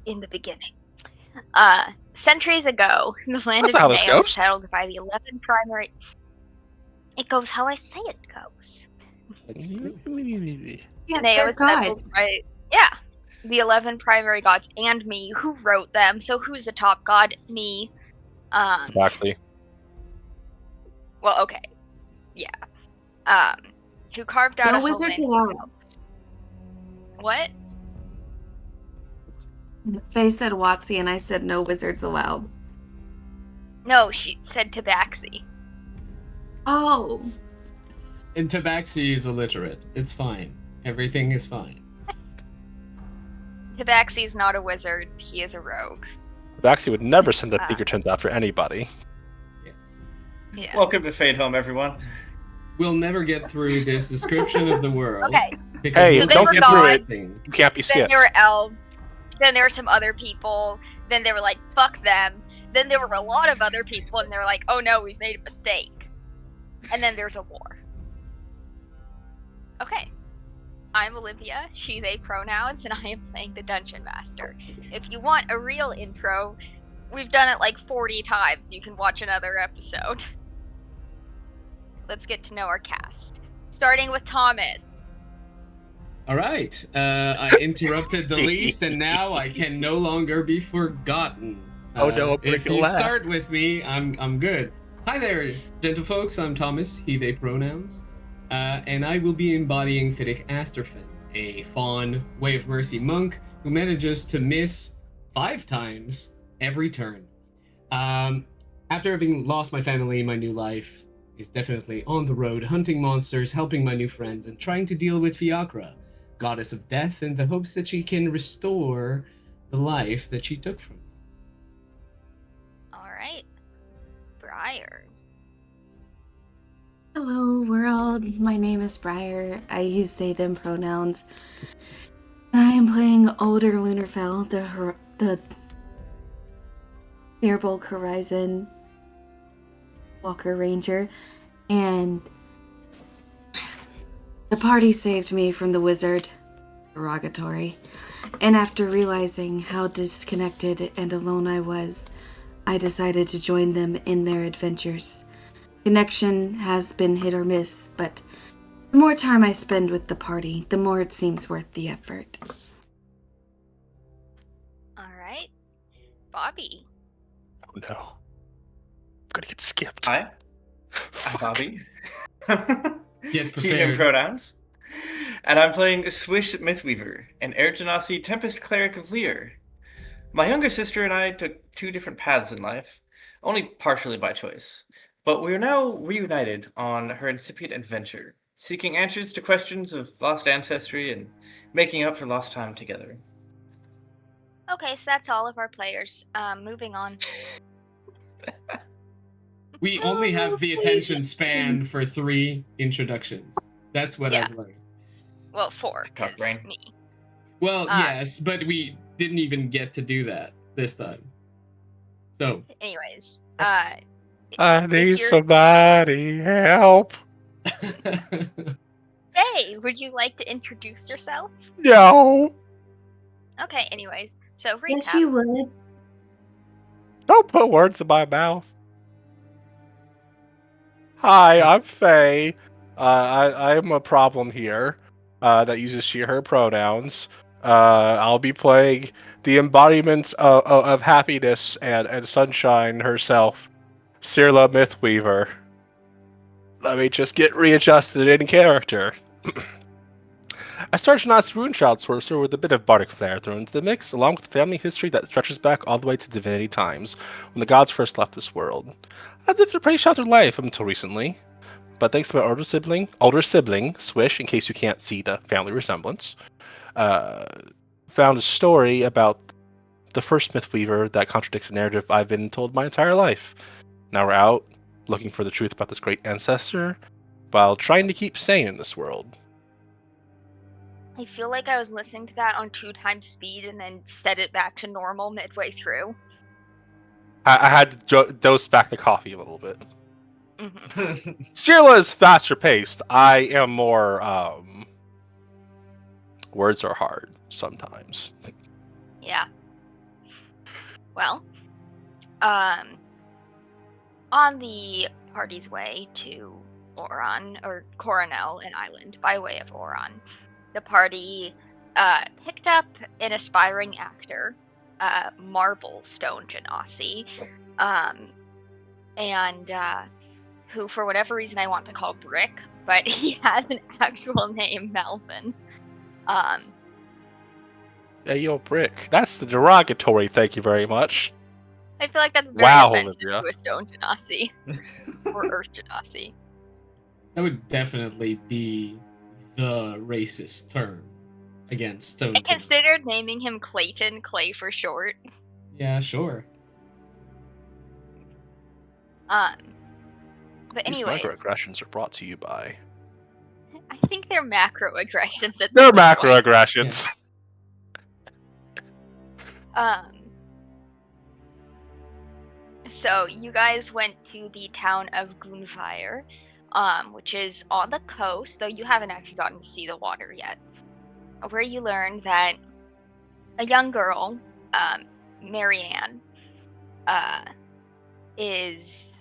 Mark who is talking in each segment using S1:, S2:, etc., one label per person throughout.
S1: in the beginning. Centuries ago, the land
S2: That's not how
S1: of
S2: this
S1: Nail
S2: goes.
S1: settled by the 11 primary... It goes how I say it goes.
S3: Yeah,
S1: Nao
S3: they're
S1: is
S3: God.
S1: settled by... Yeah. The 11 primary gods and me, who wrote them. So who's the top god? Me.
S2: Actually,
S1: Well, okay. Yeah. Who carved out
S3: No
S1: a
S3: wizards
S1: homeland.
S3: allowed.
S1: What?
S3: Faye said Watsy, and I said no wizards allowed.
S1: No, she said Tabaxi.
S3: Oh.
S4: And Tabaxi is illiterate. It's fine. Everything is fine.
S1: Tabaxi is not a wizard. He is a rogue.
S2: Baxi would never send the Pinkertons after anybody.
S4: Yes.
S1: Yeah.
S5: Welcome to Fadehome, everyone.
S4: We'll never get through this description of the world.
S1: Okay.
S4: Because
S2: Hey,
S1: So they
S2: don't
S1: were
S2: get through it.
S4: everything.
S2: You can't be
S1: Then
S2: skipped.
S1: there were elves. Then there were some other people. Then they were like, fuck them. Then there were a lot of other people, and they were like, oh no, we've made a mistake. And then there's a war. Okay. I'm Olivia, she, they pronouns, and I am playing the Dungeon Master. If you want a real intro, we've done it like 40 times. You can watch another episode. Let's get to know our cast. Starting with Thomas.
S4: All right. I interrupted the least, and now I can no longer be forgotten.
S2: Oh no,
S4: If
S2: break a
S4: you
S2: laugh.
S4: start with me, I'm good. Hi there, gentlefolks. I'm Thomas, he, they pronouns. And I will be embodying Fiddick Asterfin, a fawn Way of Mercy monk who manages to miss 5 times every turn. After having lost my family, my new life is definitely on the road, hunting monsters, helping my new friends, and trying to deal with Fiacra, goddess of death, in the hopes that she can restore the life that she took from me.
S1: Alright. Briar.
S3: Hello, world. My name is Briar. I use they, them pronouns. And I am playing Older Lunarfell, the Mirbolg Horizon Walker Ranger. And the party saved me from the wizard. Derogatory. And after realizing how disconnected and alone I was, I decided to join them in their adventures. Connection has been hit or miss, but the more time I spend with the party, the more it seems worth the effort.
S1: Alright. Bobby.
S2: Oh no. I'm gonna get skipped.
S5: Hi, I'm
S2: Fuck.
S5: Bobby.
S4: Get
S5: He, him
S4: prepared.
S5: pronouns. And I'm playing Swish Mythweaver, an Air Genasi Tempest Cleric of Lear. My younger sister and I took 2 different paths in life, only partially by choice. But we are now reunited on her incipient adventure, seeking answers to questions of lost ancestry and making up for lost time together.
S1: Okay, so that's all of our players. Moving on.
S4: We only have the attention span for 3 introductions. That's what
S1: Yeah.
S4: I've learned.
S1: Well, 4,
S5: the cock
S1: 'cause
S5: brain.
S1: me.
S4: Well, yes, but we didn't even get to do that this time. So,
S1: Anyways,
S2: I
S1: if
S2: need
S1: you're-
S2: somebody help.
S1: Hey, would you like to introduce yourself?
S2: No.
S1: Okay, anyways, so recap.
S3: Yes, you would.
S2: Don't put words in my mouth. Hi, I'm Faye. I am a problem here that uses she, her pronouns. I'll be playing the embodiment of happiness and sunshine herself, Cirla Mythweaver. Let me just get readjusted in character. I started Genasi Runechild Sorcerer with a bit of bardic flair thrown into the mix, along with family history that stretches back all the way to divinity times, when the gods first left this world. I've lived a pretty sheltered life up until recently, but thanks to my older sibling, Swish, in case you can't see the family resemblance, found a story about the first Mythweaver that contradicts the narrative I've been told my entire life. Now we're out, looking for the truth about this great ancestor, while trying to keep sane in this world.
S1: I feel like I was listening to that on 2 times speed and then set it back to normal midway through.
S2: I had to dose back the coffee a little bit.
S1: Mm-hmm.
S2: Cirla is faster paced. I am more, words are hard sometimes.
S1: Yeah. Well, on the party's way to Coronel, an island by way of Oron, the party picked up an aspiring actor, Marble Stone Genasi, and who, for whatever reason, I want to call Brick, but he has an actual name, Melvin.
S2: Hey, yo, Brick. That's the derogatory. Thank you very much.
S1: I feel like that's very
S2: Wow,
S1: offensive
S2: Olivia.
S1: to a Stone Genasi or Earth Genasi.
S4: That would definitely be the racist term against Stone.
S1: I considered naming him Clayton, Clay for short.
S4: Yeah, sure.
S1: But
S2: These
S1: anyways,
S2: microaggressions are brought to you by.
S1: I think they're macroaggressions at
S2: They're
S1: this point.
S2: macroaggressions.
S1: So you guys went to the town of Gunfire, which is on the coast, though you haven't actually gotten to see the water yet. Where you learned that a young girl, Marianne, is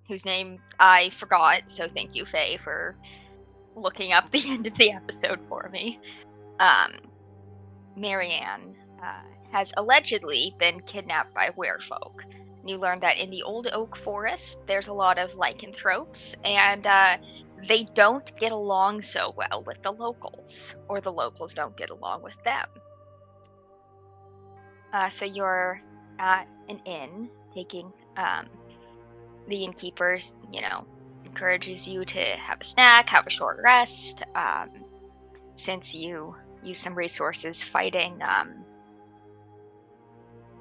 S1: whose name I forgot, so thank you, Faye, for looking up the end of the episode for me. Marianne has allegedly been kidnapped by werefolk. And you learn that in the Old Oak Forest, there's a lot of lycanthropes, and they don't get along so well with the locals, or the locals don't get along with them. So you're at an inn, taking the innkeepers, encourages you to have a snack, have a short rest, since you use some resources fighting.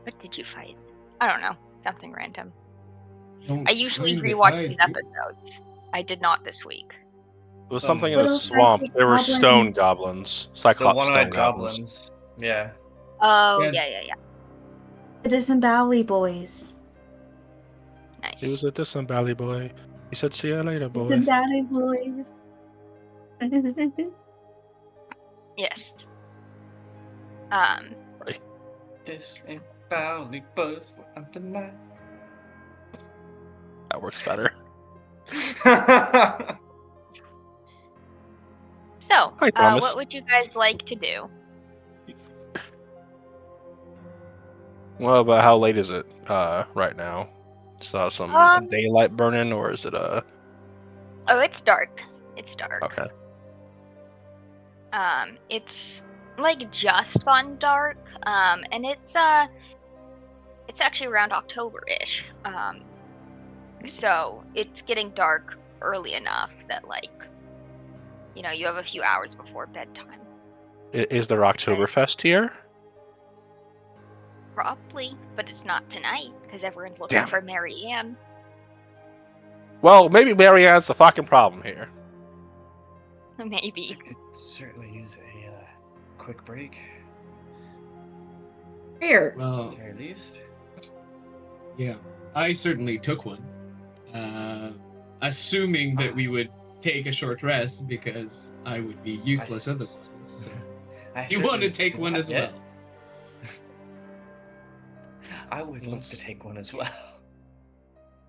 S1: What did you fight? I don't know. Something random. I usually rewatch these episodes. I did not this week.
S2: It was something in
S3: Little
S2: the swamp.
S3: psychic
S2: There were
S3: goblins.
S2: stone goblins.
S5: The
S2: Cyclops stone
S5: one-eyed
S2: goblins.
S5: goblins. Yeah.
S1: Oh,
S4: Yeah.
S1: yeah.
S3: The Disembowelly boys.
S1: Nice.
S2: He was a disembowelly boy. He said, "See you later, boy."
S3: Disembowelly boys.
S1: Yes.
S5: This ain't Bowley Buzz for I'm tonight.
S2: That works better.
S1: So,
S2: Hi, Thomas.
S1: what would you guys like to do?
S2: Well, but how late is it right now? Saw some daylight burning, or is it
S1: Oh, it's dark. It's dark.
S2: Okay.
S1: It's like just gone dark. And it's actually around October-ish. So it's getting dark early enough that you have a few hours before bedtime.
S2: Is there Oktoberfest here?
S1: Probably, but it's not tonight because everyone's looking
S2: Damn.
S1: for Marianne.
S2: Well, maybe Marianne's the fucking problem here.
S1: Maybe.
S5: I could certainly use a quick break,
S3: Here.
S4: Well,
S5: at the very least.
S4: yeah, I certainly took one. Assuming that we would take a short rest because I would be useless otherwise. So you want to take one as well?
S5: I would love to take one as well.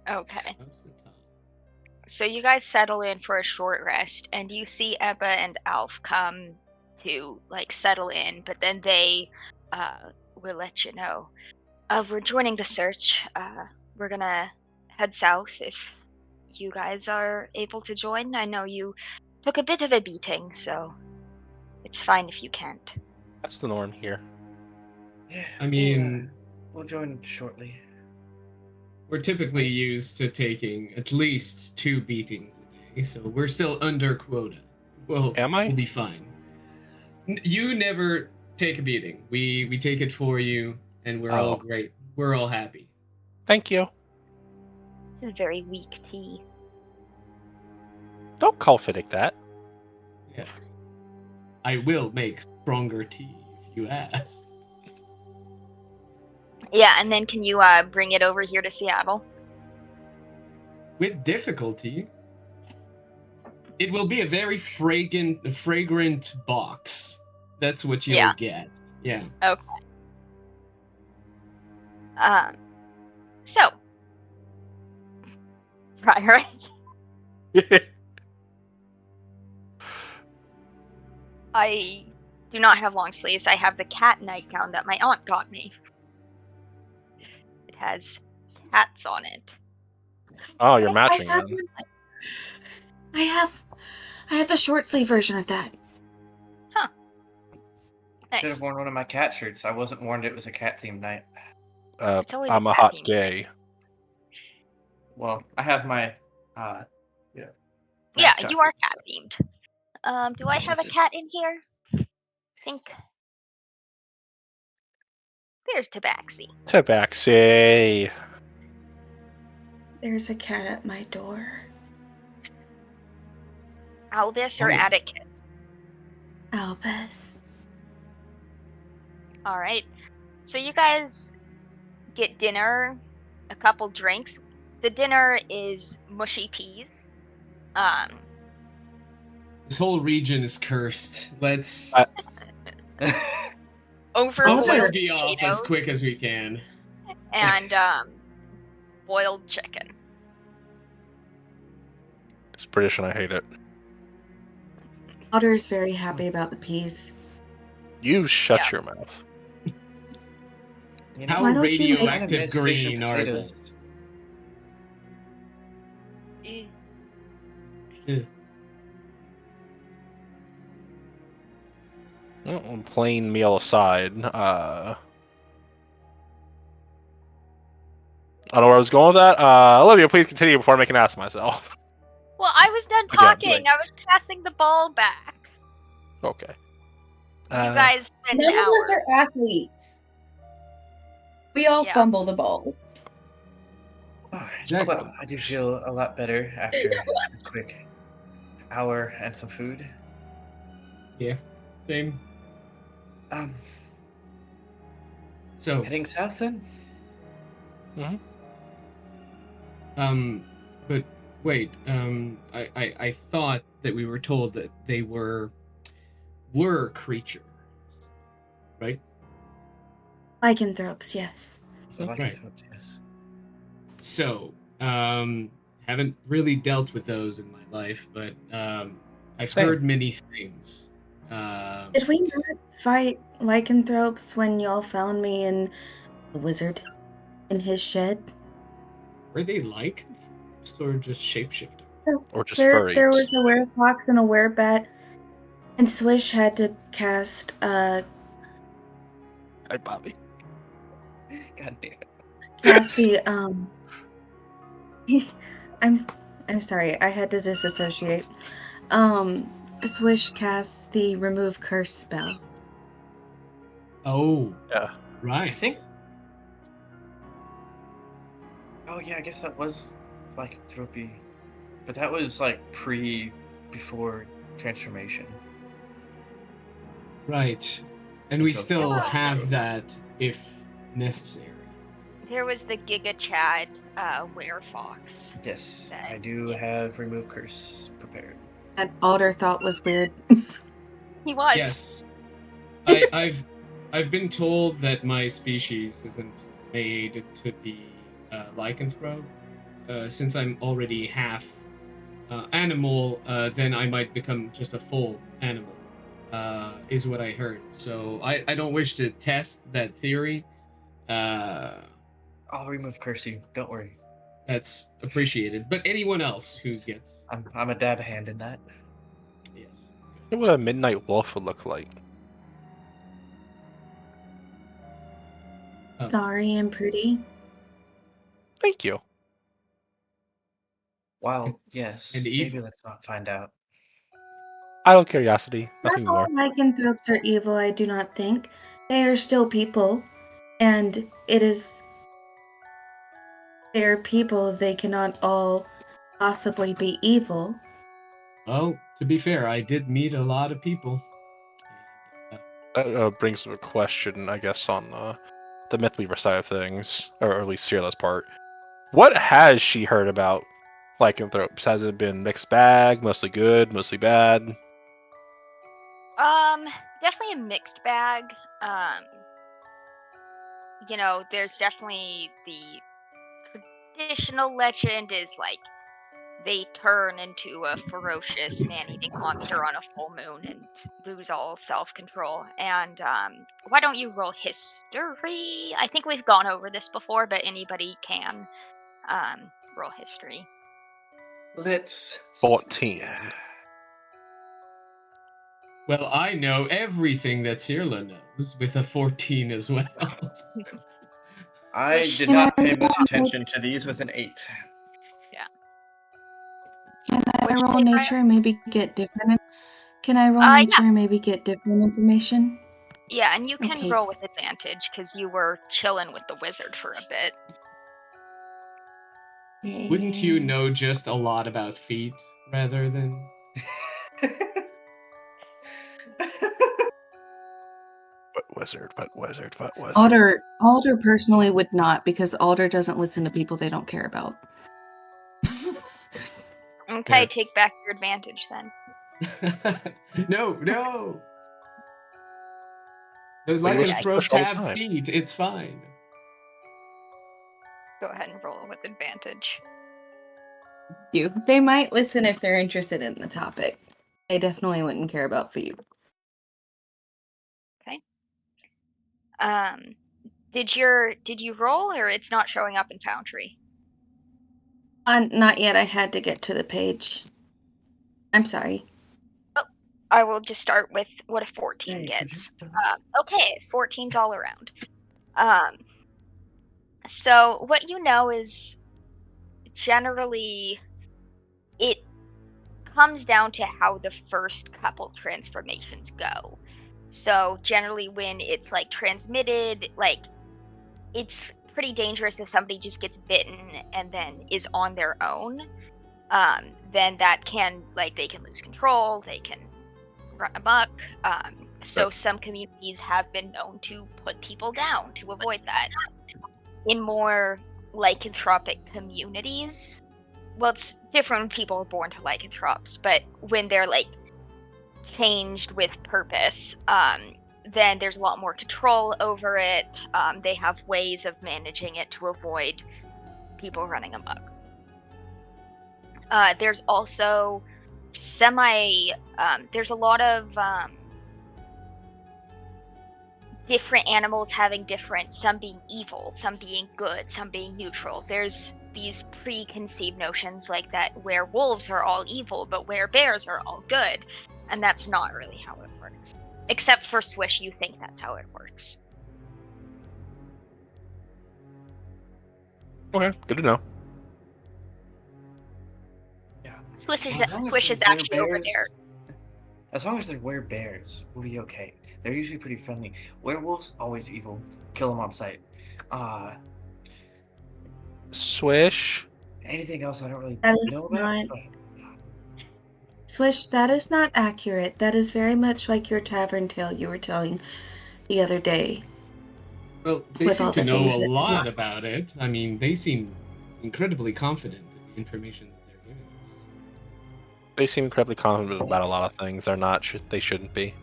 S1: Okay.
S4: Now's the time.
S1: So you guys settle in for a short rest, and you see Ebba and Alf come to settle in, but then they will let you know. We're joining the search. We're gonna head south if you guys are able to join. I know you took a bit of a beating, so it's fine if you can't.
S2: That's the norm here.
S5: Yeah,
S4: I mean,
S5: we'll join shortly.
S4: we're typically used to taking at least 2 beatings a day, so we're still under quota. Well,
S2: Am I?
S4: We'll be fine. You never take a beating. We take it for you, and we're all
S2: Oh.
S4: great. We're all happy.
S2: Thank you.
S1: This is very weak tea.
S2: Don't call Fiddick that.
S4: Yeah. I will make stronger tea if you ask.
S1: Yeah, and then can you bring it over here to Seattle?
S4: With difficulty. It will be a very fragrant box. That's what you'll
S1: Yeah.
S4: get. Yeah.
S1: Okay. So, right. I do not have long sleeves. I have the cat nightgown that my aunt got me. It has cats on it.
S2: Oh, you're matching
S3: I have,
S2: them.
S3: I have the short sleeve version of that.
S5: Should
S1: Nice.
S5: have worn one of my cat shirts. I wasn't warned it was a cat themed night.
S1: It's always
S2: I'm a
S1: cat
S2: hot
S1: themed.
S2: gay.
S5: Well, I have my
S1: Yeah,
S5: mascot
S1: you are
S5: shirt,
S1: cat
S5: so-
S1: themed. Do I have a cat in here? I think there's Tabaxi.
S2: Tabaxi.
S3: There's a cat at my door.
S1: Albus or
S4: Oh.
S1: Atticus?
S3: Albus.
S1: All right. So you guys get dinner, a couple drinks. The dinner is mushy peas.
S4: This whole region is cursed. Let's
S1: Overboiled
S4: let's be off as
S1: potatoes
S4: quick as we can.
S1: and boiled chicken.
S2: It's British and I hate it.
S3: Otter's very happy about the peas.
S2: You shut
S1: Yeah.
S2: your mouth.
S5: You
S4: How
S3: Why don't you make-
S5: I kinda
S4: radioactive
S5: miss fish and
S4: green are they?
S5: potatoes.
S2: Well, plain meal aside, I don't know where I was going with that. Olivia, please continue before I make an ass of myself.
S1: Well, I was done
S2: Again,
S1: talking.
S2: like-
S1: I was passing the ball back.
S2: Okay.
S1: You guys spent
S6: None
S1: an
S6: of us
S1: hour.
S6: are athletes. We all
S1: Yeah.
S6: fumble the ball.
S4: Exactly.
S5: Well, I do feel a lot better after a quick hour and some food.
S4: Same.
S5: Um,
S4: So,
S5: heading south then?
S4: but wait, I thought that we were told that they were creatures, right?
S3: Lycanthropes, yes.
S5: The
S4: Right.
S5: lycanthropes, yes.
S4: So, haven't really dealt with those in my life, but I've
S2: Same.
S4: heard many things.
S3: Did we not fight lycanthropes when y'all found me in the wizard in his shed?
S4: Were they like or just shapeshifter?
S2: Or just
S3: there
S2: furries.
S3: was a werefox and a werebat, and Swish had to cast
S2: Hi, Bobby.
S5: God damn it.
S3: the I'm sorry, I had to disassociate. Swish cast the remove curse spell.
S4: Oh,
S2: Yeah.
S5: I
S4: right.
S5: think. Oh yeah, I guess that was lycanthropy, but that was like before transformation.
S4: Right. And we
S5: Okay.
S4: still
S1: Yeah.
S4: have that if necessary.
S1: There was the Giga Chad werefox.
S5: Yes,
S1: That-
S5: I do have remove curse prepared.
S3: That Alder thought was weird.
S1: He was.
S4: Yes. I've been told that my species isn't made to be lycanthrope. Since I'm already half animal, then I might become just a full animal. Is what I heard. So I don't wish to test that theory.
S5: I'll remove curse you. Don't worry.
S4: That's appreciated. But anyone else who gets
S5: I'm a dab hand in that.
S4: yes.
S2: I wonder what a midnight wolf would look like.
S3: Sorry and pretty.
S2: Thank you.
S5: Wow. Yes.
S4: And
S5: Maybe
S4: evil.
S5: let's not find out.
S2: Out of curiosity, nothing
S3: Not all
S2: more.
S3: lycanthropes are evil, I do not think. They are still people, and they're people, they cannot all possibly be evil.
S4: Well, to be fair, I did meet a lot of people.
S2: That brings up a question, I guess, on the Mythweaver side of things, or at least Cyrilla's part. What has she heard about lycanthropes? Has it been mixed bag, mostly good, mostly bad?
S1: Definitely a mixed bag. there's definitely the traditional legend is like they turn into a ferocious man-eating monster on a full moon and lose all self-control. And why don't you roll history? I think we've gone over this before, but anybody can roll history.
S5: Let's
S2: 14.
S4: Well, I know everything that Cirla knows with a 14 as well.
S5: I
S1: Swish.
S5: did not pay much attention to these with an 8.
S3: Can I
S1: What'd you
S3: roll
S1: say, Brian?
S3: nature and maybe get different? Can I roll
S1: Yeah.
S3: nature and maybe get different information?
S1: Yeah, and you can
S3: Okay.
S1: roll with advantage because you were chilling with the wizard for a bit.
S4: Wouldn't you
S3: Yay.
S4: know just a lot about feet rather than...
S2: What wizard?
S3: Alder personally would not, because Alder doesn't listen to people they don't care about.
S1: Okay,
S4: Yeah.
S1: take back your advantage then.
S4: No! Those
S2: We listen
S1: to
S4: lycanthropes
S2: Swish all the
S4: have
S2: time.
S4: feet. It's fine.
S1: Go ahead and roll with advantage.
S3: They might listen if they're interested in the topic. They definitely wouldn't care about feet.
S1: Okay. Did you roll, or it's not showing up in Foundry?
S3: Not yet. I had to get to the page. I'm sorry.
S1: I will just start with what a 14
S5: Hey,
S1: gets. Okay, 14's all around. So what you know is generally it comes down to how the first couple transformations go. So generally when it's like transmitted, like it's pretty dangerous if somebody just gets bitten and then is on their own. Then that can, like, they can lose control, they can run amok. So some communities have been known to put people down to avoid that. In more lycanthropic communities, well, it's different when people are born to lycanthropes, but when they're like changed with purpose, then there's a lot more control over it. They have ways of managing it to avoid people running amok. There's also there's a lot of different animals having some being evil, some being good, some being neutral. There's these preconceived notions like that werewolves are all evil, but werebears are all good. And that's not really how it works. Except for Swish, you think that's how it works.
S2: Okay, good to know.
S5: Yeah.
S1: Swish
S5: Well, as long as
S1: is
S5: they're
S1: actually over
S5: werebears-
S1: there.
S5: As long as they're werebears, we'll be okay. They're usually pretty friendly. Werewolves, always evil. Kill them on sight.
S2: Swish.
S5: Anything else I don't really
S3: That is
S5: know about?
S3: not-
S5: But
S3: Swish, that is not accurate. That is very much like your tavern tale you were telling the other day.
S4: Well, they
S3: With
S4: seem
S3: all
S4: to
S3: the
S4: know
S3: things
S4: a
S3: that-
S4: lot
S3: yeah.
S4: about it. I mean, they seem incredibly confident in the information that they're giving us.
S2: They seem incredibly confident about a lot of things. They're not. They shouldn't be.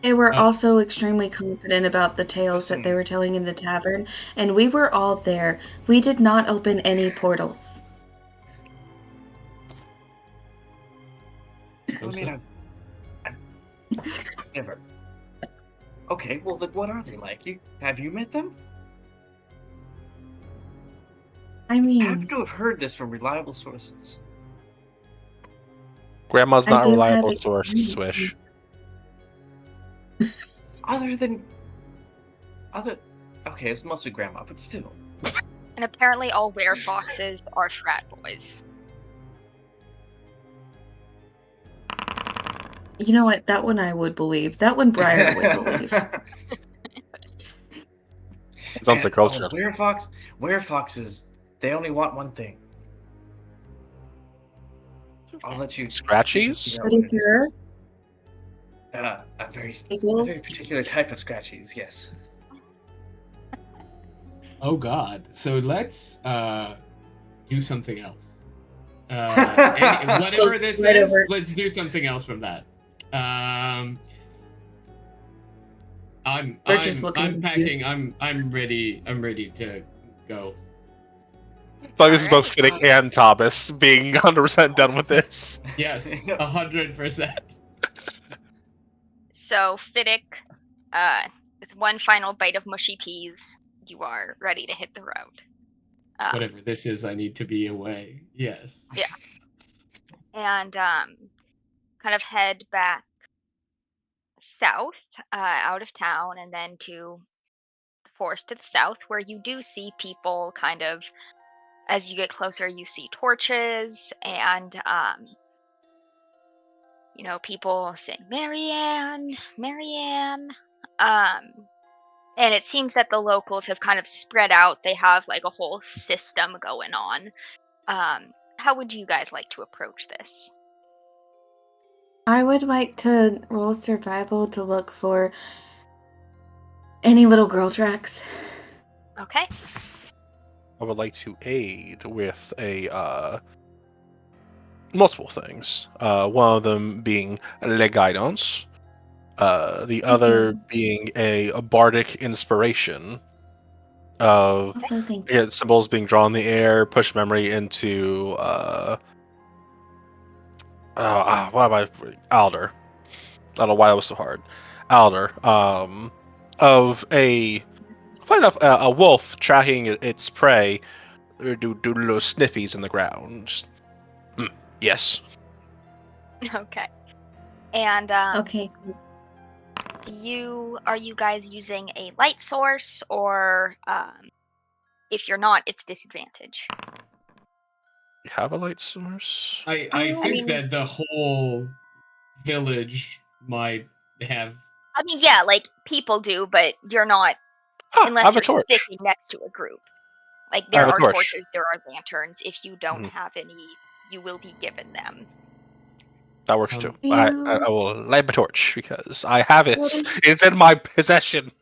S3: They were
S4: Oh.
S3: also extremely confident about the tales that they were telling in the tavern, and we were all there. We did not open any portals.
S5: I mean, I've never. Okay, well, then what are they like? Have you met them?
S3: I
S5: I
S3: mean,
S5: have to have heard this from reliable sources.
S2: Grandma's
S3: I
S2: not a
S3: do
S2: reliable
S3: have
S2: source,
S3: experience.
S2: Swish.
S5: Okay, it's mostly grandma, but still.
S1: And apparently all werefoxes are frat boys.
S3: You know what? That one I would believe. That one Briar would believe.
S2: Sounds like culture.
S5: Werefoxes, they only want one thing. I'll let you.
S2: Scratchies?
S5: figure out what it is.
S3: Sure.
S5: A very
S3: Eagles?
S5: particular type of scratchies, yes.
S4: Oh God! So let's do something else. Whatever this
S3: Right
S4: is,
S3: over.
S4: let's do something else from that.
S6: We're just looking
S4: I'm
S6: confused.
S4: packing. I'm ready. I'm ready to go.
S2: Like this is both
S1: Alright.
S2: Fiddick and Thomas being 100% done with this.
S4: Yes,
S5: Yep.
S4: 100%.
S1: So Fiddick, with one final bite of mushy peas, you are ready to hit the road.
S4: Whatever this is, I need to be away. Yes.
S1: Yeah. And kind of head back south, out of town, and then to the forest to the south, where you do see people kind of, as you get closer, you see torches and, people saying, Marianne, Marianne. And it seems that the locals have kind of spread out. They have like a whole system going on. How would you guys like to approach this?
S3: I would like to roll survival to look for any little girl tracks.
S1: Okay.
S2: I would like to aid with a multiple things. One of them being le guidance. The other being a bardic inspiration of
S3: Also, thank you.
S2: symbols being drawn in the air, push memory into what am I? Alder. I don't know why that was so hard. Alder. Of a funny enough, a wolf tracking its prey. Do little sniffies in the ground. Just, yes.
S1: Okay. And
S3: Okay.
S1: are you guys using a light source, or if you're not, it's disadvantage?
S2: You have a light source?
S4: I think
S1: mean-
S4: that the whole village might have.
S1: I mean, yeah, like people do, but you're not,
S2: I
S1: unless
S2: have a
S1: you're
S2: torch.
S1: sticking next to a group. Like
S2: I
S1: there
S2: have a
S1: are
S2: torch.
S1: torches, there are lanterns. If you don't
S2: Mhm.
S1: have any, you will be given them.
S2: That works too.
S3: Do
S2: I
S3: you-
S2: will light my torch because I have it.
S3: What is-
S2: It's in my possession.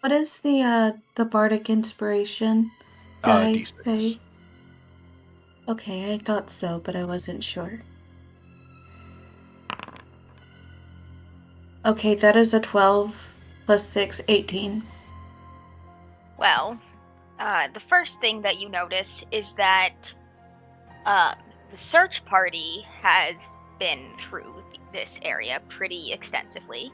S3: What is the bardic inspiration? Die,
S2: D6.
S3: Faye? Okay, I thought so, but I wasn't sure. Okay, that is a 12 plus 6, 18.
S1: Well, the first thing that you notice is that the search party has been through this area pretty extensively.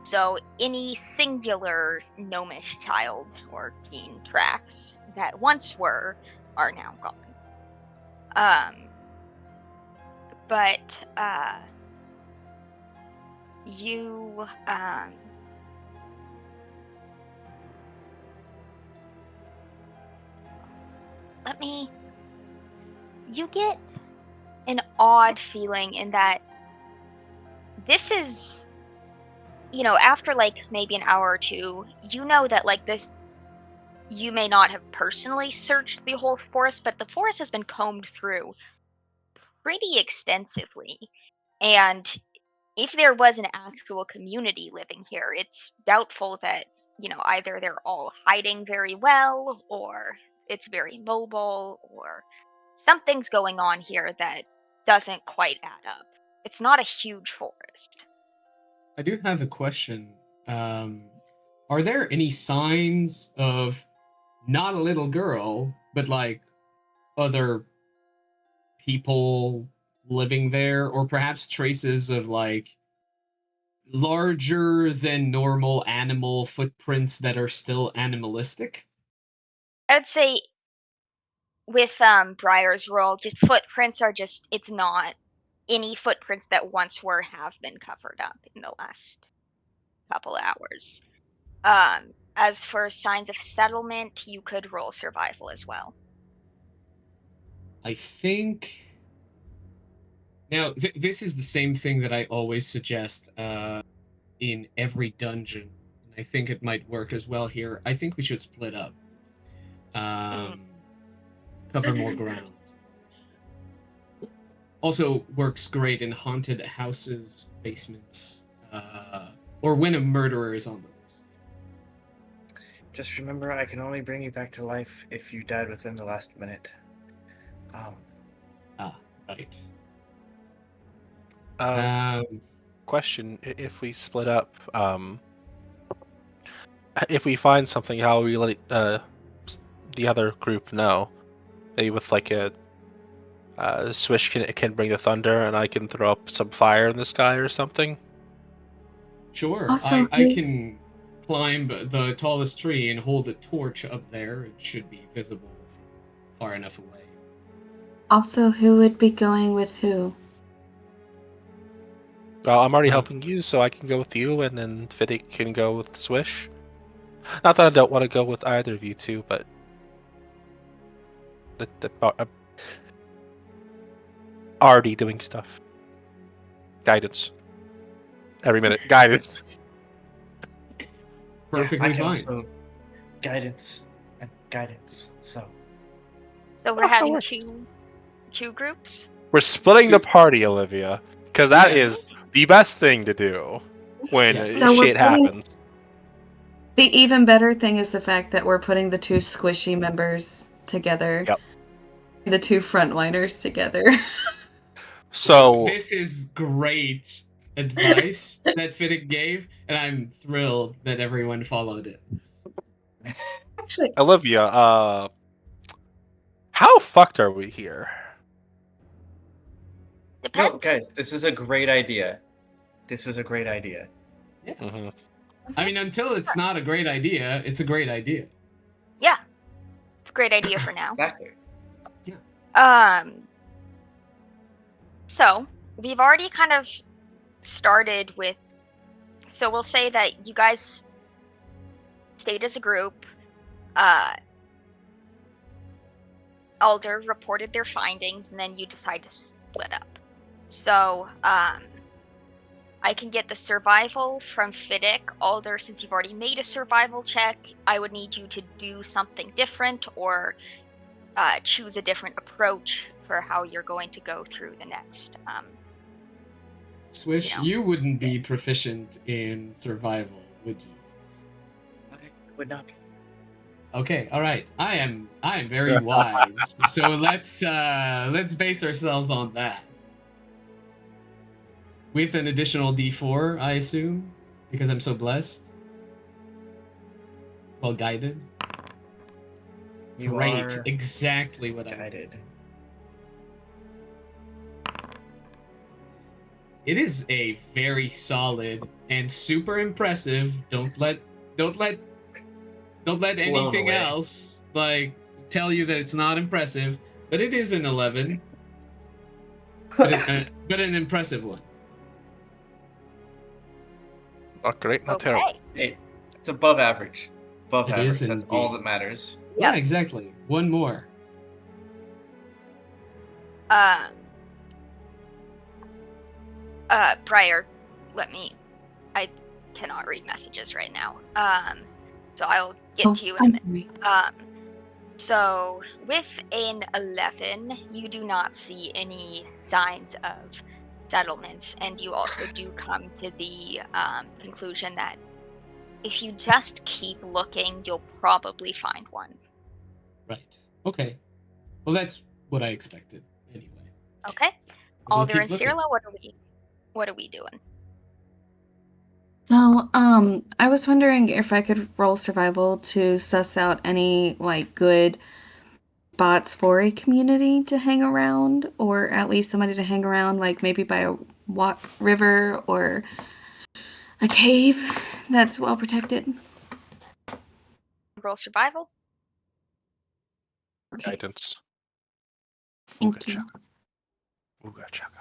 S1: So any singular gnomish child or teen tracks that once were are now gone. But you you get an odd feeling in that this is, after like maybe an hour or two, that like this, you may not have personally searched the whole forest, but the forest has been combed through pretty extensively. And if there was an actual community living here, it's doubtful that, either they're all hiding very well, or it's very mobile, or something's going on here that doesn't quite add up. It's not a huge forest.
S4: I do have a question. Are there any signs of not a little girl, but like other people living there, or perhaps traces of like larger than normal animal footprints that are still animalistic?
S1: I'd say with Briar's role, just footprints are just, it's not any footprints that once were have been covered up in the last couple hours. As for signs of settlement, you could roll survival as well.
S4: I think. Now, this is the same thing that I always suggest in every dungeon. And I think it might work as well here. I think we should split up. Cover more ground. Also works great in haunted houses, basements, or when a murderer is on the loose.
S5: Just remember, I can only bring you back to life if you died within the last minute.
S4: Right.
S2: Question: if we split up, if we find something, how we let the other group know? Maybe with like a Swish can bring the thunder, and I can throw up some fire in the sky or something.
S4: Sure,
S3: Also,
S4: I can climb the tallest tree and hold a torch up there. It should be visible far enough away.
S3: Also, who would be going with who?
S2: Well, I'm already
S4: Well-
S2: helping you, so I can go with you, and then Fiddick can go with Swish. Not that I don't want to go with either of you two, but already doing stuff. Guidance. Every minute. Guidance.
S4: Perfectly
S5: I can
S4: fine.
S5: also guidance and guidance. So
S1: So we're
S2: Oh,
S1: having
S2: sure.
S1: two groups.
S2: We're splitting the
S4: Su-
S2: party, Olivia, because that
S4: Yes.
S2: is the best thing to do when
S4: Yes.
S3: So we're
S2: shit
S3: putting-
S2: happens.
S3: The even better thing is the fact that we're putting the two squishy members together.
S2: Yep.
S3: The two frontliners together.
S2: So
S4: This is great advice that Fiddick gave, and I'm thrilled that everyone followed it.
S3: Actually,
S2: Olivia, how fucked are we here?
S1: Depends.
S5: no, guys, this is a great idea. This is a great idea.
S2: Mm-hmm.
S4: I mean, until it's not a great idea, it's a great idea.
S1: Yeah, it's a great idea for now.
S5: Exactly.
S1: So we've already kind of started with. So we'll say that you guys stayed as a group. Alder reported their findings, and then you decide to split up. So I can get the survival from Fiddick. Alder, since you've already made a survival check, I would need you to do something different or choose a different approach for how you're going to go through the next.
S4: Swish,
S1: You know.
S4: you wouldn't be proficient in survival, would you?
S5: I would not be.
S4: Okay, all right. I am very wise. So let's base ourselves on that. With an additional D4, I assume, because I'm so blessed. Well guided.
S5: You
S4: Great.
S5: are
S4: Exactly what I
S5: guided.
S4: It is a very solid and super impressive. Don't let anything
S5: away.
S4: else like tell you that it's not impressive. But it is an 11. But an impressive one.
S2: Not great, not
S1: Okay.
S2: terrible.
S5: Hey, it's above average. Above
S4: It
S5: average.
S4: is
S5: That's all
S4: indeed.
S5: that matters.
S4: Yeah,
S1: Yep.
S4: exactly. One more.
S1: Briar, I cannot read messages right now. So I'll get to you in a
S3: I'm
S1: minute.
S3: sorry.
S1: So with an 11, you do not see any signs of settlements, and you also do come to the conclusion that if you just keep looking, you'll probably find one.
S4: Right. Okay. Well, that's what I expected anyway.
S1: Okay.
S4: We'll
S1: Alder
S4: keep
S1: and
S4: looking.
S1: Cirla, what are we doing?
S3: So, I was wondering if I could roll survival to suss out any like good spots for a community to hang around, or at least somebody to hang around, like maybe by a river or a cave that's well protected.
S1: Roll survival.
S3: Okay.
S2: Guidance.
S3: Thank you.
S2: Ooga chaka.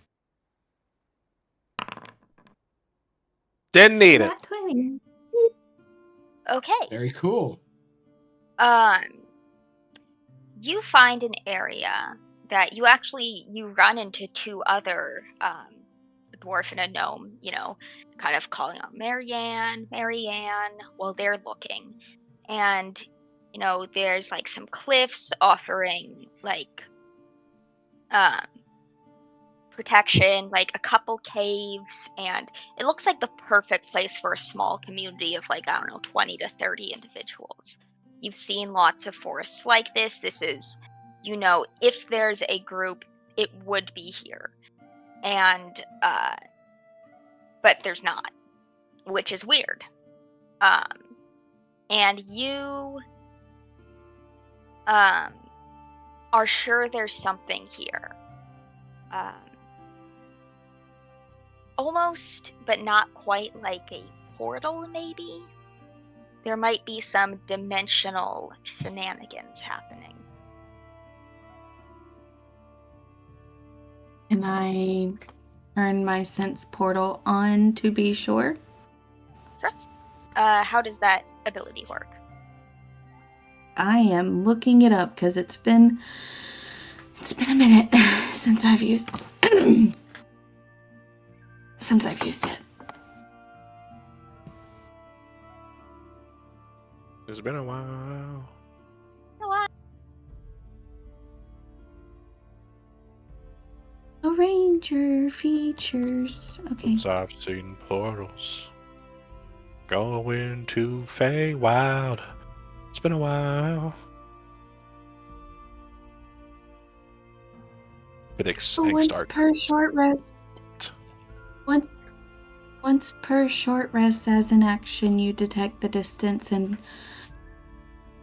S2: Didn't need it.
S3: Not 20.
S1: Okay.
S4: Very cool.
S1: You find an area that you run into two other a dwarf and a gnome, kind of calling out Marianne, while they're looking. And, there's like some cliffs offering like protection, like a couple caves, and it looks like the perfect place for a small community of like, I don't know, 20 to 30 individuals. You've seen lots of forests like this. This is, if there's a group, it would be here. And, but there's not, which is weird. and you are sure there's something here. Almost, but not quite like a portal, maybe? There might be some dimensional shenanigans happening.
S3: Can I turn my sense portal on to be sure?
S1: Sure. How does that ability work?
S3: I am looking it up because it's been a minute since I've used it.
S2: It's been a while.
S3: A ranger features. Okay.
S2: So I've seen portals going to Feywild. It's been a while.
S3: Once per short rest. Once per short rest as an action, you detect the distance and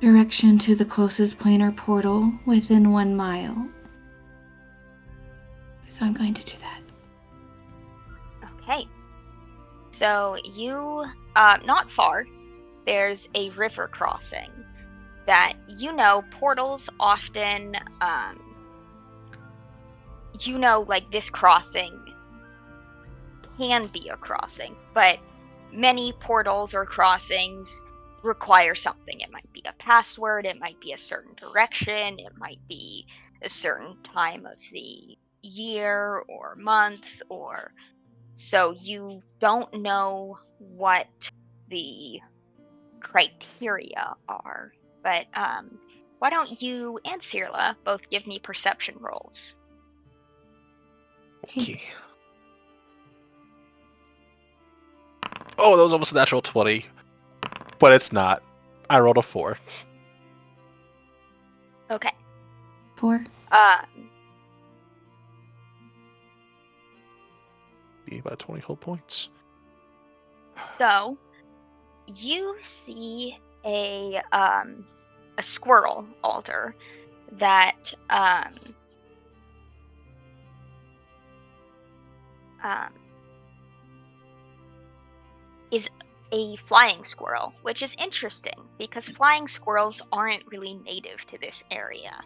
S3: direction to the closest planar portal within 1 mile. So I'm going to do that.
S1: Okay. So you, not far, there's a river crossing that, portals often, like this crossing can be a crossing, but many portals or crossings require something. It might be a password, it might be a certain direction, it might be a certain time of the year or month, or so you don't know what the criteria are. But why don't you and Cirla both give me perception rolls?
S2: Okay. Oh, that was almost a natural 20. But it's not. I rolled a 4.
S1: Okay.
S3: 4.
S2: Be about 20 whole points.
S1: So you see a squirrel altar that is a flying squirrel, which is interesting because flying squirrels aren't really native to this area.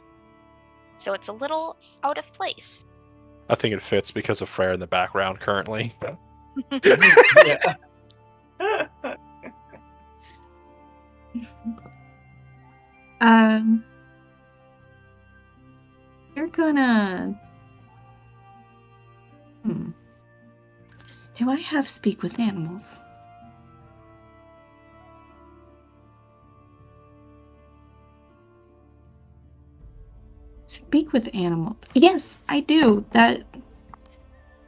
S1: So it's a little out of place.
S2: I think it fits because of Freyr in the background currently.
S5: Yeah.
S3: You're gonna... Do I have speak with animals? Speak with animals. Yes, I do. That...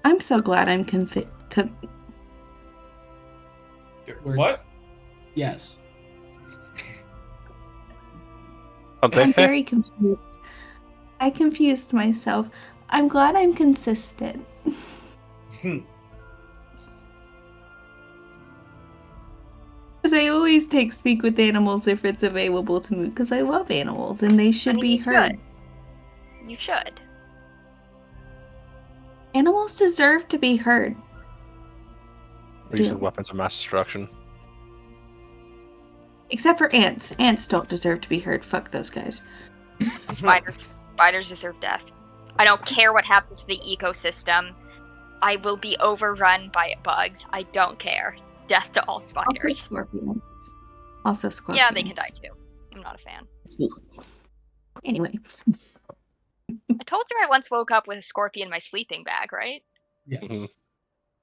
S3: I'm so glad I'm
S5: What?
S4: Yes.
S3: I'm very confused. I confused myself. I'm glad I'm consistent. Because I always take speak with animals if it's available to me, because I love animals and they should be heard.
S1: You should.
S3: Animals deserve to be heard.
S2: We're using weapons of mass destruction.
S3: Except for ants. Ants don't deserve to be heard. Fuck those guys.
S1: And spiders. Spiders deserve death. I don't care what happens to the ecosystem. I will be overrun by bugs. I don't care. Death to all spiders.
S3: Also scorpions.
S1: Yeah, they can die too. I'm not a fan.
S3: Anyway.
S1: I told you I once woke up with a scorpion in my sleeping bag, right?
S4: Yes.
S2: Mm-hmm.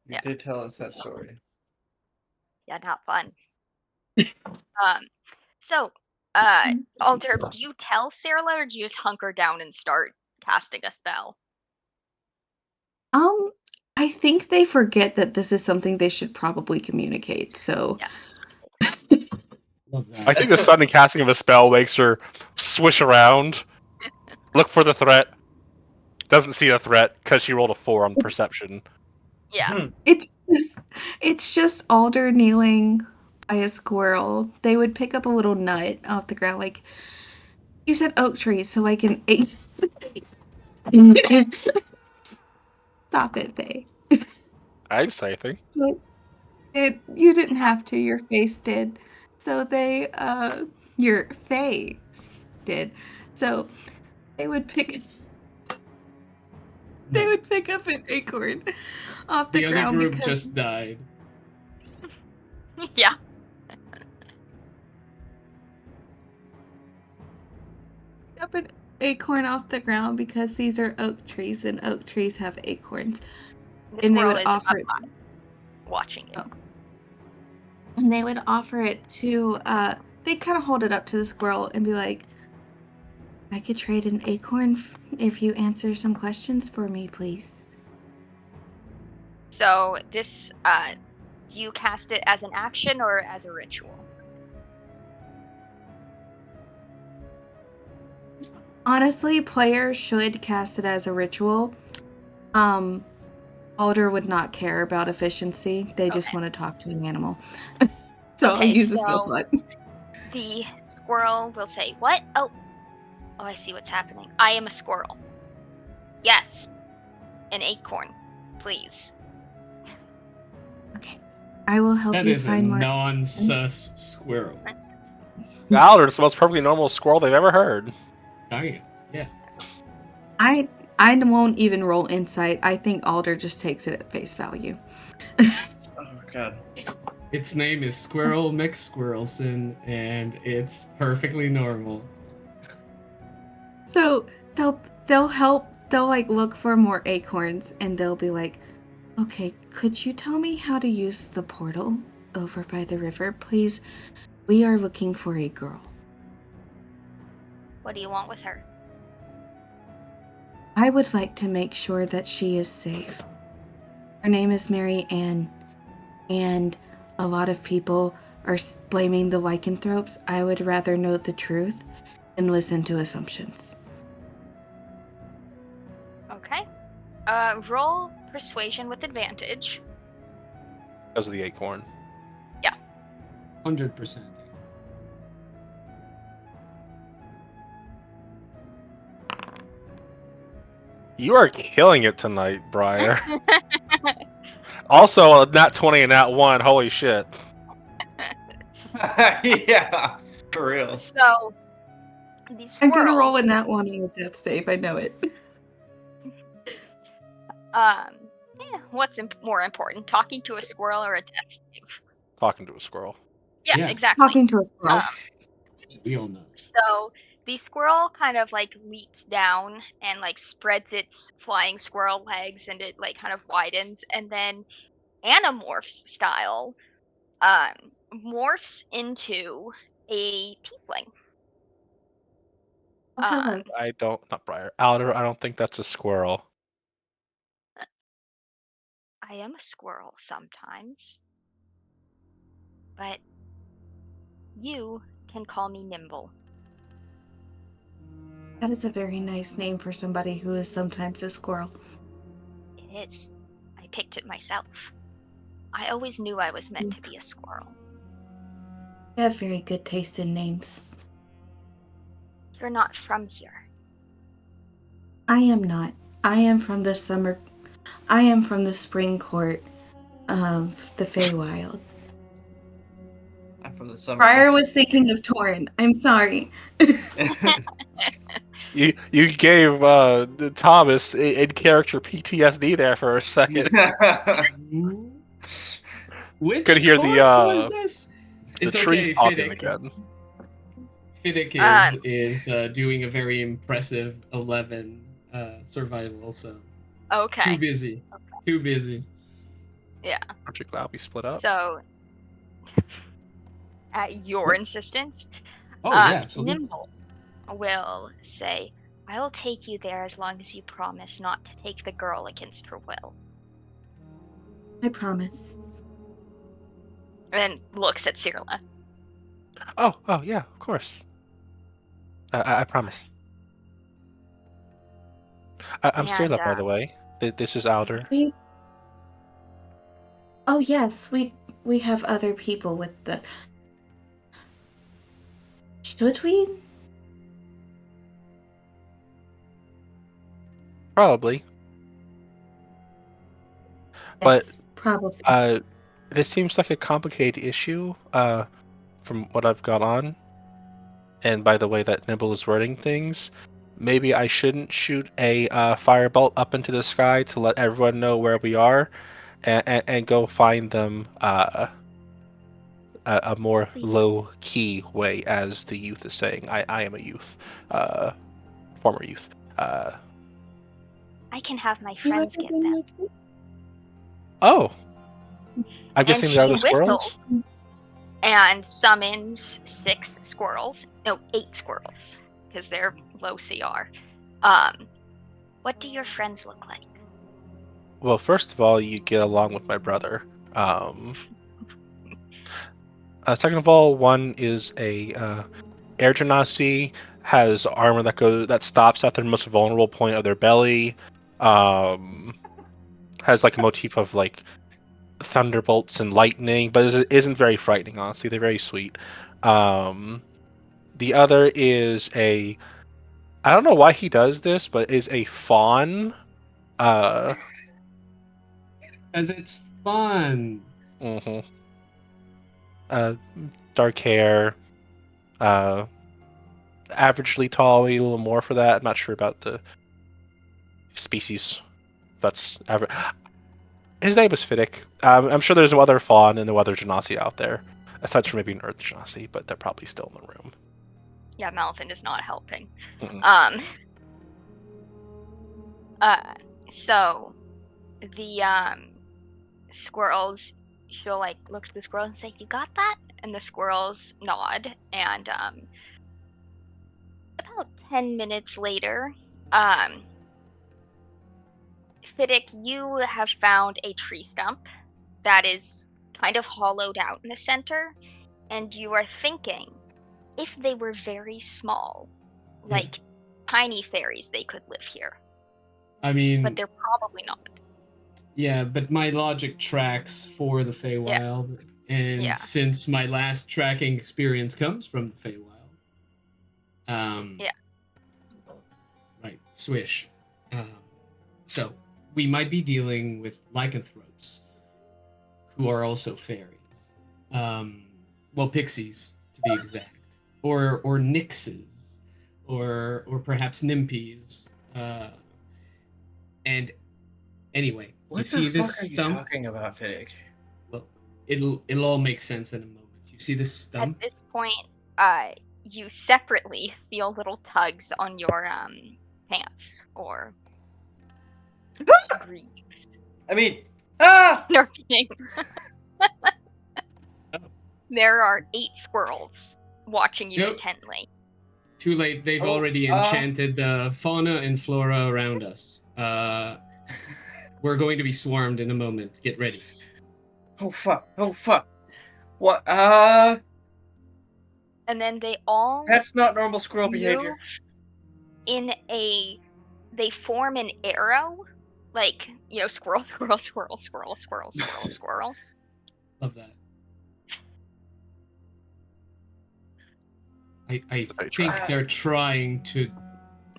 S5: You did tell us that story.
S1: Yeah, not fun. So, Alter, do you tell Cirla or do you just hunker down and start casting a spell?
S3: I think they forget that this is something they should probably communicate, so...
S1: Yeah.
S4: Love that.
S2: I think the sudden casting of a spell makes her swish around, look for the threat, doesn't see the threat because she rolled a 4 on perception.
S1: Yeah.
S3: It's just Alder kneeling by a squirrel, they would pick up a little nut off the ground, like, you said oak tree, so I can eat. Stop it, Faye.
S2: I didn't say anything.
S3: So you didn't have to, your face did. So your face did. So they would pick up an acorn off the
S4: The other
S3: ground
S4: group
S3: because
S4: just died.
S1: Yeah.
S3: up an acorn off the ground because these are oak trees and oak trees have acorns.
S1: The
S3: And they
S1: squirrel
S3: would
S1: is
S3: offer it
S1: outside watching it.
S3: Oh. And they would offer it to they'd kind of hold it up to the squirrel and be like, I could trade an acorn if you answer some questions for me, please.
S1: So this, do you cast it as an action or as a ritual?
S3: Honestly, players should cast it as a ritual. Alder would not care about efficiency. They just
S1: Okay.
S3: want to talk to an animal. So I'll
S1: Okay,
S3: use a spell
S1: so-
S3: slot.
S1: The squirrel will say, "What? Oh, I see what's happening. I am a squirrel. Yes, an acorn, please."
S3: Okay. I will help
S4: That
S3: you
S4: is a
S3: find more.
S4: non-sus squirrel.
S2: Alder, it's the most perfectly normal squirrel they've ever heard.
S4: Damn. Yeah.
S3: I won't even roll insight. I think Alder just takes it at face value.
S5: Oh god.
S4: Its name is Squirrel McSquirrelson, and it's perfectly normal.
S3: So they'll help. They'll like look for more acorns, and they'll be like, "Okay, could you tell me how to use the portal over by the river, please? We are looking for a girl."
S1: What do you want with her?
S3: I would like to make sure that she is safe. Her name is Mary Ann, and a lot of people are blaming the lycanthropes. I would rather know the truth than listen to assumptions.
S1: Okay. Roll persuasion with advantage.
S2: Because of the acorn.
S4: 100%.
S2: You are killing it tonight, Briar. Also, nat 20 and nat 1. Holy shit.
S5: Yeah, for real.
S1: So the
S3: I'm
S1: squirrel.
S3: gonna roll in that one on a death save. I know it.
S1: What's more important, talking to a squirrel or a death save?
S2: Talking to a squirrel.
S1: Yeah,
S4: Yeah.
S1: exactly.
S3: Talking to a squirrel.
S4: We all know.
S1: So the squirrel kind of like leaps down and like spreads its flying squirrel legs, and it like kind of widens, and then Animorphs style morphs into a tiefling.
S3: Oh, hello.
S2: Not Briar. Alder, I don't think that's a squirrel.
S1: I am a squirrel sometimes, but you can call me Nimble.
S3: That is a very nice name for somebody who is sometimes a squirrel.
S1: It is. I picked it myself. I always knew I was meant to be a squirrel.
S3: You have very good taste in names.
S1: You're not from here.
S3: I am not. I am from the spring court of the Feywild.
S5: I'm from the summer.
S3: Briar was thinking of Torin. I'm sorry.
S2: You gave Thomas in character PTSD there for a second.
S4: Which
S2: Could hear
S4: court
S2: the
S4: was this?
S2: the
S4: It's
S2: trees
S4: okay,
S2: talking
S4: Fiddick.
S2: again.
S4: Fiddick is doing a very impressive 11 survival, so
S1: Okay.
S4: too busy. Too busy.
S1: Yeah.
S2: Aren't you glad we split up?
S1: So, at your insistence,
S4: Oh yeah, absolutely.
S1: Nimble will say, "I will take you there as long as you promise not to take the girl against her will."
S3: I promise.
S1: And looks at Cyrilla.
S2: Oh yeah, of course. I promise. I'm
S1: And,
S2: Cyrilla, by the way. This is Alder.
S3: Oh yes, we we have other people with the... Should we?
S2: Probably. But
S3: Yes, probably.
S2: this seems like a complicated issue, from what I've got on. And by the way that Nibble is wording things, maybe I shouldn't shoot a firebolt up into the sky to let everyone know where we are, and go find them a more
S1: Please.
S2: low-key way, as the youth is saying. I am a youth, former youth.
S1: I can have my
S6: You
S1: friends
S6: ever
S1: get
S6: been
S1: them.
S6: like me?
S2: Oh, I'm
S1: And
S2: guessing
S1: she
S2: there are other squirrels.
S1: whistles and summons 8 squirrels, because they're low CR. What do your friends look like?
S2: Well, first of all, you get along with my brother. Second of all, one is a air genasi, has armor that stops at their most vulnerable point of their belly. Has like a motif of like thunderbolts and lightning, but isn't very frightening. Honestly, they're very sweet. The other is I don't know why he does this, but is a fawn.
S4: Because it's fun.
S2: Mhm. Dark hair, averagely tall, maybe a little more for that. I'm not sure about the species. That's average. His name was Fiddick. I'm sure there's no other fawn and no other genasi out there, aside from maybe an earth genasi, but they're probably still in the room.
S1: Yeah, Malfin is not helping.
S2: Mm-mm.
S1: So the squirrels, she'll like look to the squirrel and say, "You got that?" And the squirrels nod. And about 10 minutes later, Fiddick, you have found a tree stump that is kind of hollowed out in the center, and you are thinking, if they were very small, like tiny fairies, they could live here.
S4: I mean,
S1: But they're probably not.
S4: yeah, but my logic tracks for the Feywild, and
S1: Yeah.
S4: since my last tracking experience comes from the Feywild,
S1: Yeah.
S4: right, swish. So we might be dealing with lycanthropes, who are also fairies. Well, pixies to be exact, or nixes, or perhaps nimpies. And anyway,
S5: What
S4: you
S5: the
S4: see
S5: fuck
S4: this
S5: are you
S4: stump?
S5: talking about, Fiddick?
S4: Well, it'll all make sense in a moment. You see this stump?
S1: At this point, you separately feel little tugs on your pants or greaves.
S5: I mean, ah!
S1: No kidding.
S4: Oh.
S1: There are 8 squirrels watching you
S4: Yep.
S1: intently.
S4: Too late. They've already enchanted the fauna and flora around us. We're going to be swarmed in a moment. Get ready.
S5: Oh fuck! Oh fuck! What?
S1: And then they all
S5: That's not normal squirrel
S1: move
S5: behavior.
S1: they form an arrow, like, squirrel, squirrel, squirrel, squirrel, squirrel, squirrel, squirrel.
S4: Love that. I think they're trying to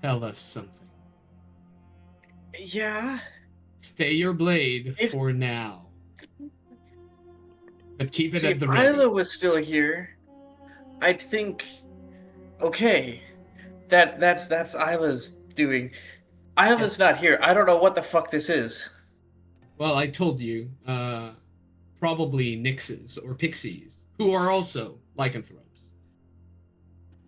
S4: tell us something.
S5: Yeah.
S4: Stay your blade for now. But keep it
S5: See,
S4: at the
S5: if
S4: ready.
S5: Isla was still here, I'd think, okay, that's Isla's doing. Isla's not here. I don't know what the fuck this is.
S4: Well, I told you, probably nixes or pixies, who are also lycanthropes.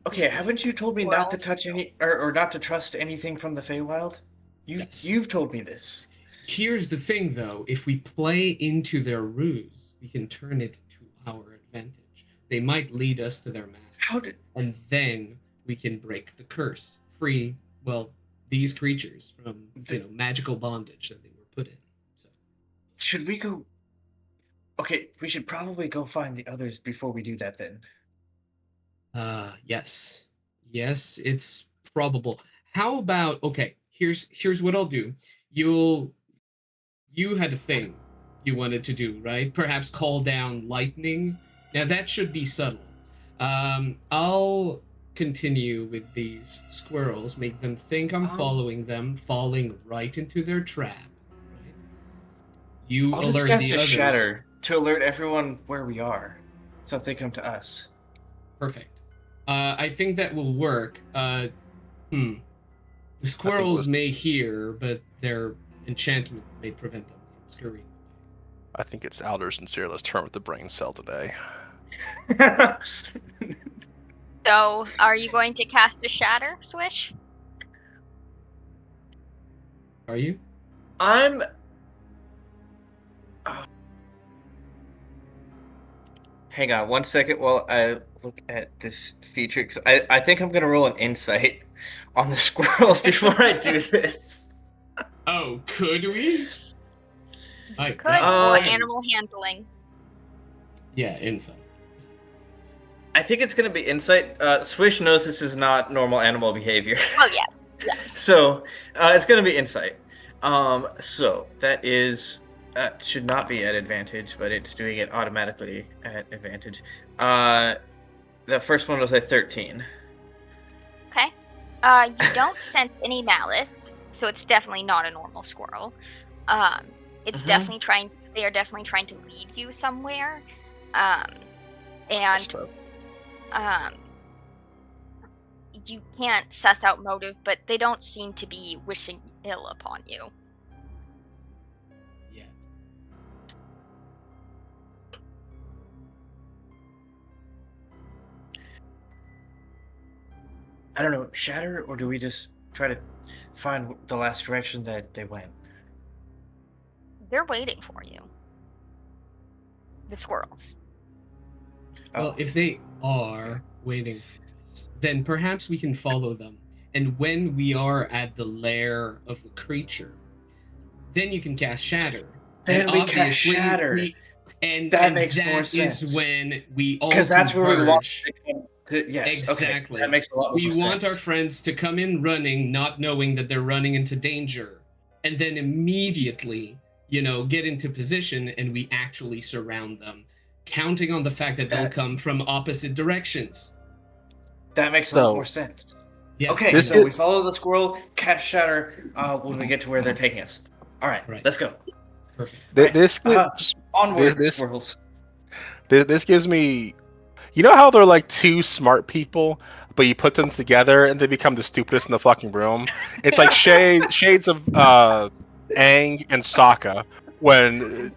S5: Okay, haven't you told me not to
S1: Squirrels.
S5: touch any or not to trust anything from the Feywild?
S4: Yes.
S5: You've told me this.
S4: Here's the thing, though. If we play into their ruse, we can turn it to our advantage. They might lead us to their master. And then we can break the curse. Free, well, these creatures from, magical bondage that they were put in. So.
S5: Should we go... Okay, we should probably go find the others before we do that, then.
S4: Yes. Yes, it's probable. How about, okay, here's what I'll do. You had a thing you wanted to do, right? Perhaps call down lightning. Now that should be subtle. I'll continue with these squirrels, make them think I'm following them, falling right into their trap. Right? You
S5: I'll just
S4: alert
S5: cast
S4: the
S5: a
S4: others.
S5: shatter to alert everyone where we are, so that they come to us.
S4: Perfect. I think that will work. The squirrels may hear, but their enchantment may prevent them from scurrying.
S2: I think it's Alders and Cyril's turn with the brain cell today.
S1: So, are you going to cast a shatter, Swish?
S4: Are you?
S5: I'm. Hang on 1 second while I look at this feature, because I think I'm going to roll an insight on the squirrels before I do this.
S4: Oh, could we?
S1: Could, or animal handling.
S4: Yeah, insight.
S5: I think it's going to be insight. Swish knows this is not normal animal behavior.
S1: Oh, yes.
S5: So, it's going to be insight. So, that is... should not be at advantage, but it's doing it automatically at advantage. The first one was a 13.
S1: Okay. You don't sense any malice, so it's definitely not a normal squirrel. It's definitely trying... They are definitely trying to lead you somewhere. You can't suss out motive, but they don't seem to be wishing ill upon you.
S4: Yeah.
S5: I don't know, shatter, or do we just try to find the last direction that they went?
S1: They're waiting for you. The squirrels.
S4: Well, if they are waiting for us, then perhaps we can follow them. And when we are at the lair of the creature, then you can cast Shatter.
S5: Then
S4: and
S5: we cast Shatter. That makes more sense.
S4: Is when we all
S5: because that's where we want
S4: converge.
S5: to come. Yes,
S4: Exactly.
S5: Okay. That makes a lot more sense.
S4: We want our friends to come in running, not knowing that they're running into danger, and then immediately, get into position, and we actually surround them, counting on the fact that they'll come from opposite directions.
S5: That makes a lot more sense.
S4: Yes.
S5: Okay, so we follow the squirrel, cast Shatter when we get to where they're taking us. All right. Let's go.
S4: Perfect.
S5: Onward, squirrels.
S2: This gives me... You know how they're like two smart people, but you put them together and they become the stupidest in the fucking room? It's like shades of Aang and Sokka when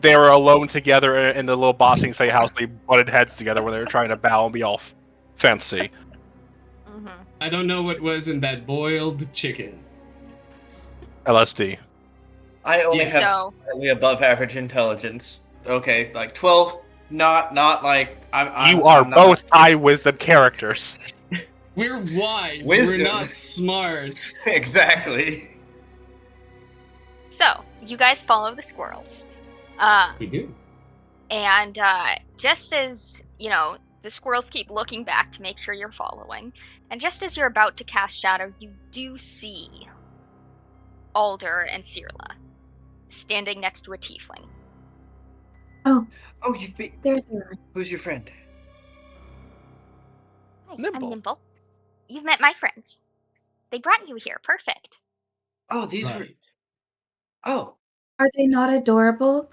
S2: they were alone together in the little bossing say house. They butted heads together when they were trying to bow and be all fancy.
S1: Mm-hmm.
S4: I don't know what was in that boiled chicken.
S2: LSD.
S5: I only have slightly above average intelligence. Okay, like 12. Not like I'm.
S2: You are both high wisdom characters.
S4: We're wise.
S5: Wisdom.
S4: We're not smart.
S5: Exactly.
S1: So you guys follow the squirrels.
S4: We do.
S1: And just as the squirrels keep looking back to make sure you're following, and just as you're about to cast Shadow, you do see Alder and Cirla standing next to a tiefling.
S5: Oh, you've been... Who's your friend?
S2: Nimble.
S1: I'm Nimble. You've met my friends. They brought you here. Perfect.
S5: Oh, these were... Oh.
S3: Are they not adorable?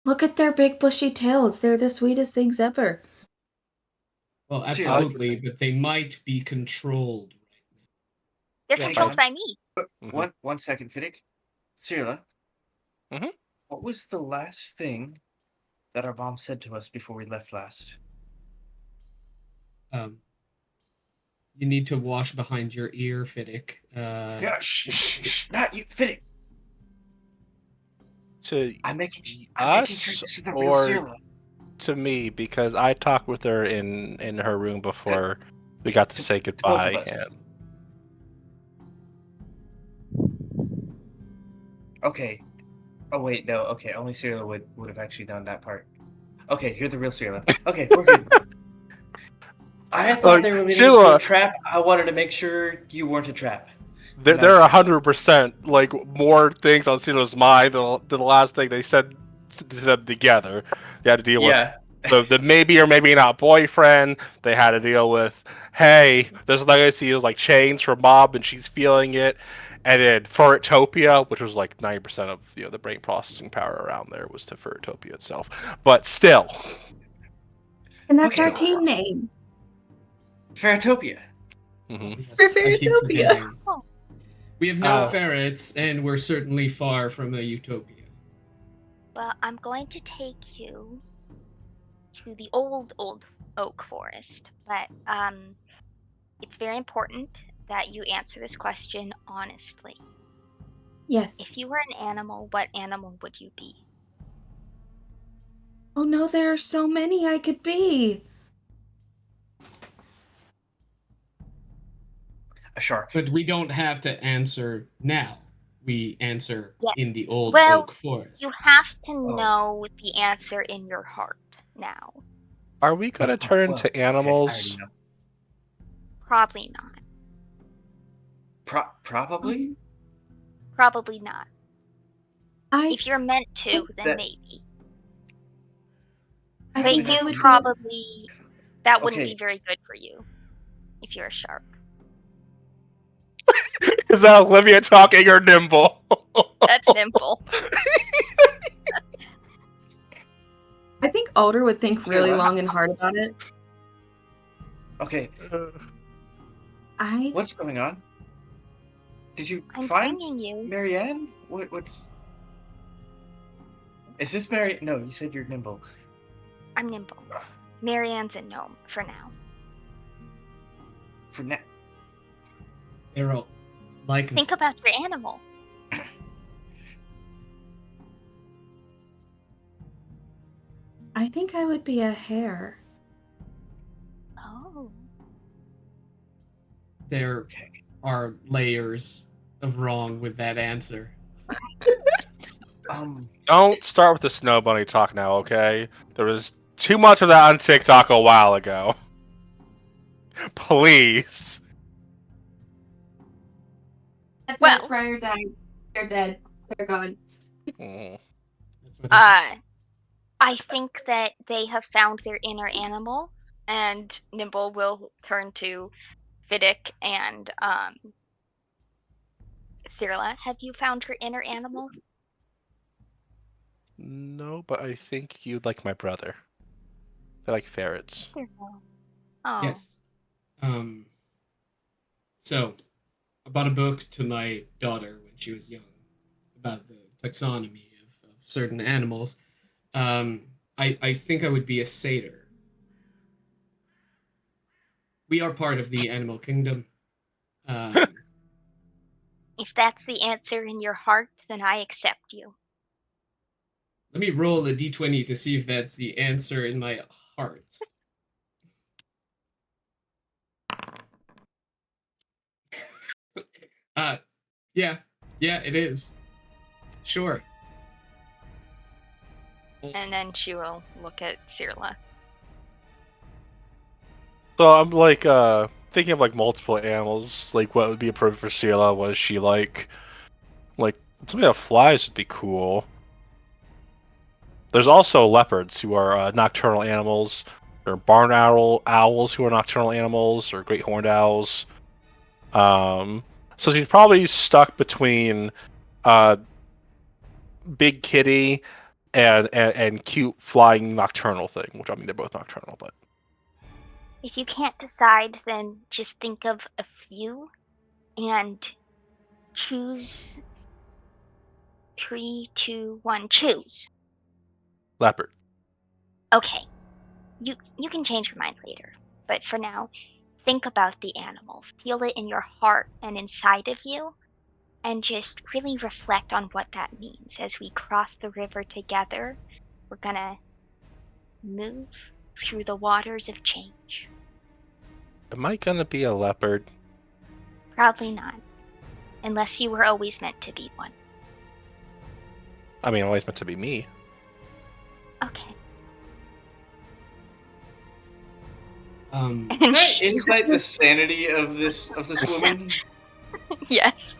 S3: Look at their big bushy tails. They're the sweetest things ever.
S4: Well, absolutely, but they might be controlled.
S1: They're controlled by me.
S5: One second, Fiddick. Cirla.
S2: Mm-hmm.
S5: What was the last thing that our mom said to us before we left last?
S4: You need to wash behind your ear, Fiddick.
S5: Yeah, shh. Not you, Fiddick.
S2: To
S5: I'm making sure
S2: us
S5: this is the real Cirla.
S2: To me, because I talked with her in her room before we got to say goodbye.
S5: Okay. Oh wait, no. Okay, only Cirla would have actually done that part. Okay, you're the real Cirla. Okay, we're good. I thought they were leading us to a trap. I wanted to make sure you weren't a trap.
S2: There are 100% like more things on Cirla's mind than the last thing they said them together. You had to deal with
S5: Yeah.
S2: the maybe or maybe not boyfriend. They had to deal with, hey, this legacy is like chains for Mob, and she's feeling it. And then Furrytopia, which was like 90% of the brain processing power around there was to Furrytopia itself. But still,
S3: And that's
S5: Okay.
S3: our team name.
S5: Fairytopia.
S2: mhm.
S4: Yes,
S3: For
S4: I keep
S3: Fairytopia.
S4: forgetting.
S1: Oh.
S4: We have no
S2: Uh,
S4: ferrets, and we're certainly far from a utopia.
S1: Well, I'm going to take you to the old oak forest, but it's very important that you answer this question honestly.
S3: Yes.
S1: If you were an animal, what animal would you be?
S3: Oh no, there are so many I could be.
S5: A shark.
S4: But we don't have to answer now. We answer
S1: Yes.
S4: in the old
S1: Well,
S4: oak forest.
S1: You have to know the answer in your heart now.
S2: Are we gonna turn into
S5: Okay, I
S2: animals?
S5: already know.
S1: Probably not.
S5: Probably.
S1: Probably not.
S3: I
S1: If you're meant to, then
S5: That-
S1: maybe.
S3: I
S1: But
S3: think I
S1: you
S3: would
S1: probably that wouldn't
S5: Okay.
S1: be very good for you if you're a shark.
S2: Is that Olivia talking or Nimble?
S1: That's Nimble.
S3: I think Alder would think really
S5: Sarah?
S3: long and hard about it.
S5: Okay,
S3: I
S5: what's going on? Did you
S1: I'm
S5: find
S1: bringing you.
S5: Marianne? What's? Is this Mary? No, you said you're Nimble.
S1: I'm Nimble. Marianne's a gnome for now.
S5: For now.
S4: Errol, like
S1: Think about your animal.
S3: I think I would be a hare.
S1: Oh.
S4: there are layers of wrong with that answer.
S2: Don't start with the snow bunny talk now, okay? There was too much of that on TikTok a while ago. Please.
S3: That's
S1: Well-
S3: it. Briar died. They're dead. They're gone.
S2: Mm.
S4: That's what I
S1: I think that they have found their inner animal, and Nimble will turn to Vidic and Cyrilla. Have you found her inner animal?
S2: No, but I think you'd like my brother. I like ferrets.
S1: Oh.
S4: Yes. So, I bought a book to my daughter when she was young about the taxonomy of certain animals. I think I would be a satyr. We are part of the animal kingdom.
S1: If that's the answer in your heart, then I accept you.
S4: Let me roll a d20 to see if that's the answer in my heart. Yeah, it is. Sure.
S1: And then she will look at Cyrilla.
S2: So I'm like thinking of like multiple animals, like what would be appropriate for Cyrilla. What is she like? Like something that flies would be cool. There's also leopards who are nocturnal animals. There are barn owls who are nocturnal animals, or great horned owls. So she's probably stuck between big kitty and cute flying nocturnal thing, which I mean they're both nocturnal, but
S1: If you can't decide, then just think of a few and choose 3, 2, 1. Choose.
S2: leopard.
S1: Okay. You can change your mind later, but for now, think about the animal. Feel it in your heart and inside of you, and just really reflect on what that means. As we cross the river together, we're gonna move through the waters of change.
S2: Am I gonna be a leopard?
S1: Probably not, unless you were always meant to be one.
S2: I mean, always meant to be me.
S1: Okay.
S5: Can I insight the sanity of this woman?
S1: Yes.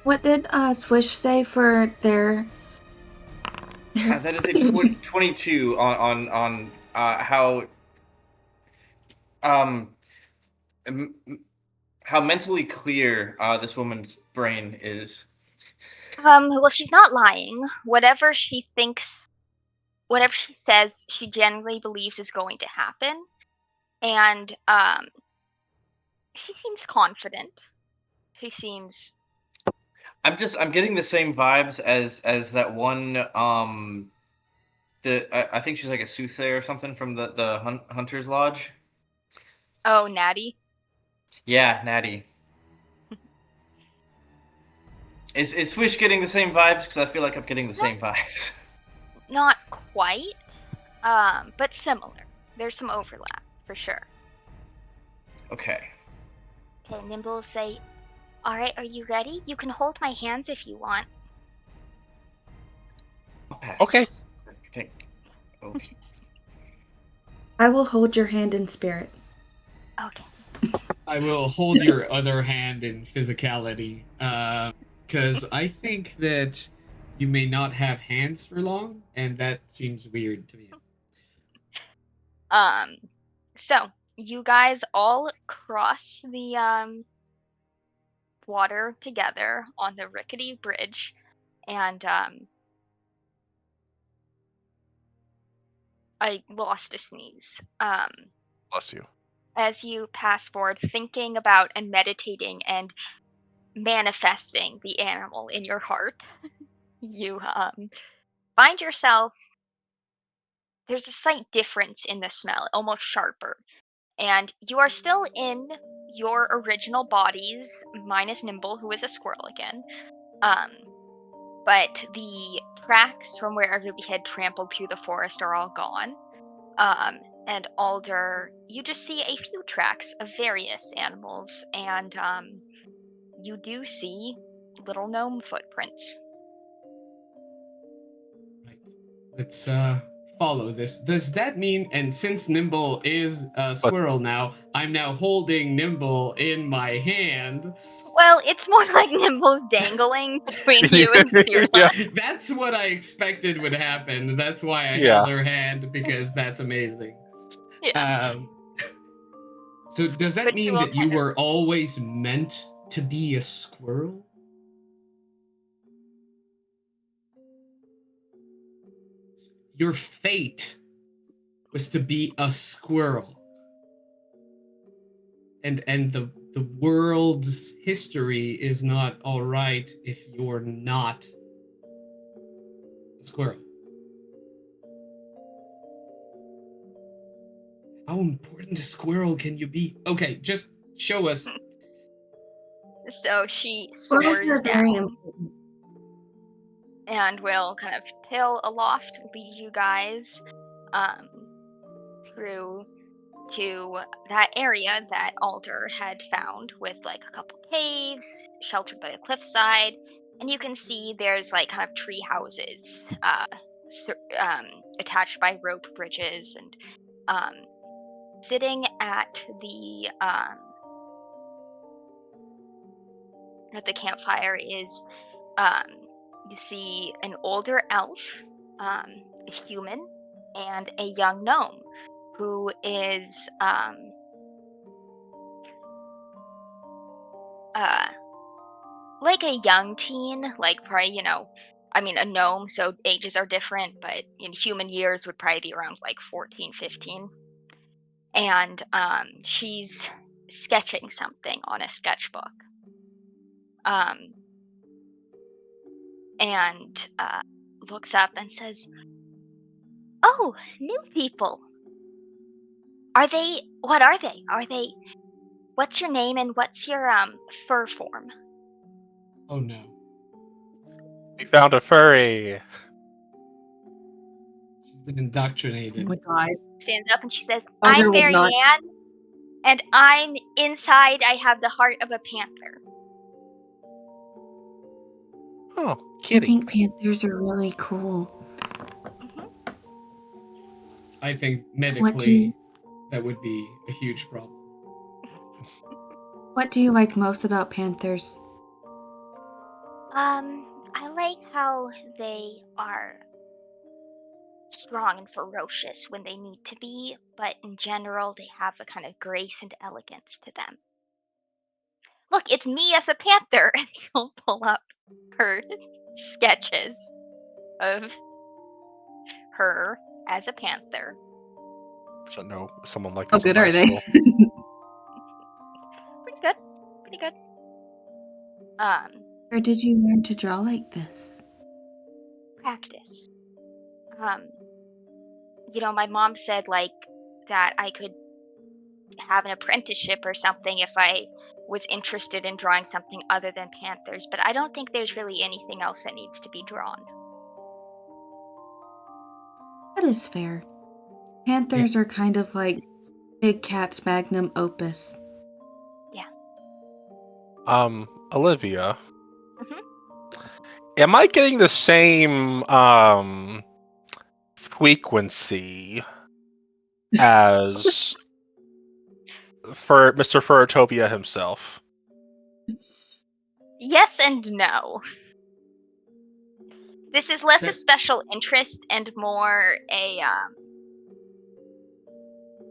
S3: What did Swish say for their
S5: That is a 22 on how um m- how mentally clear this woman's brain is.
S1: Well, she's not lying. Whatever she thinks, whatever she says, she genuinely believes is going to happen. And, she seems confident. She seems
S5: I'm getting the same vibes as that one I think she's like a soothsayer or something from the Hunter's Lodge.
S1: oh, Natty.
S5: Yeah, Natty. Is Swish getting the same vibes? Because I feel like I'm getting the same vibes.
S1: Not quite, but similar. There's some overlap, for sure.
S5: Okay.
S1: Okay, Nimble will say, alright, are you ready? You can hold my hands if you want.
S5: I'll pass.
S2: Okay.
S5: I think. Okay.
S3: I will hold your hand in spirit.
S1: Okay.
S4: I will hold your other hand in physicality, because I think that you may not have hands for long, and that seems weird to me.
S1: So, you guys all cross the, water together on the rickety bridge, and, I lost a sneeze.
S2: Bless you.
S1: As you pass forward, thinking about and meditating and manifesting the animal in your heart, you find yourself. There's a slight difference in the smell, almost sharper, and you are still in your original bodies, minus Nimble, who is a squirrel again. Um, but the tracks from wherever we had trampled through the forest are all gone. And Alder, you just see a few tracks of various animals, and you do see little gnome footprints.
S4: Right. Let's follow this. Does that mean? And since Nimble is a squirrel now, I'm now holding Nimble in my hand.
S1: Well, it's more like Nimble's dangling between you and Sirla.
S2: Yeah.
S4: That's what I expected would happen. That's why I
S2: Yeah.
S4: held her hand, because that's amazing.
S1: Yeah.
S4: So does that
S1: But you
S4: mean
S1: will
S4: that you
S1: kind of-
S4: were always meant to be a squirrel? Your fate was to be a squirrel. And the world's history is not all right if you're not a squirrel. How important a squirrel can you be? Okay, just show us.
S1: So she
S3: Squirrels
S1: soars
S3: are very
S1: down
S3: important.
S1: and will kind of tail aloft, lead you guys through to that area that Alder had found, with like a couple caves sheltered by a cliffside, and you can see there's like kind of tree houses attached by rope bridges, and sitting at the campfire is you see an older elf, a human, and a young gnome who is like a young teen, like probably, I mean, a gnome, so ages are different, but in human years would probably be around like 14, 15. And she's sketching something on a sketchbook. And looks up and says, "Oh, new people. What are they? What's your name and what's your fur form?"
S4: Oh no.
S2: We found a furry.
S4: She's been indoctrinated.
S6: Oh my god.
S1: Stands up and she says,
S6: Alder
S1: "I'm
S6: would
S1: Mary
S6: not-
S1: Ann, and I'm inside. I have the heart of a panther."
S2: Oh,
S3: I
S2: kitty.
S3: think panthers are really cool.
S4: I think
S3: What do
S4: medically
S3: you
S4: that would be a huge problem.
S3: What do you like most about panthers?
S1: I like how they are strong and ferocious when they need to be, but in general, they have a kind of grace and elegance to them. Look, it's me as a panther, and he'll pull up her sketches of her as a panther.
S2: So no, someone like
S3: How
S2: this in
S3: good
S2: my
S3: are they?
S2: school.
S1: Pretty good, pretty good. Um,
S3: Where did you learn to draw like this?
S1: practice. Um, my mom said like that I could have an apprenticeship or something if I was interested in drawing something other than panthers, but I don't think there's really anything else that needs to be drawn.
S3: That is fair. Panthers are kind of like Big Cat's magnum opus.
S2: Olivia,
S1: Mhm.
S2: am I getting the same frequency as for Mr. Furtopia himself?
S1: Yes and no. This is less a
S4: That-
S1: special interest and more a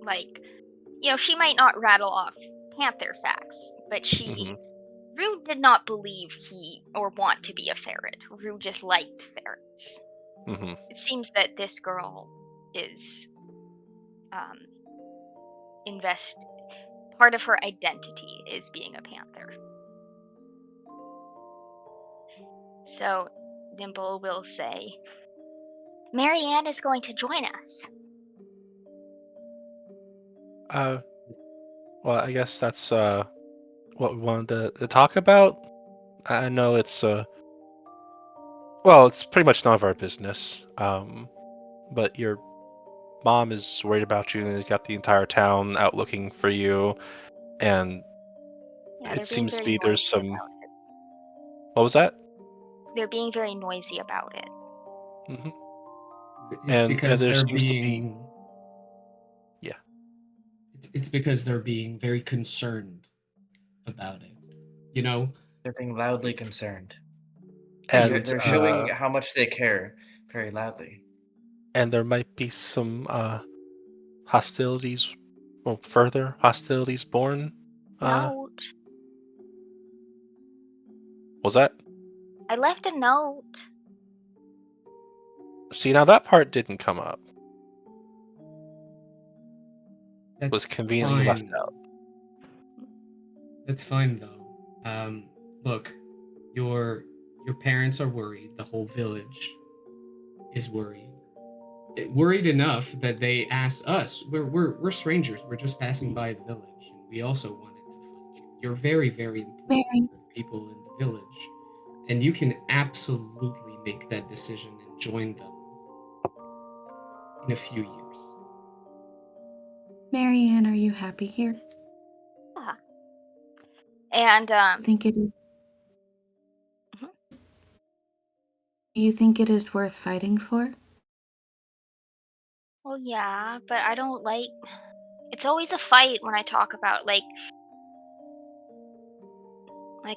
S1: like she might not rattle off panther facts, but
S2: Hmm.
S1: Rue did not believe he or want to be a ferret. Rue just liked ferrets.
S2: Hmm.
S1: It seems that this girl is um invest part of her identity is being a panther. So Dimple will say, Marianne is going to join us.
S2: Well, I guess that's what we wanted to talk about. I know it's well, it's pretty much none of our business. But your mom is worried about you and has got the entire town out looking for you, and
S1: Yeah,
S2: it
S1: they're being
S2: seems to
S1: very
S2: be there's
S1: noisy
S2: some.
S1: about it.
S2: What was that?
S1: They're being very noisy about it.
S2: Hmm.
S4: It's
S2: And
S4: because
S2: there
S4: they're
S2: seems to be,
S4: being.
S2: yeah.
S4: It's because they're being very concerned about it. You know,
S5: They're being loudly concerned.
S4: hey,
S2: And
S5: They're showing how much they care very loudly.
S2: and there might be some hostilities, well, further hostilities born.
S1: Note.
S2: Was that?
S1: I left a note.
S2: See, now that part didn't come up. Was
S4: that's
S2: conveniently left
S4: fine.
S2: out.
S4: That's fine though. Look, your your parents are worried. The whole village is worried. Worried enough that they asked us. We're strangers. We're just passing by the village, and we also wanted to find you. You're very very important
S3: Mary,
S4: to the people in the village, and you can absolutely make that decision and join them in a few years.
S3: Marianne, are you happy here?
S1: Yeah. And
S3: Think it is?
S1: Mhm.
S3: You think it is worth fighting for?
S1: Well, yeah, but I don't like. It's always a fight when I talk about like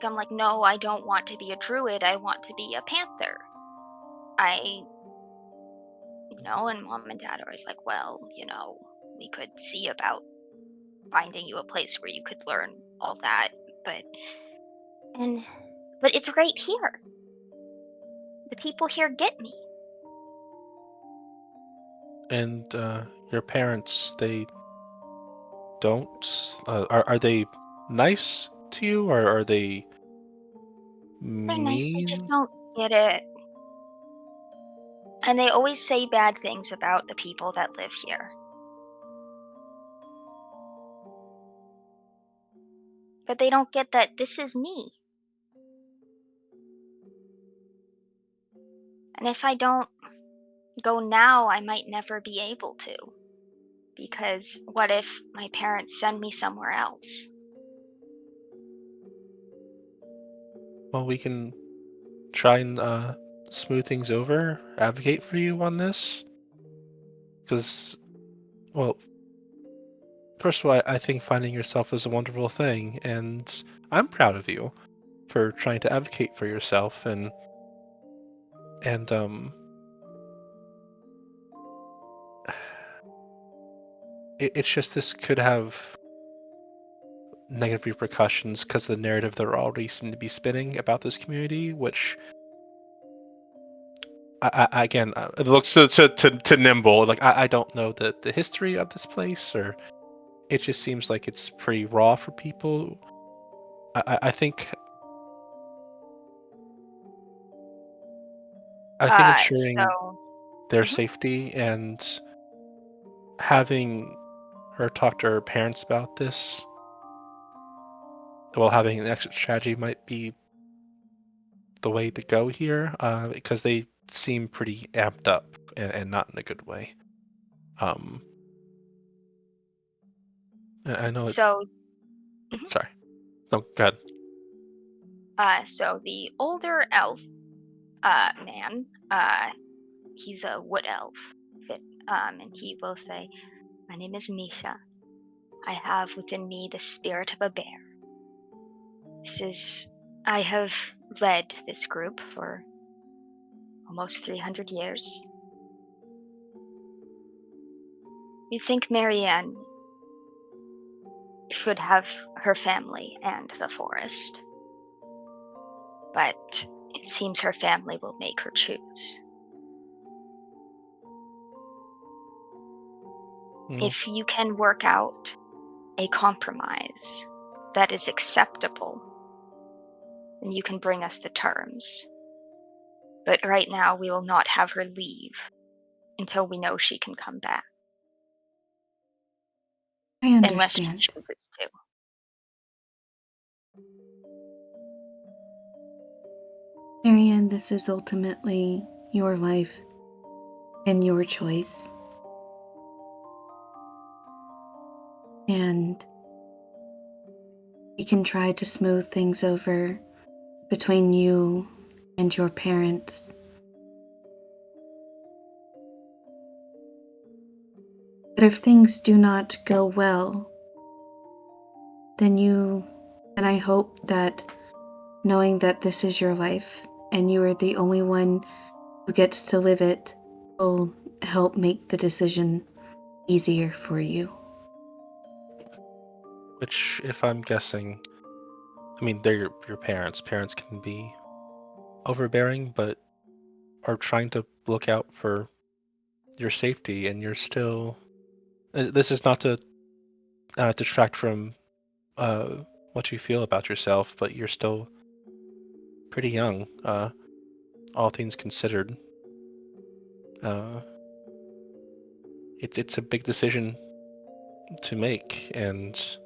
S1: I'm like, no, I don't want to be a druid. I want to be a panther. I, and mom and dad are always like, well, we could see about finding you a place where you could learn all that, but and but it's right here. The people here get me.
S2: And your parents, they don't. Are they nice to you, or are they
S1: They're nice. They just
S2: mean?
S1: don't get it. And they always say bad things about the people that live here. But they don't get that this is me. And if I don't go now, I might never be able to. Because what if my parents send me somewhere else?
S2: Well, we can try and smooth things over, advocate for you on this. Because, well, first of all, I think finding yourself is a wonderful thing, and I'm proud of you. for trying to advocate for yourself and it's just this could have negative repercussions because of the narrative that already seem to be spinning about this community, which again, it looks to Nimble. Like I don't know the history of this place, or it just seems like it's pretty raw for people. I think ensuring
S1: So
S2: their
S1: Mhm.
S2: safety and having her talk to her parents about this while having an exit strategy might be the way to go here, because they seem pretty amped up and not in a good way. I know it.
S1: so Mhm.
S2: Sorry. No, go ahead.
S1: So the older elf man, he's a wood elf, and he will say, "My name is Misha. I have within me the spirit of a bear. I have led this group for almost 300 years. We think Marianne should have her family and the forest, but it seems her family will make her choose.
S2: Mhm.
S1: If you can work out a compromise that is acceptable, then you can bring us the terms. But right now, we will not have her leave until we know she can come back,
S3: I
S1: unless she
S3: understand.
S1: chooses to."
S3: Marianne, this is ultimately your life and your choice. And we can try to smooth things over between you and your parents. But if things do not go well, then I hope that knowing that this is your life and you are the only one who gets to live it will help make the decision easier for you.
S2: Which, if I'm guessing, I mean, they're your parents. Parents can be overbearing, but are trying to look out for your safety, and you're still. This is not to detract from what you feel about yourself, but you're still pretty young, all things considered. Uh, it's a big decision to make, and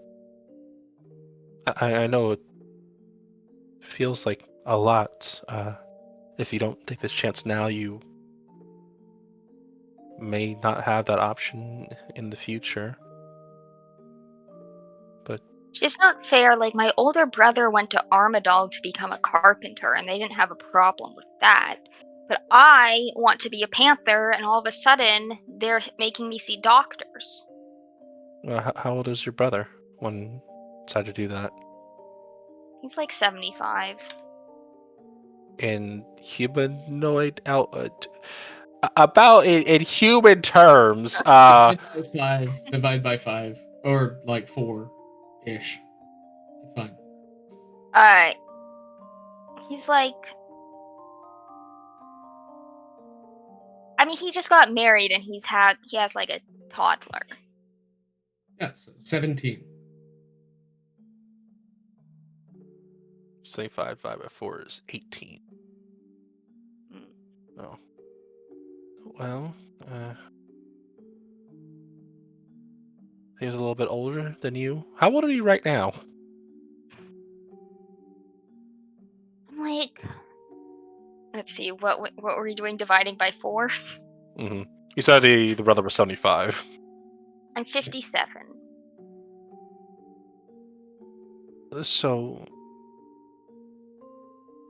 S2: I know it feels like a lot. If you don't take this chance now, you may not have that option in the future. But
S1: It's just not fair. Like, my older brother went to Armadale to become a carpenter, and they didn't have a problem with that. But I want to be a panther, and all of a sudden, they're making me see doctors.
S2: how old is your brother when decided to do that?
S1: He's like 75.
S2: In humanoid out about in human terms,
S4: Divide by 5, or like 4-ish. It's fine.
S1: Uh, he's like, I mean, he just got married, and he has like a toddler.
S4: Yeah, so 17.
S2: say 5 by 4 is 18.
S1: Mm.
S2: Oh, well, he's a little bit older than you. How old are you right now?
S1: I'm like, let's see, what were you doing dividing by 4?
S2: Mm-hmm. You said the brother was 75.
S1: I'm 57.
S2: So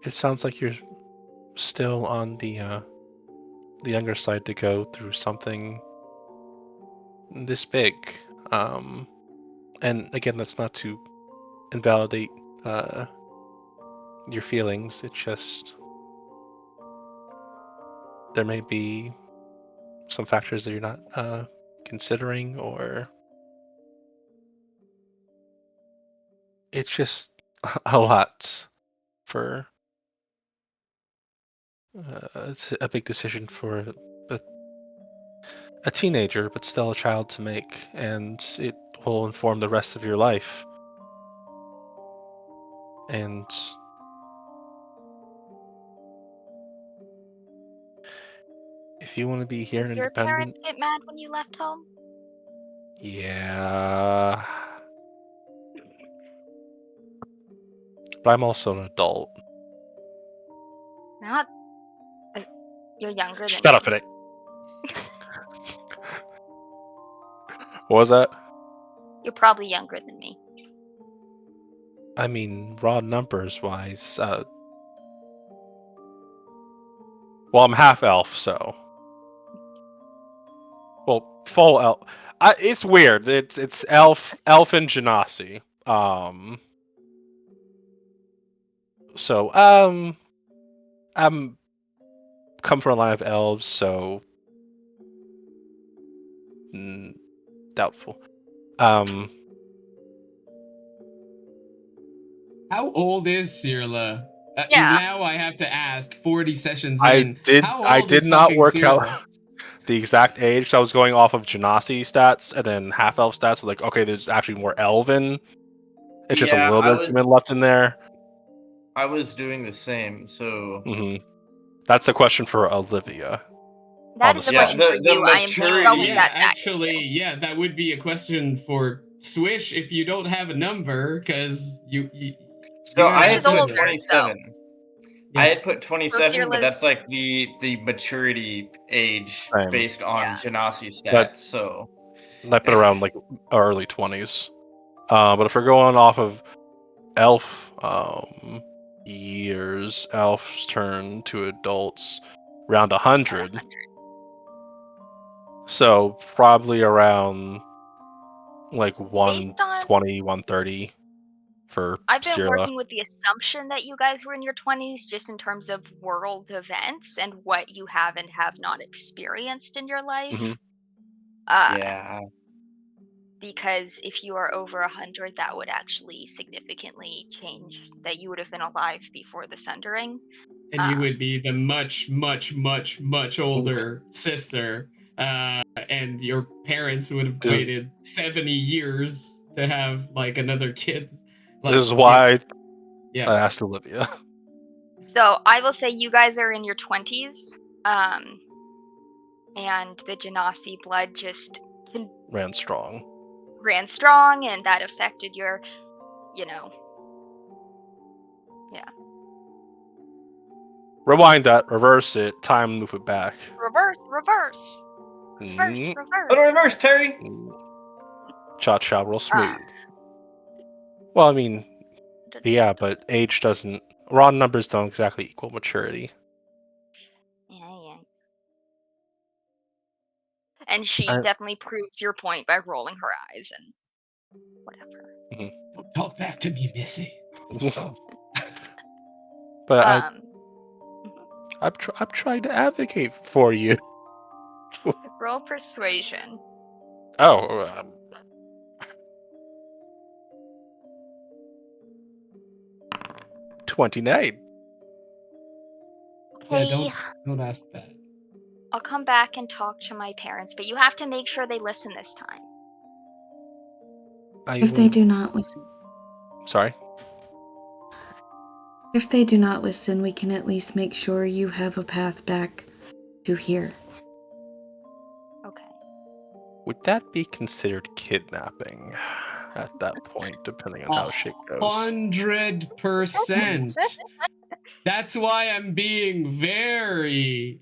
S2: it sounds like you're still on the younger side to go through something this big. And again, that's not to invalidate your feelings. It's just there may be some factors that you're not considering, or it's just a lot for it's a big decision for a teenager, but still a child to make, and it will inform the rest of your life. And if you want to be here and
S1: Did your
S2: independent,
S1: parents get mad when you left home?
S2: yeah. But I'm also an adult.
S1: Not. You're younger than
S2: Shut
S1: me.
S2: up, Fade. What was that?
S1: You're probably younger than me.
S2: I mean, raw numbers wise. Well, I'm half elf, so. Well, full elf. It's weird. It's elf and genasi. So I'm come from a line of elves, so doubtful.
S4: How old is Cirla?
S1: Yeah.
S4: Now I have to ask. 40 sessions
S2: I
S4: in. How old
S2: did
S4: is
S2: not
S4: fucking
S2: work
S4: Cirla?
S2: out the exact age. I was going off of genasi stats and then half elf stats. Like, okay, there's actually more elven. It's just a
S5: Yeah,
S2: little bit of human left in there.
S5: I was doing the same, so
S2: That's a question for Olivia.
S1: That is a
S5: Yeah,
S1: question for
S5: the
S1: you. I am
S5: maturity-
S1: throwing
S4: Yeah,
S1: that back.
S4: actually, yeah, that would be a question for Swish if you don't have a number, because you
S5: So I
S1: Swish
S5: had
S1: is
S5: put
S1: older,
S5: 27.
S4: Yeah.
S5: I had put 27, but
S1: Cirla's-
S5: that's like the maturity age
S2: Same.
S5: based on
S1: Yeah.
S5: genasi stats.
S2: But-
S5: So
S2: I've been around like early 20s. But if we're going off of elf years, elves turn to adults around 100. So probably around like 120, 130 for
S1: I've been
S2: Cirla.
S1: working with the assumption that you guys were in your 20s just in terms of world events and what you have and have not experienced in your life.
S2: Mhm.
S5: yeah,
S1: Because if you are over 100, that would actually significantly change that you would have been alive before the Sundering.
S4: And you would be the much, much, much, much older sister. And your parents would have waited 70 years to have like another kid. Like,
S2: This is why
S4: yeah.
S2: I asked Olivia.
S1: So I will say you guys are in your 20s, and the Genasi blood just
S2: Ran strong.
S1: ran strong, and that affected your, yeah.
S2: Rewind that, reverse it, time move it back.
S1: Reverse.
S2: Mm.
S5: Put a reverse, Terry.
S2: Cha-cha real smooth. Well, I mean, yeah, but age doesn't... Raw numbers don't exactly equal maturity.
S1: Yeah. And she
S2: I-
S1: definitely proves your point by rolling her eyes and whatever.
S4: Talk back to me, Missy.
S2: But I'm trying to advocate for you.
S1: Roll persuasion.
S2: Oh, 29.
S1: Okay,
S4: Yeah, don't ask that.
S1: I'll come back and talk to my parents, but you have to make sure they listen this time.
S3: If they do not listen,
S2: Sorry?
S3: if they do not listen, we can at least make sure you have a path back to here.
S1: Okay.
S2: Would that be considered kidnapping at that point, depending on how shit goes?
S4: 100%. That's why I'm being very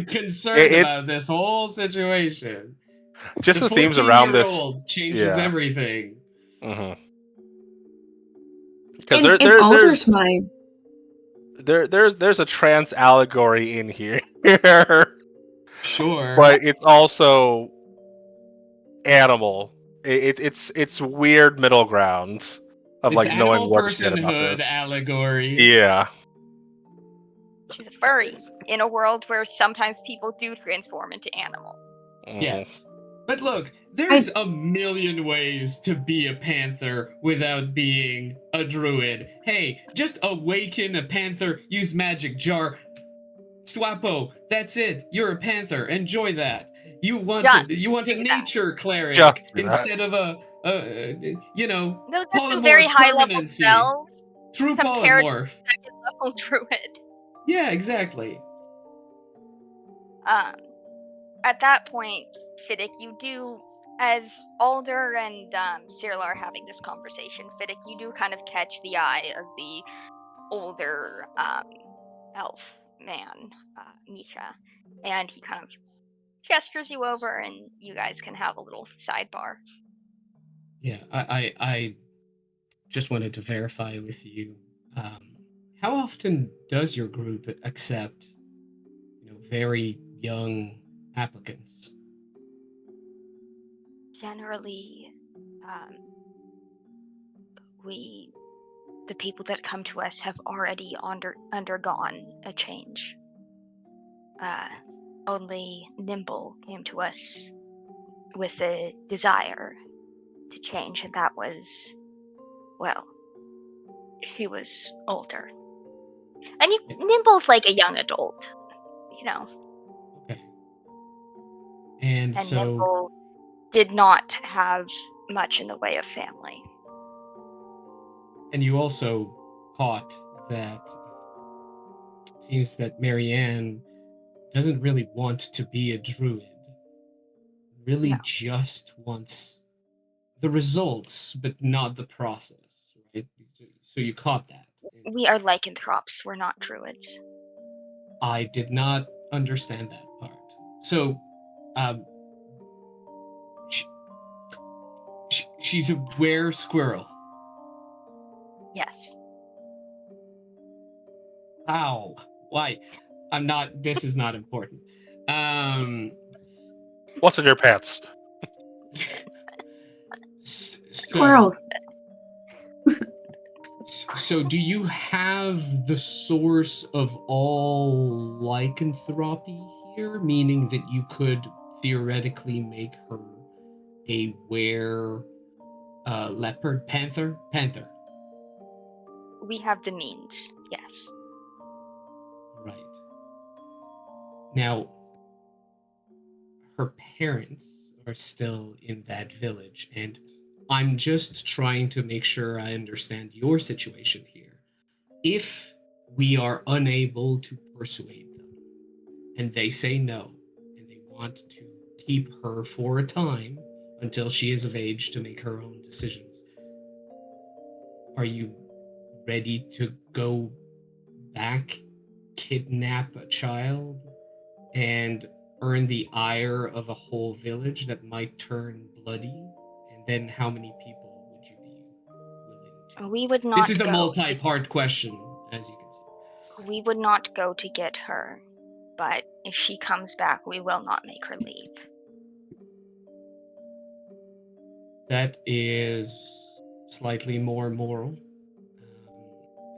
S4: concerned about this whole situation.
S2: Just the themes around this
S4: 14-year-old changes everything.
S2: Because there's a trans allegory in here.
S4: Sure.
S2: But it's also animal. It's weird middle ground. of
S4: It's
S2: like knowing
S4: animal
S2: where to stand about
S4: personhood
S2: this.
S4: allegory.
S2: Yeah.
S1: She's a furry in a world where sometimes people do transform into animal.
S2: Mhm.
S4: Yes. But look, there's a million ways to be a panther without being a druid. Hey, just awaken a panther, use magic jar. Swappo, that's it. You're a panther. Enjoy that. You want
S1: Just
S4: a
S1: do
S4: nature cleric
S2: Just do that.
S4: instead of a
S1: Those are two
S4: polymorph
S1: very high level
S4: permanency.
S1: spells
S4: True
S1: compared
S4: polymorph.
S1: to second level druid.
S4: Yeah, exactly.
S1: At that point, Fiddick, you do, as Alder and Cyril are having this conversation, Fiddick, you do kind of catch the eye of the older elf man, Misha, and he kind of gestures you over, and you guys can have a little sidebar.
S4: Yeah, I just wanted to verify with you. How often does your group accept, very young applicants?
S1: Generally, the people that come to us have already undergone a change. Only Nimble came to us with the desire to change, and that was, well, she was older. And Nimble's like a young adult,
S4: Okay. And
S1: and
S4: so,
S1: Nimble did not have much in the way of family.
S4: and you also caught that it seems that Marianne doesn't really want to be a druid. Really
S1: No.
S4: just wants the results, but not the process, right? So you caught that.
S1: We are lycanthropes, we're not druids.
S4: I did not understand that part. So, she's a were squirrel.
S1: Yes.
S4: How? Why? I'm not. This is not important.
S2: What's in your pants?
S3: Squirrels.
S4: So, do you have the source of all lycanthropy here? Meaning that you could theoretically make her a leopard, panther? Panther.
S1: We have the means, yes.
S4: Right. Now, her parents are still in that village, and I'm just trying to make sure I understand your situation here. If we are unable to persuade them, and they say no, and they want to keep her for a time until she is of age to make her own decisions, are you ready to go back, kidnap a child, and earn the ire of a whole village that might turn bloody? And then how many people would you be willing to?
S1: We would not
S4: This is a
S1: go
S4: multi-part question, as you can see.
S1: We would not go to get her, but if she comes back, we will not make her leave.
S4: That is slightly more moral,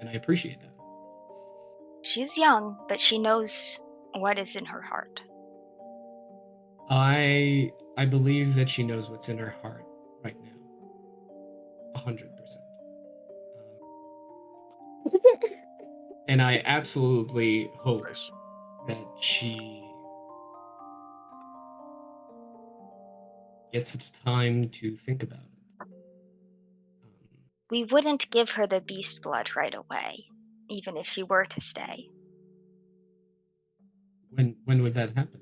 S4: and I appreciate that.
S1: She's young, but she knows what is in her heart.
S4: I believe that she knows what's in her heart right now. 100%. And I absolutely hope that she gets the time to think about it.
S1: We wouldn't give her the beast blood right away, even if she were to stay.
S4: When would that happen?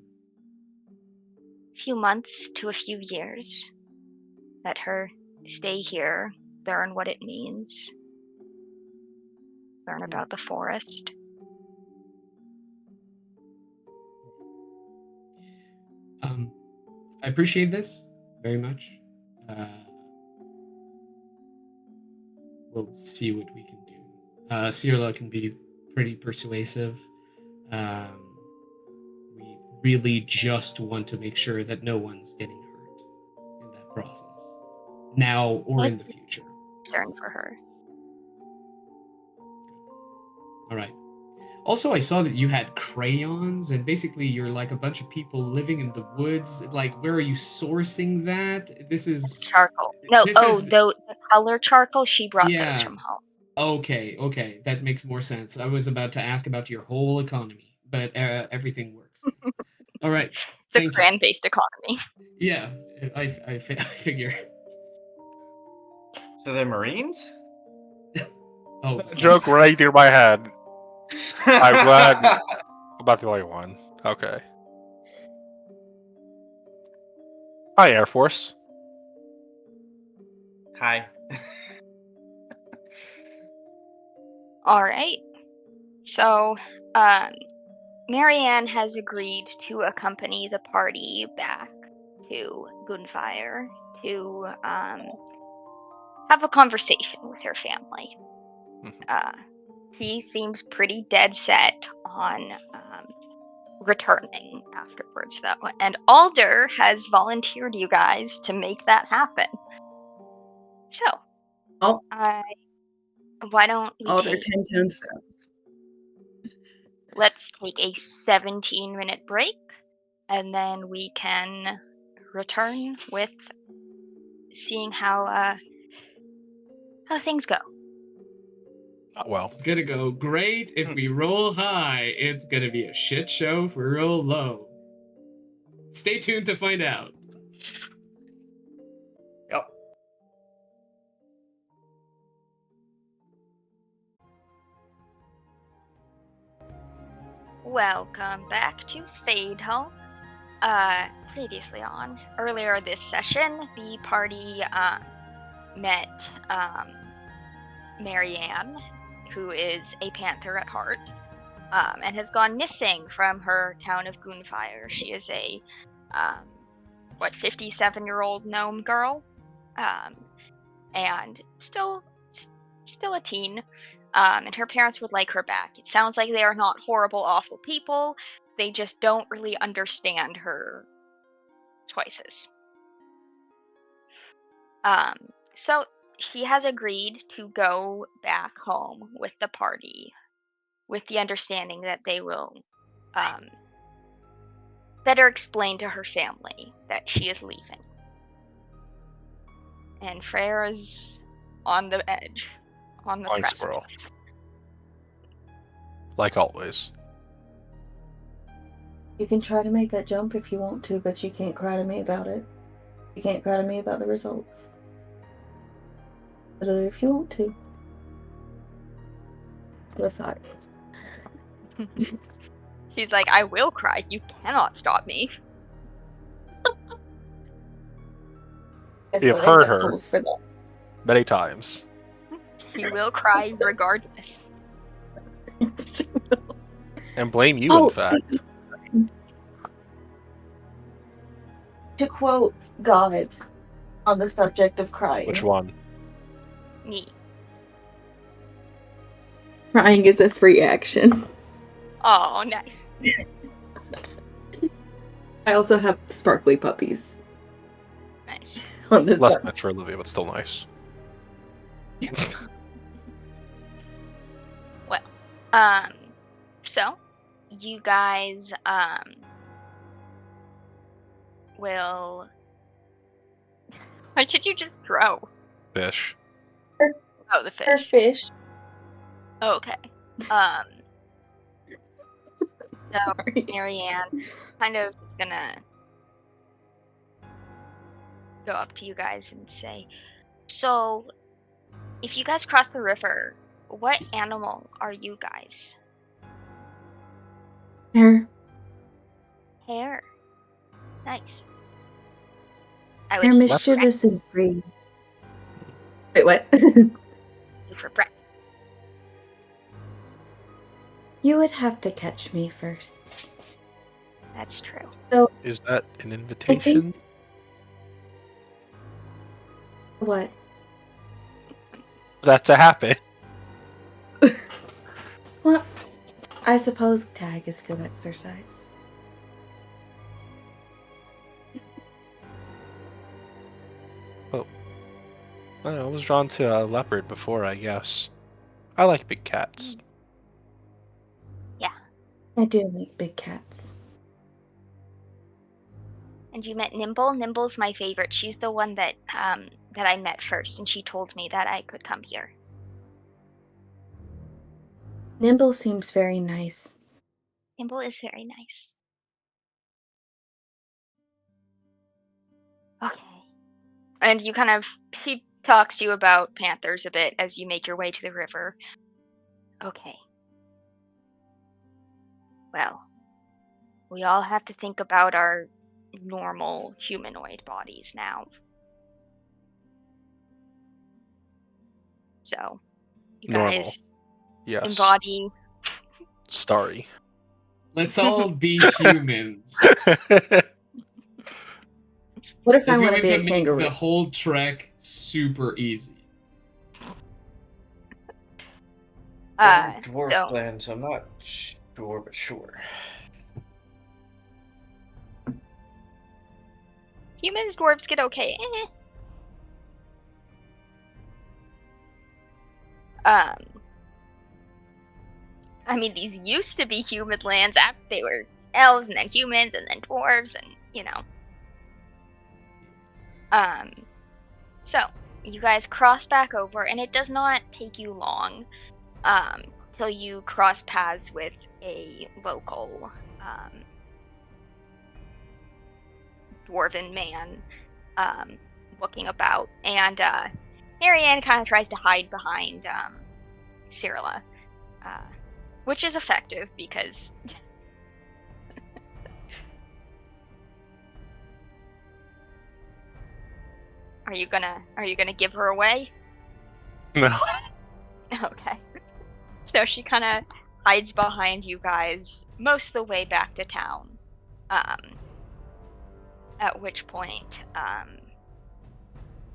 S1: A few months to a few years. Let her stay here, learn what it means, learn about the forest.
S4: I appreciate this very much. We'll see what we can do. Cirla can be pretty persuasive. We really just want to make sure that no one's getting hurt in that process, now or in the future.
S1: Concern for her.
S4: All right. Also, I saw that you had crayons, and basically you're like a bunch of people living in the woods. Like, where are you sourcing that? This is
S1: Charcoal. No,
S4: this is
S1: the color charcoal, she brought those
S4: yeah.
S1: from home.
S4: Okay, that makes more sense. I was about to ask about your whole economy, but everything works. All right,
S1: It's a
S4: thank you.
S1: cran-based economy.
S4: Yeah, I figure.
S5: So they're Marines?
S4: Oh,
S2: That joke right through my head. I'm glad I'm not the only one. Okay. Hi, Air Force.
S5: Hi.
S1: All right. So, Marianne has agreed to accompany the party back to Gunfire to have a conversation with her family. He seems pretty dead set on returning afterwards, though. And Alder has volunteered you guys to make that happen. So,
S6: Oh.
S1: why don't we
S6: Oh, they're
S1: take
S6: 10 times south.
S1: let's take a 17-minute break, and then we can return with seeing how things go.
S2: Well,
S4: it's gonna go great if we roll high. It's gonna be a shit show if we roll low. Stay tuned to find out.
S5: Yep.
S1: Welcome back to Fadehome. Previously on earlier this session, the party met Marianne, who is a panther at heart, and has gone missing from her town of Gunfire. She is a 57-year-old gnome girl, and still a teen. And her parents would like her back. It sounds like they are not horrible, awful people. They just don't really understand her choices. So she has agreed to go back home with the party, with the understanding that they will better explain to her family that she is leaving. And Freyr is on the edge, on the
S2: Blind squirrel.
S1: precipice.
S2: Like always.
S7: You can try to make that jump if you want to, but you can't cry to me about it. You can't cry to me about the results. But if you want to. Go sorry.
S1: She's like, I will cry. You cannot stop me.
S2: You've heard her
S7: For that.
S2: many times.
S1: She will cry regardless.
S2: And blame you, in fact.
S7: To quote God on the subject of crying.
S2: Which one?
S1: Me.
S6: Crying is a free action.
S1: Oh, nice.
S6: I also have sparkly puppies
S1: Nice.
S6: on this
S2: Less
S6: one.
S2: much for Olivia, but still nice.
S1: Well, so you guys will. What did you just throw?
S2: Fish.
S1: Oh, the
S7: Her
S1: fish.
S7: fish.
S1: Okay. So
S6: Sorry.
S1: Marianne kind of is gonna go up to you guys and say, so if you guys cross the river, what animal are you guys?
S6: Hare.
S1: Hare. Nice. I
S6: They're
S1: would
S6: mischievous and free. Wait, what?
S1: you for breakfast.
S7: You would have to catch me first.
S1: That's true.
S2: Is that an invitation?
S7: What?
S2: For that to happen.
S7: Well, I suppose tag is good exercise.
S2: I was drawn to a leopard before, I guess. I like big cats.
S3: I do like big cats.
S1: And you met Nimble? Nimble's my favorite. She's the one that that I met first, and she told me that I could come here.
S3: Nimble seems very nice.
S1: Nimble is very nice. Okay. And you kind of, he talks to you about panthers a bit as you make your way to the river. Okay. Well, we all have to think about our normal humanoid bodies now. So, you
S2: Normal.
S1: guys
S2: Yes.
S1: embody.
S2: Starry.
S4: Let's all be humans.
S6: What if I
S4: It's
S6: want to
S4: going
S6: be
S4: to
S6: a
S4: make
S6: kangaroo?
S4: the whole trek super easy.
S5: We're in dwarf
S1: So,
S5: land, so I'm not sure, but sure.
S1: humans, dwarves get okay. I mean, these used to be human lands after they were elves and then humans and then dwarves and, you know. So, you guys cross back over, and it does not take you long till you cross paths with a local dwarven man looking about. And Marianne kind of tries to hide behind Cyrilla, which is effective because Are you gonna give her away?
S2: No.
S1: Okay. So she kind of hides behind you guys most of the way back to town. At which point,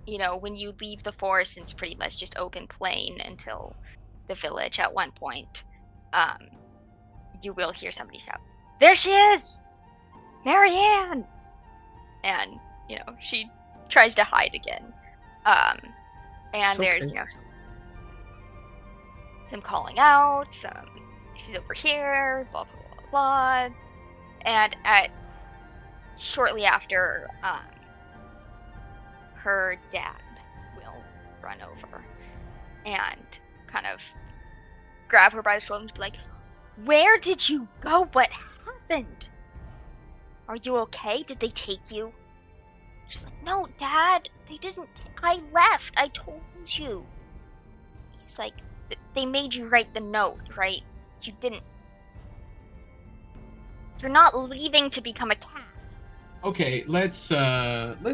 S1: you know, when you leave the forest, it's pretty much just open plain until the village. At one point, you will hear somebody shout, "There she is! Marianne!" And, you know, she tries to hide again. And
S2: It's
S1: there's,
S2: okay.
S1: you know, him calling out, she's over here, blah, blah, blah, blah. And shortly after, her dad will run over and kind of grab her by the shoulder and be like, "Where did you go? What happened? Are you okay? Did they take you?" She's like, "No, Dad, they didn't. I left. I told you." He's like, "They made you write the note, right? You didn't. You're not leaving to become a cat."
S4: Okay, let's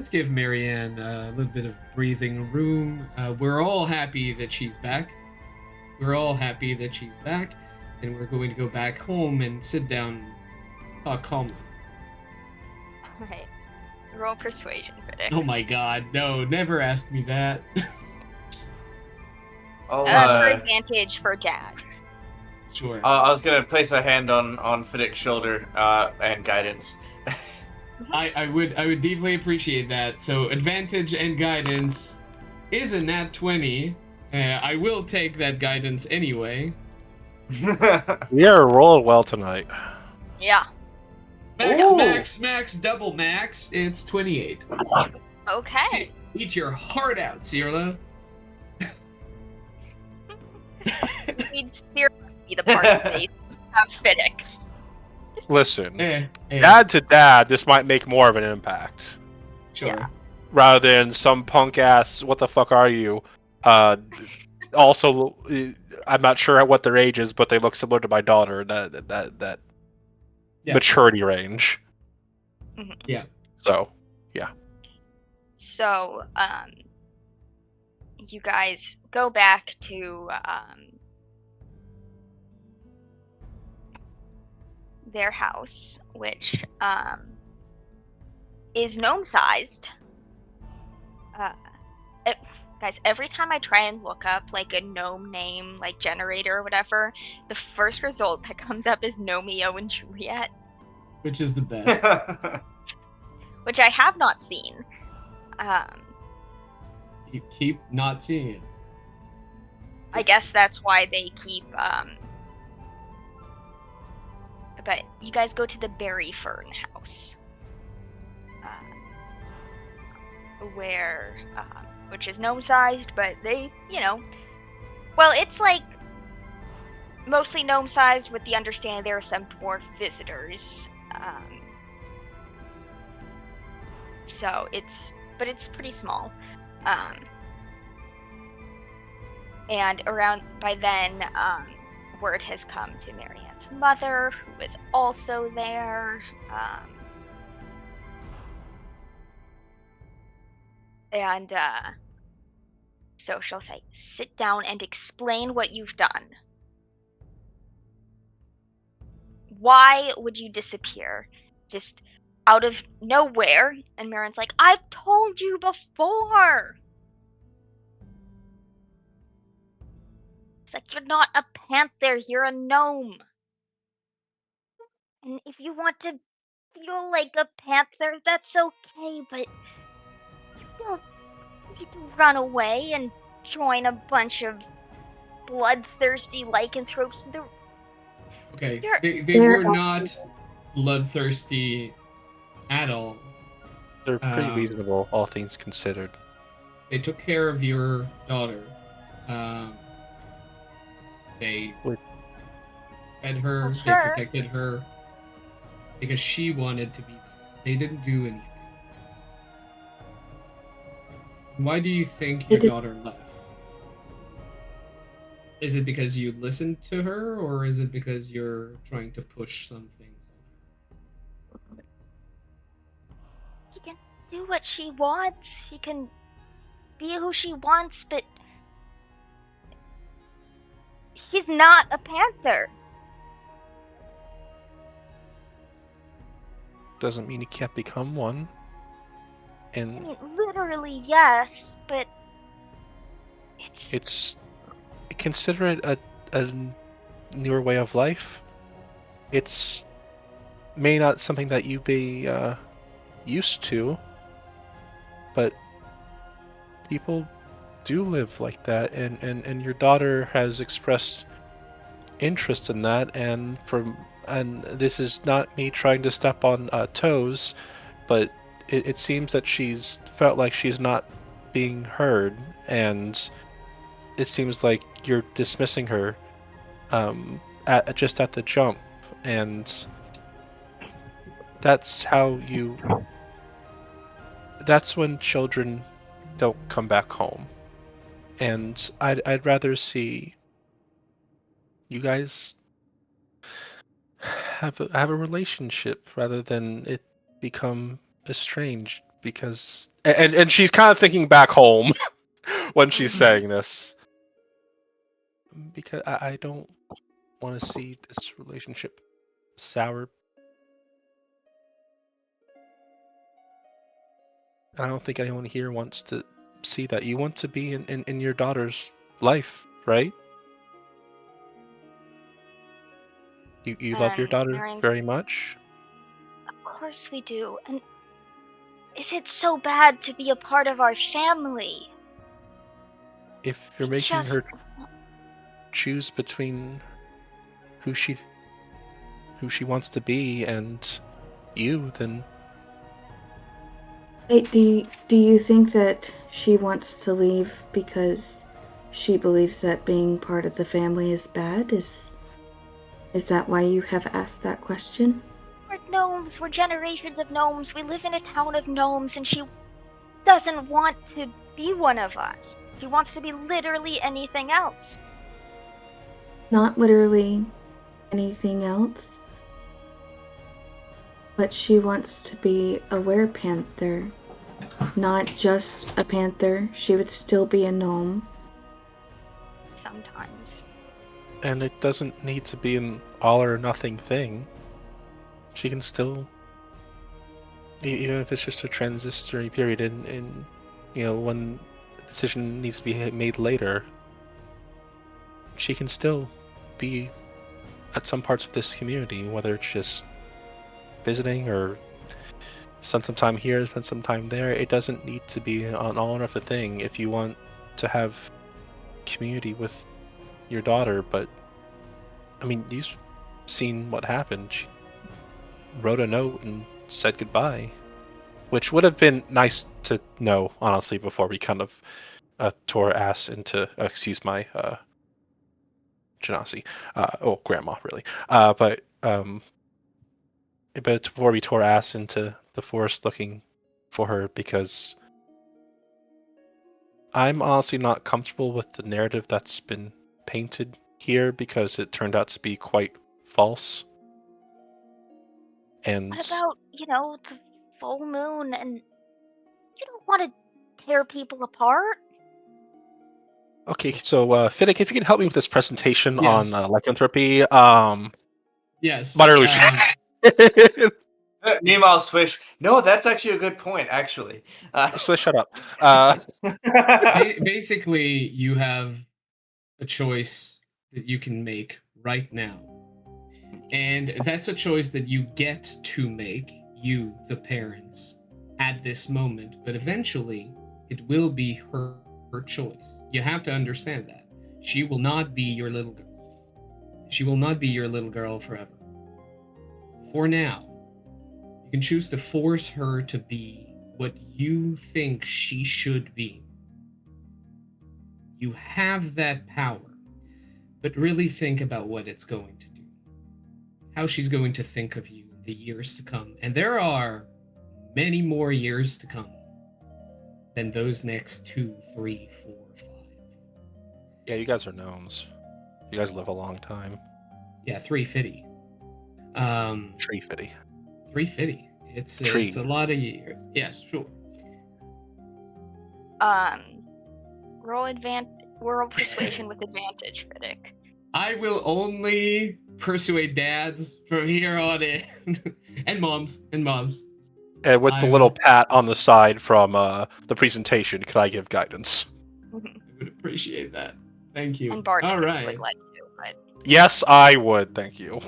S4: give Marianne a little bit of breathing room. We're all happy that she's back. We're all happy that she's back, and we're going to go back home and sit down, talk calmly.
S1: Alright. Roll persuasion, Fiddick.
S4: Oh my God, no! Never ask me that.
S5: I'll,
S1: For advantage for Dad.
S4: Sure.
S5: I was gonna place a hand on Fidick's shoulder and guidance.
S4: I would deeply appreciate that. So advantage and guidance is a nat 20. I will take that guidance anyway.
S2: We are rolling well tonight.
S1: Yeah.
S5: Ooh.
S4: Max, double max. It's 28.
S1: Okay.
S4: Eat your heart out, Cyrilla.
S1: We'd seriously be the part of the have Fiddick.
S2: Listen,
S4: Eh.
S2: dad to dad, this might make more of an impact.
S4: Sure.
S1: Yeah.
S2: Rather than some punk ass, what the fuck are you? Also, I'm not sure what their age is, but they look similar to my daughter. That
S4: Yeah.
S2: maturity range.
S1: Mm-hmm.
S4: Yeah.
S2: So,
S1: So, you guys go back to their house, which is gnome-sized. Guys, every time I try and look up like a gnome name, like generator or whatever, the first result that comes up is Gnomeo and Juliet,
S4: Which is the best.
S1: which I have not seen.
S4: You keep not seeing it.
S1: I guess that's why they keep but you guys go to the Berry Fern house, which is gnome-sized, but they, well, it's like mostly gnome-sized with the understanding there are some dwarf visitors. But it's pretty small. And by then, word has come to Marianne's mother, who is also there. So she'll say, sit down and explain what you've done. Why would you disappear? Just out of nowhere? And Marianne's like, I've told you before! It's like, you're not a panther, you're a gnome. And if you want to feel like a panther, that's okay, but you don't need to run away and join a bunch of bloodthirsty lycanthropes.
S4: Okay,
S1: You're-
S4: they
S6: They're
S4: were not bloodthirsty at all.
S2: They're pretty
S4: Um,
S2: reasonable, all things considered.
S4: They took care of your daughter. They
S2: Wait.
S4: fed her,
S1: Well,
S4: they
S1: sure.
S4: protected her because she wanted to be there. They didn't do anything. Why do you think your
S6: did-
S4: daughter left? Is it because you listened to her, or is it because you're trying to push some things on her?
S1: She can do what she wants. She can be who she wants, but she's not a panther.
S2: Doesn't mean you can't become one.
S1: I
S2: And
S1: mean, literally, yes, but
S2: it's consider it a newer way of life. It's may not something that you be used to, but people do live like that, and your daughter has expressed interest in that, and this is not me trying to step on toes, but it seems that she's felt like she's not being heard, and it seems like you're dismissing her at the jump, and that's when children don't come back home. And I'd rather see you guys have a relationship rather than it become estranged, because and she's kind of thinking back home when she's saying this, because I don't want to see this relationship sour. I don't think anyone here wants to see that. You want to be in your daughter's life, right? You love your daughter
S1: Marianne's
S2: very much.
S1: Of course we do. And is it so bad to be a part of our family?
S2: If you're
S1: I
S2: making
S1: just-
S2: her choose between who she wants to be and you, then
S3: Wait, do you think that she wants to leave because she believes that being part of the family is bad? Is that why you have asked that question?
S1: We're gnomes. We're generations of gnomes. We live in a town of gnomes, and she doesn't want to be one of us. She wants to be literally anything else.
S3: Not literally anything else, but she wants to be a werepanther. Not just a panther. She would still be a gnome.
S1: Sometimes.
S2: and it doesn't need to be an all or nothing thing. She can still, even if it's just a transitory period, in when the decision needs to be made later, she can still be at some parts of this community, whether it's just visiting or spend some time here, spend some time there. It doesn't need to be an all or nothing thing if you want to have community with your daughter. But I mean, you've seen what happened. wrote a note and said goodbye, which would have been nice to know, honestly, before we kind of tore ass into, excuse my Genasi, grandma, really. But before we tore ass into the forest looking for her, because I'm honestly not comfortable with the narrative that's been painted here, because it turned out to be quite false. And
S1: What about, the full moon and you don't want to tear people apart?
S2: okay, so Fiddick, if you can help me with this presentation
S4: Yes.
S2: on lycanthropy,
S4: Yes.
S2: moderately.
S5: Meanwhile, Swish. No, that's actually a good point. Actually,
S2: So shut up.
S4: Basically, you have a choice that you can make right now. And that's a choice that you get to make, you, the parents, at this moment. But eventually, it will be her choice. You have to understand that. She will not be your little girl. She will not be your little girl forever. For now, you can choose to force her to be what you think she should be. You have that power, but really think about what it's going to do. How she's going to think of you in the years to come. And there are many more years to come than those next 2, 3, 4, 5.
S2: Yeah, you guys are gnomes. You guys live a long time.
S4: Yeah, 350.
S2: Tree fitty.
S4: 350. It's
S2: Tree.
S4: a lot of years. Yes, sure.
S1: Roll persuasion with advantage, Fiddick.
S4: I will only persuade dads from here on in. and moms.
S2: And with the little pat on the side from the presentation, could I give guidance?
S4: I would appreciate that. Thank you.
S1: And Barney
S4: All right.
S1: would like to, but
S2: Yes, I would. Thank you.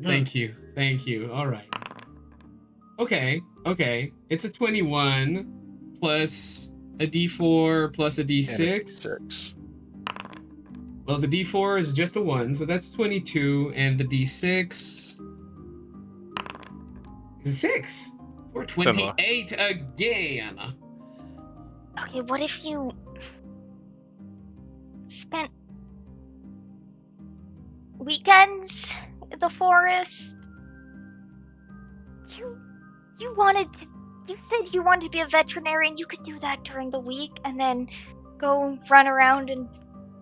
S4: Thank you. All right. Okay. It's a 21 plus a D4 plus a D6.
S2: 6.
S4: Well, the D4 is just a 1, so that's 22, and the D6 is a 6. Or 28 again.
S1: okay, what if you spent weekends in the forest? You said you wanted to be a veterinarian. You could do that during the week and then go run around in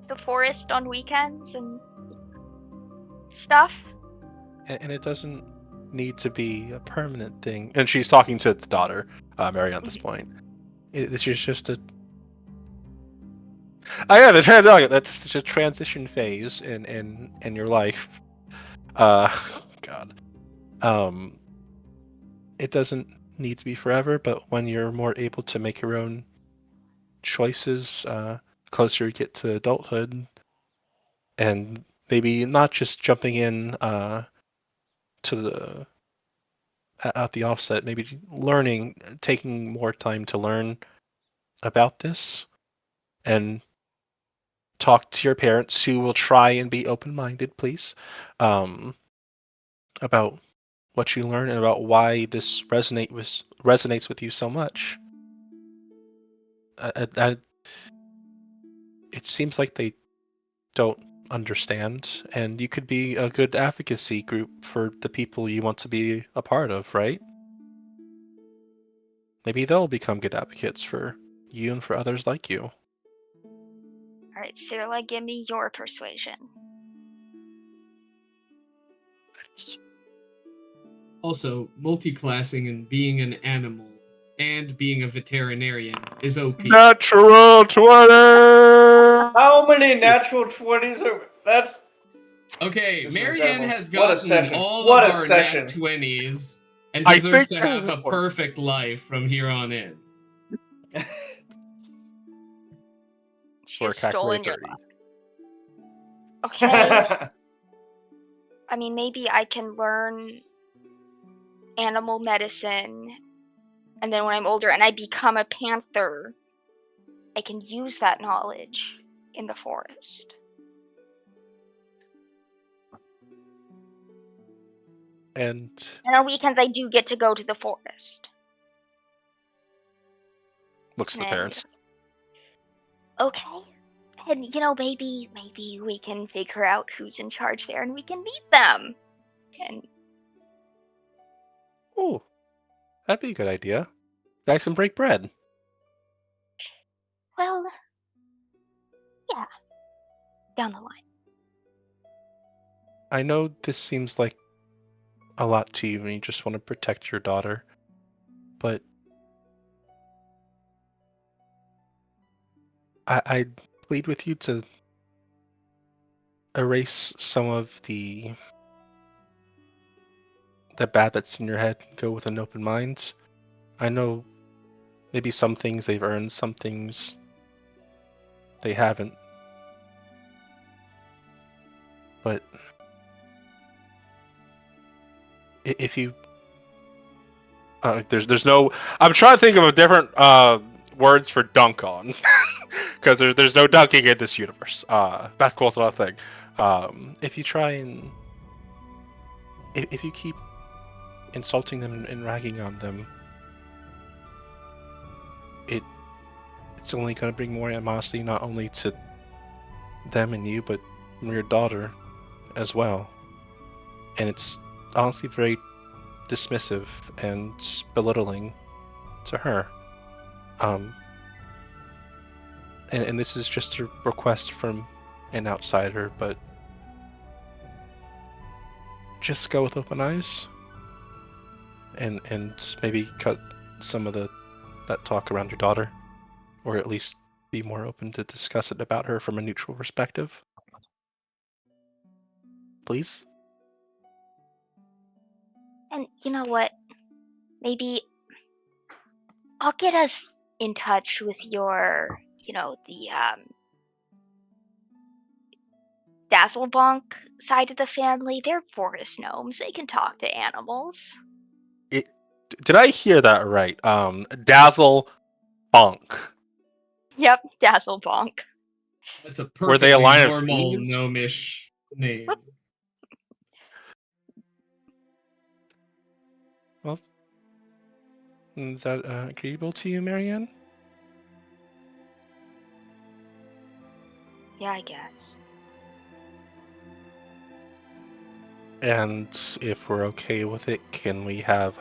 S1: the forest on weekends and stuff.
S2: And it doesn't need to be a permanent thing. And she's talking to the daughter, Mary, at this point. This is just a... Oh yeah, that's just a transition phase in your life. God. It doesn't need to be forever, but when you're more able to make your own choices, closer you get to adulthood, and maybe not just jumping in to the at the offset, maybe taking more time to learn about this, and talk to your parents, who will try and be open-minded, please, about what you learn and about why this resonates with you so much. It seems like they don't understand, and you could be a good advocacy group for the people you want to be a part of, right? Maybe they'll become good advocates for you and for others like you.
S1: Alright, Cyrilla, give me your persuasion.
S4: Also, multi-classing and being an animal and being a veterinarian is OP.
S2: Natural 20!
S5: How many natural 20s are... That's...
S4: Okay,
S5: This is
S4: Marianne
S5: incredible.
S4: has
S5: What a
S4: gotten
S5: session.
S4: all
S5: What
S4: of
S5: a
S4: our
S5: session.
S4: nat 20s and
S2: I
S4: deserves
S2: think
S4: to have a
S2: more.
S4: perfect life from here on in.
S1: She's stolen your
S2: 30.
S1: luck. Okay. I mean, maybe I can learn animal medicine, and then when I'm older and I become a panther, I can use that knowledge in the forest.
S2: And
S1: And on weekends, I do get to go to the forest.
S2: looks at the
S1: And,
S2: parents.
S1: okay. And, maybe we can figure out who's in charge there and we can meet them. And,
S2: Oh, that'd be a good idea. Guys, and break bread.
S1: well, yeah. Down the line.
S2: I know this seems like a lot to you and you just want to protect your daughter, but I plead with you to erase some of the bad that's in your head and go with an open mind. I know maybe some things they've earned, some things they haven't. But if you there's no, I'm trying to think of a different words for dunk on because there's no dunking in this universe. Basketball's not a thing. If you try and if you keep insulting them and ragging on them, it's only going to bring more animosity not only to them and you, but your daughter as well. And it's honestly very dismissive and belittling to her. And this is just a request from an outsider, but just go with open eyes and maybe cut some of that talk around your daughter, or at least be more open to discuss it about her from a neutral perspective. Please?
S1: And you know what? Maybe I'll get us in touch with your, the Dazzlebonk side of the family. They're forest gnomes. They can talk to animals.
S2: Did I hear that right? Dazzle Bonk.
S1: Yep, Dazzlebonk.
S4: That's a
S2: Were they
S4: perfectly
S2: a line of
S4: normal
S2: thieves?
S4: gnomish name.
S2: Well, is that agreeable to you, Marianne?
S1: Yeah, I guess.
S2: And if we're okay with it, can we have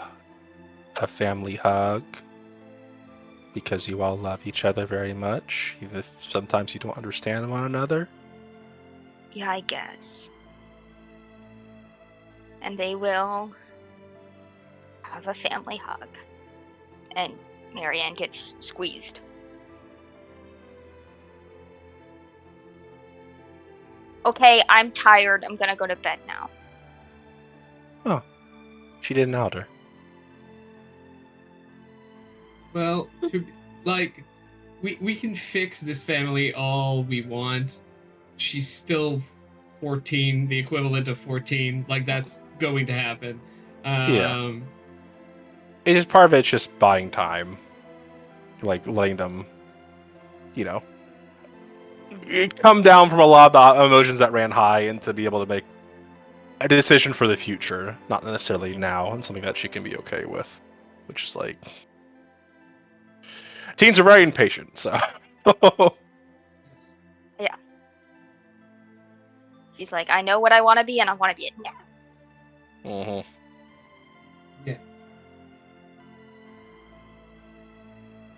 S2: a family hug? Because you all love each other very much, even if sometimes you don't understand one another.
S1: Yeah, I guess. And they will have a family hug. And Marianne gets squeezed. Okay, I'm tired. I'm gonna go to bed now.
S2: Oh, she didn't out her.
S4: Well, we can fix this family all we want. She's still 14, the equivalent of 14. Like, that's going to happen.
S2: Yeah. It is part of it's just buying time. Like, letting them, come down from a lot of the emotions that ran high and to be able to make a decision for the future, not necessarily now, and something that she can be okay with. Which is like, teens are very impatient, so.
S1: Yeah. She's like, I know what I want to be, and I want to be it now.
S2: Mm-hmm.
S4: Yeah.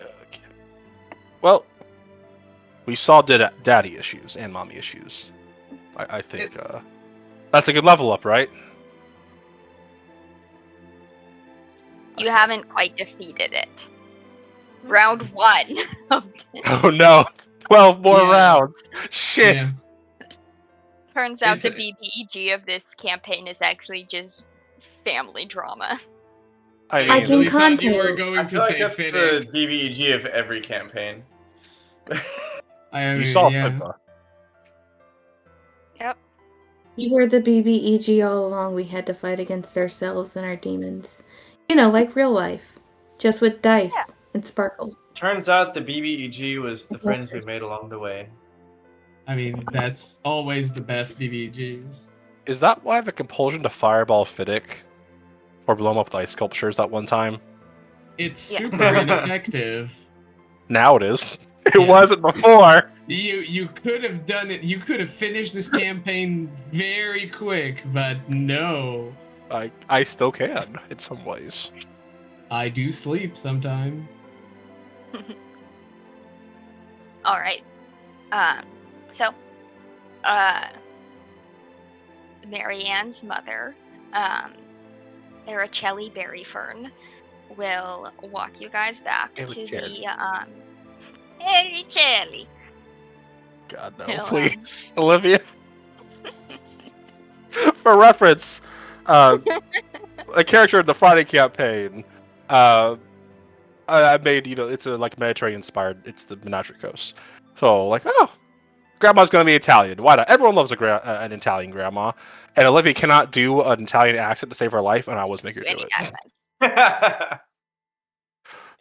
S2: Okay. Well, we saw daddy issues and mommy issues. I think that's a good level up, right?
S1: You haven't quite defeated it. Round 1.
S2: Oh no! 12 more
S4: Yeah.
S2: rounds! Shit!
S4: Yeah.
S1: Turns out
S4: It's
S1: the
S4: a-
S1: BBEG of this campaign is actually just family drama.
S2: I
S3: I
S4: I
S2: mean,
S3: can
S4: really thought you were
S3: content.
S4: going
S5: I
S4: to
S5: feel like
S4: say
S5: that's
S4: Fiddick.
S5: the BBEG of every campaign.
S4: I
S2: you
S4: mean,
S2: saw
S4: yeah.
S2: Pippa.
S1: Yep.
S3: You were the BBEG all along. We had to fight against ourselves and our demons. Like real life. Just with dice and sparkles.
S5: Turns out the BBEG was the friends we made along the way.
S4: I mean, that's always the best BBGs.
S2: Is that why I have a compulsion to fireball Fiddick? or blow them up with ice sculptures that one time.
S4: It's
S1: Yes.
S4: super ineffective.
S2: Now it is. It
S4: Yeah.
S2: wasn't before.
S4: You could have done it. You could have finished this campaign very quick, but no.
S2: I still can in some ways.
S4: I do sleep sometime.
S1: All right. So, Marianne's mother, Araceli Berryfern, will walk you guys back to the Araceli.
S2: God no,
S1: He'll,
S2: please, Olivia. For reference, a character in the Friday campaign, I made, it's a like Mediterranean inspired. It's the Menagerie Coast. So like, oh, grandma's gonna be Italian. Why not? Everyone loves an Italian grandma, and Olivia cannot do an Italian accent to save her life, and I always make her do
S1: Any
S2: it.
S1: accents?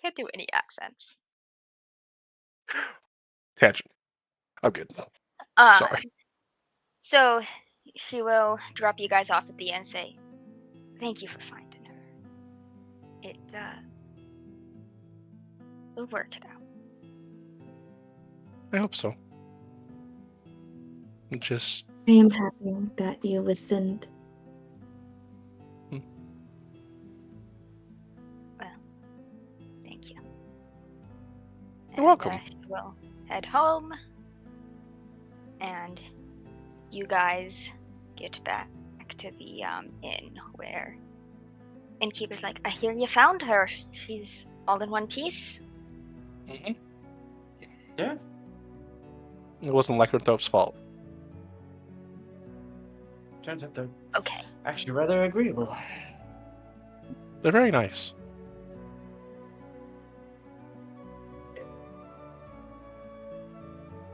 S1: Can't do any accents.
S2: Tangent. I'm good. Sorry.
S1: So she will drop you guys off at the end and say, "Thank you for finding her. It we'll work it out."
S2: I hope so. Just
S3: I am happy that you listened.
S1: Thank you.
S2: You're welcome.
S1: She will head home, and you guys get back to the inn where innkeeper's like, "I hear you found her. She's all in one piece."
S5: Yeah.
S2: it wasn't Lycanthrope's fault.
S5: Turns out they're
S1: Okay.
S5: actually rather agreeable.
S2: They're very nice.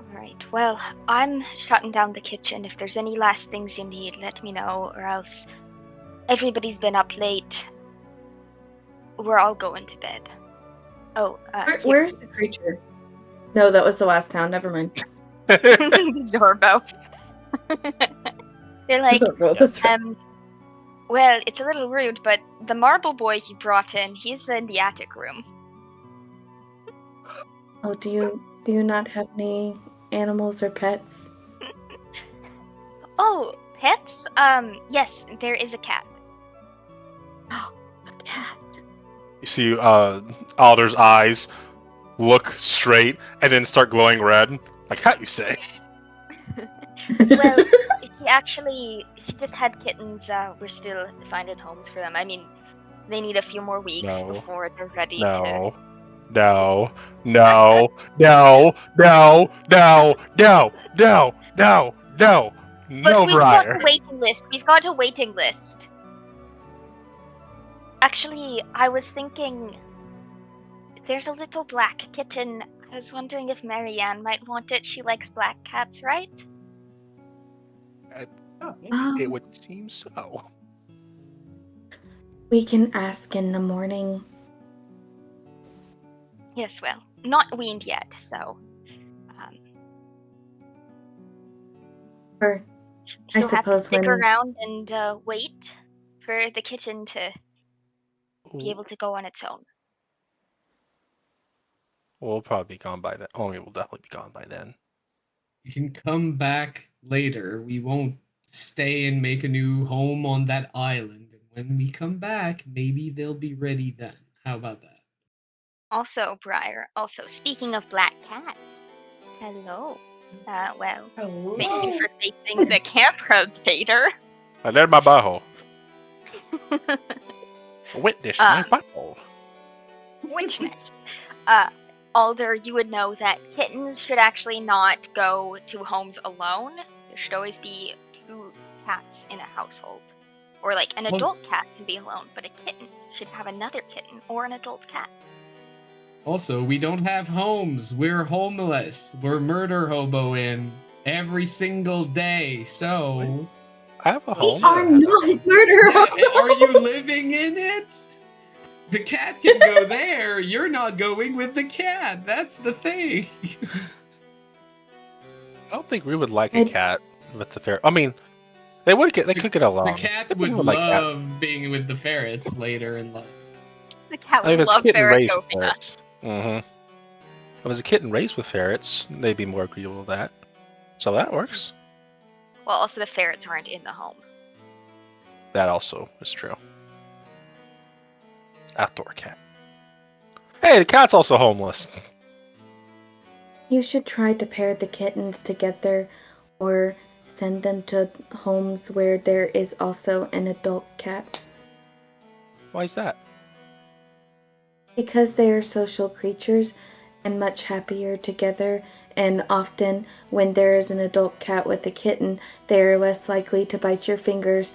S1: Alright, well, I'm shutting down the kitchen. If there's any last things you need, let me know, or else everybody's been up late. We're all going to bed. Oh,
S6: Where's the creature? No, that was the last town. Never mind.
S1: Zorbo. They're like,
S6: Oh, that's right.
S1: well, it's a little rude, but the marble boy you brought in, he's in the attic room.
S3: Oh, do you not have any animals or pets?
S1: Oh, pets? Yes, there is a cat.
S3: A cat.
S2: You see, Alder's eyes look straight and then start glowing red. Like how you say?
S1: Well, she just had kittens. We're still finding homes for them. I mean, they need a few more weeks
S2: No.
S1: before they're ready to.
S2: No. No. No. No. No. No. No. No. No. No.
S1: But
S2: No,
S1: we've got
S2: Briar.
S1: a waiting list. We've got a waiting list. Actually, I was thinking there's a little black kitten. I was wondering if Marianne might want it. She likes black cats, right?
S5: Oh, maybe.
S2: It would seem so.
S3: We can ask in the morning.
S1: Yes, well, not weaned yet, so.
S3: Or
S1: She'll have to
S3: suppose
S1: stick
S3: when-
S1: around and wait for the kitten to be able to go on its own.
S2: We'll probably be gone by then. Oh, we'll definitely be gone by then.
S4: You can come back later. We won't stay and make a new home on that island. And when we come back, maybe they'll be ready then. How about that?
S1: Also, Briar, speaking of black cats, hello. Well,
S5: Hello.
S1: thank you for facing the camera, Vader.
S2: I let my butthole. Witness my butthole.
S1: Witness. Alder, you would know that kittens should actually not go to homes alone. There should always be 2 cats in a household. Or like an adult cat can be alone, but a kitten should have another kitten or an adult cat.
S4: Also, we don't have homes. We're homeless. We're murder hoboing every single day. So,
S2: I have a
S6: We
S2: home.
S6: are not murder.
S4: are you living in it? The cat can go there. You're not going with the cat. That's the thing.
S2: I don't think we would like a cat with the fair. I mean, They could get along.
S4: The cat
S2: They
S4: would
S2: like cats.
S4: love being with the ferrets later in life.
S1: The cat
S2: I mean,
S1: would
S2: if it's a
S1: love
S2: kitten raised with
S1: Veritopia.
S2: ferrets. Mm-hmm. If it was a kitten raised with ferrets, they'd be more agreeable to that. So that works.
S1: Well, also the ferrets aren't in the home.
S2: That also is true. Outdoor cat. Hey, the cat's also homeless.
S3: You should try to pair the kittens together or send them to homes where there is also an adult cat.
S2: Why is that?
S3: Because they are social creatures and much happier together, and often when there is an adult cat with a kitten, they are less likely to bite your fingers.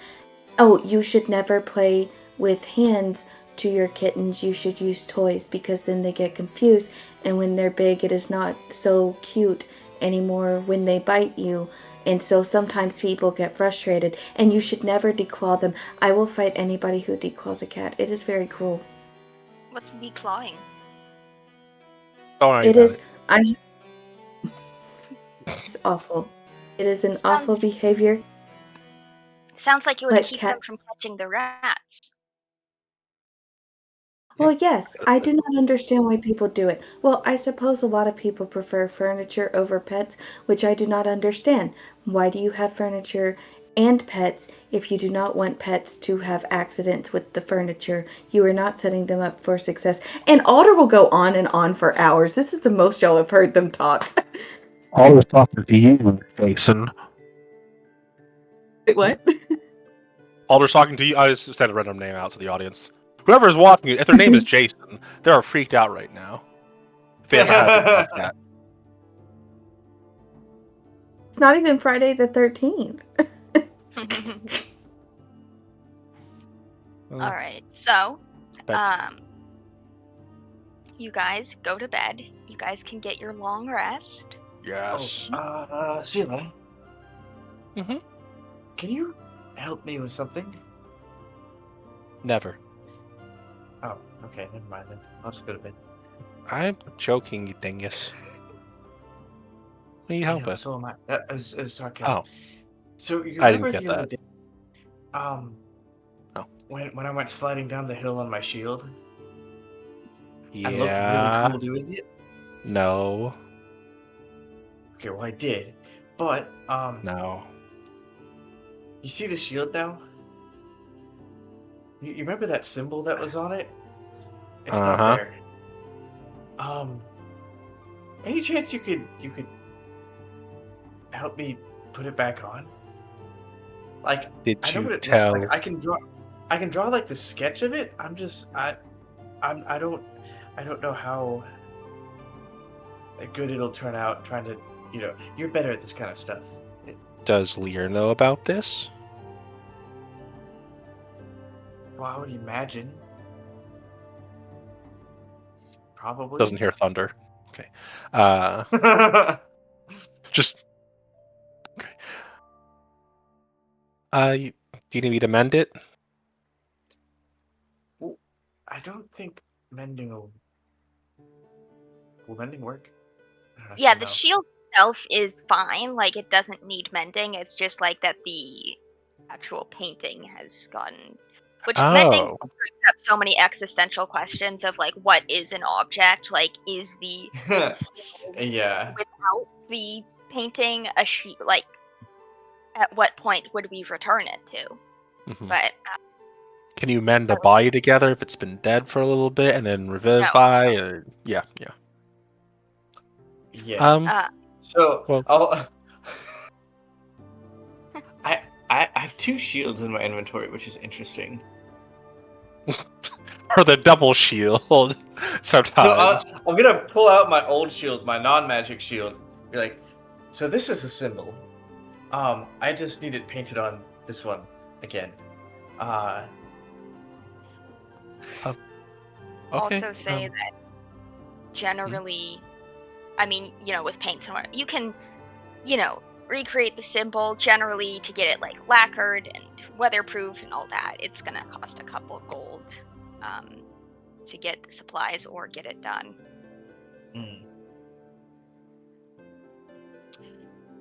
S3: Oh, you should never play with hands to your kittens. You should use toys because then they get confused, and when they're big, it is not so cute anymore when they bite you. And so sometimes people get frustrated, and you should never declaw them. I will fight anybody who declaws a cat. It is very cruel.
S1: What's declawing?
S2: Don't worry
S3: It
S2: about
S3: is. It's awful. It is an awful behavior.
S1: Sounds like it would
S3: But
S1: keep
S3: cat-
S1: them from catching the rats.
S3: Well, yes, I do not understand why people do it. Well, I suppose a lot of people prefer furniture over pets, which I do not understand. Why do you have furniture and pets if you do not want pets to have accidents with the furniture? You are not setting them up for success. And Alder will go on and on for hours. This is the most y'all have heard them talk.
S2: I was talking to you, Jason.
S6: Wait, what?
S2: Alder's talking to you. I just said a random name out to the audience. Whoever's watching it, if their name is Jason, they are freaked out right now. If they ever had a thought that.
S3: It's not even Friday the 13th.
S1: All right, so
S2: Bedtime.
S1: you guys go to bed. You guys can get your long rest.
S2: Yes.
S5: Sela,
S2: Mm-hmm.
S5: can you help me with something?
S2: Never.
S5: Oh, okay, never mind then. I'll just go to bed.
S2: I'm joking, you dingus. Need
S5: I
S2: help
S5: know,
S2: with?
S5: so am I. That was sarcasm.
S2: Oh,
S5: So you
S2: I didn't
S5: remember
S2: get
S5: the other
S2: that.
S5: day,
S2: Oh.
S5: when I went sliding down the hill on my shield
S2: Yeah.
S5: and looked really cool doing it?
S2: No.
S5: Okay, well I did, but
S2: No.
S5: you see the shield now? You remember that symbol that was on it? It's not
S2: Uh-huh.
S5: there. Any chance you could help me put it back on? Like,
S2: Did
S5: I know
S2: you
S5: what it
S2: tell?
S5: looks like. I can draw like the sketch of it. I don't know how good it'll turn out trying to, you're better at this kind of stuff.
S2: Does Lear know about this?
S5: Well, I would imagine. Probably.
S2: Doesn't hear thunder. Okay. Just. Okay. Do you need me to mend it?
S5: Well, I don't think mending will mending work? I don't
S1: Yeah,
S5: actually
S1: the
S5: know.
S1: shield itself is fine. Like, it doesn't need mending. It's just like that the actual painting has gotten. Which mending
S2: Oh.
S1: brings up so many existential questions of like, what is an object? Like, is the
S5: Yeah.
S1: without the painting a sheet? Like, at what point would we return it to?
S2: Mhm.
S1: But
S2: Can you mend a body together if it's been dead for a little bit and then revivify? Or... Yeah.
S5: Yeah. So
S2: well-
S5: I'll I have 2 shields in my inventory, which is interesting.
S2: Or the double shield sometimes.
S5: So I'm gonna pull out my old shield, my non-magic shield. Be like, so this is the symbol. I just need it painted on this one again.
S2: Okay.
S1: also say that generally, I mean, with paints and whatnot, you can, recreate the symbol generally to get it like lacquered and weatherproof and all that. It's gonna cost a couple gold to get the supplies or get it done.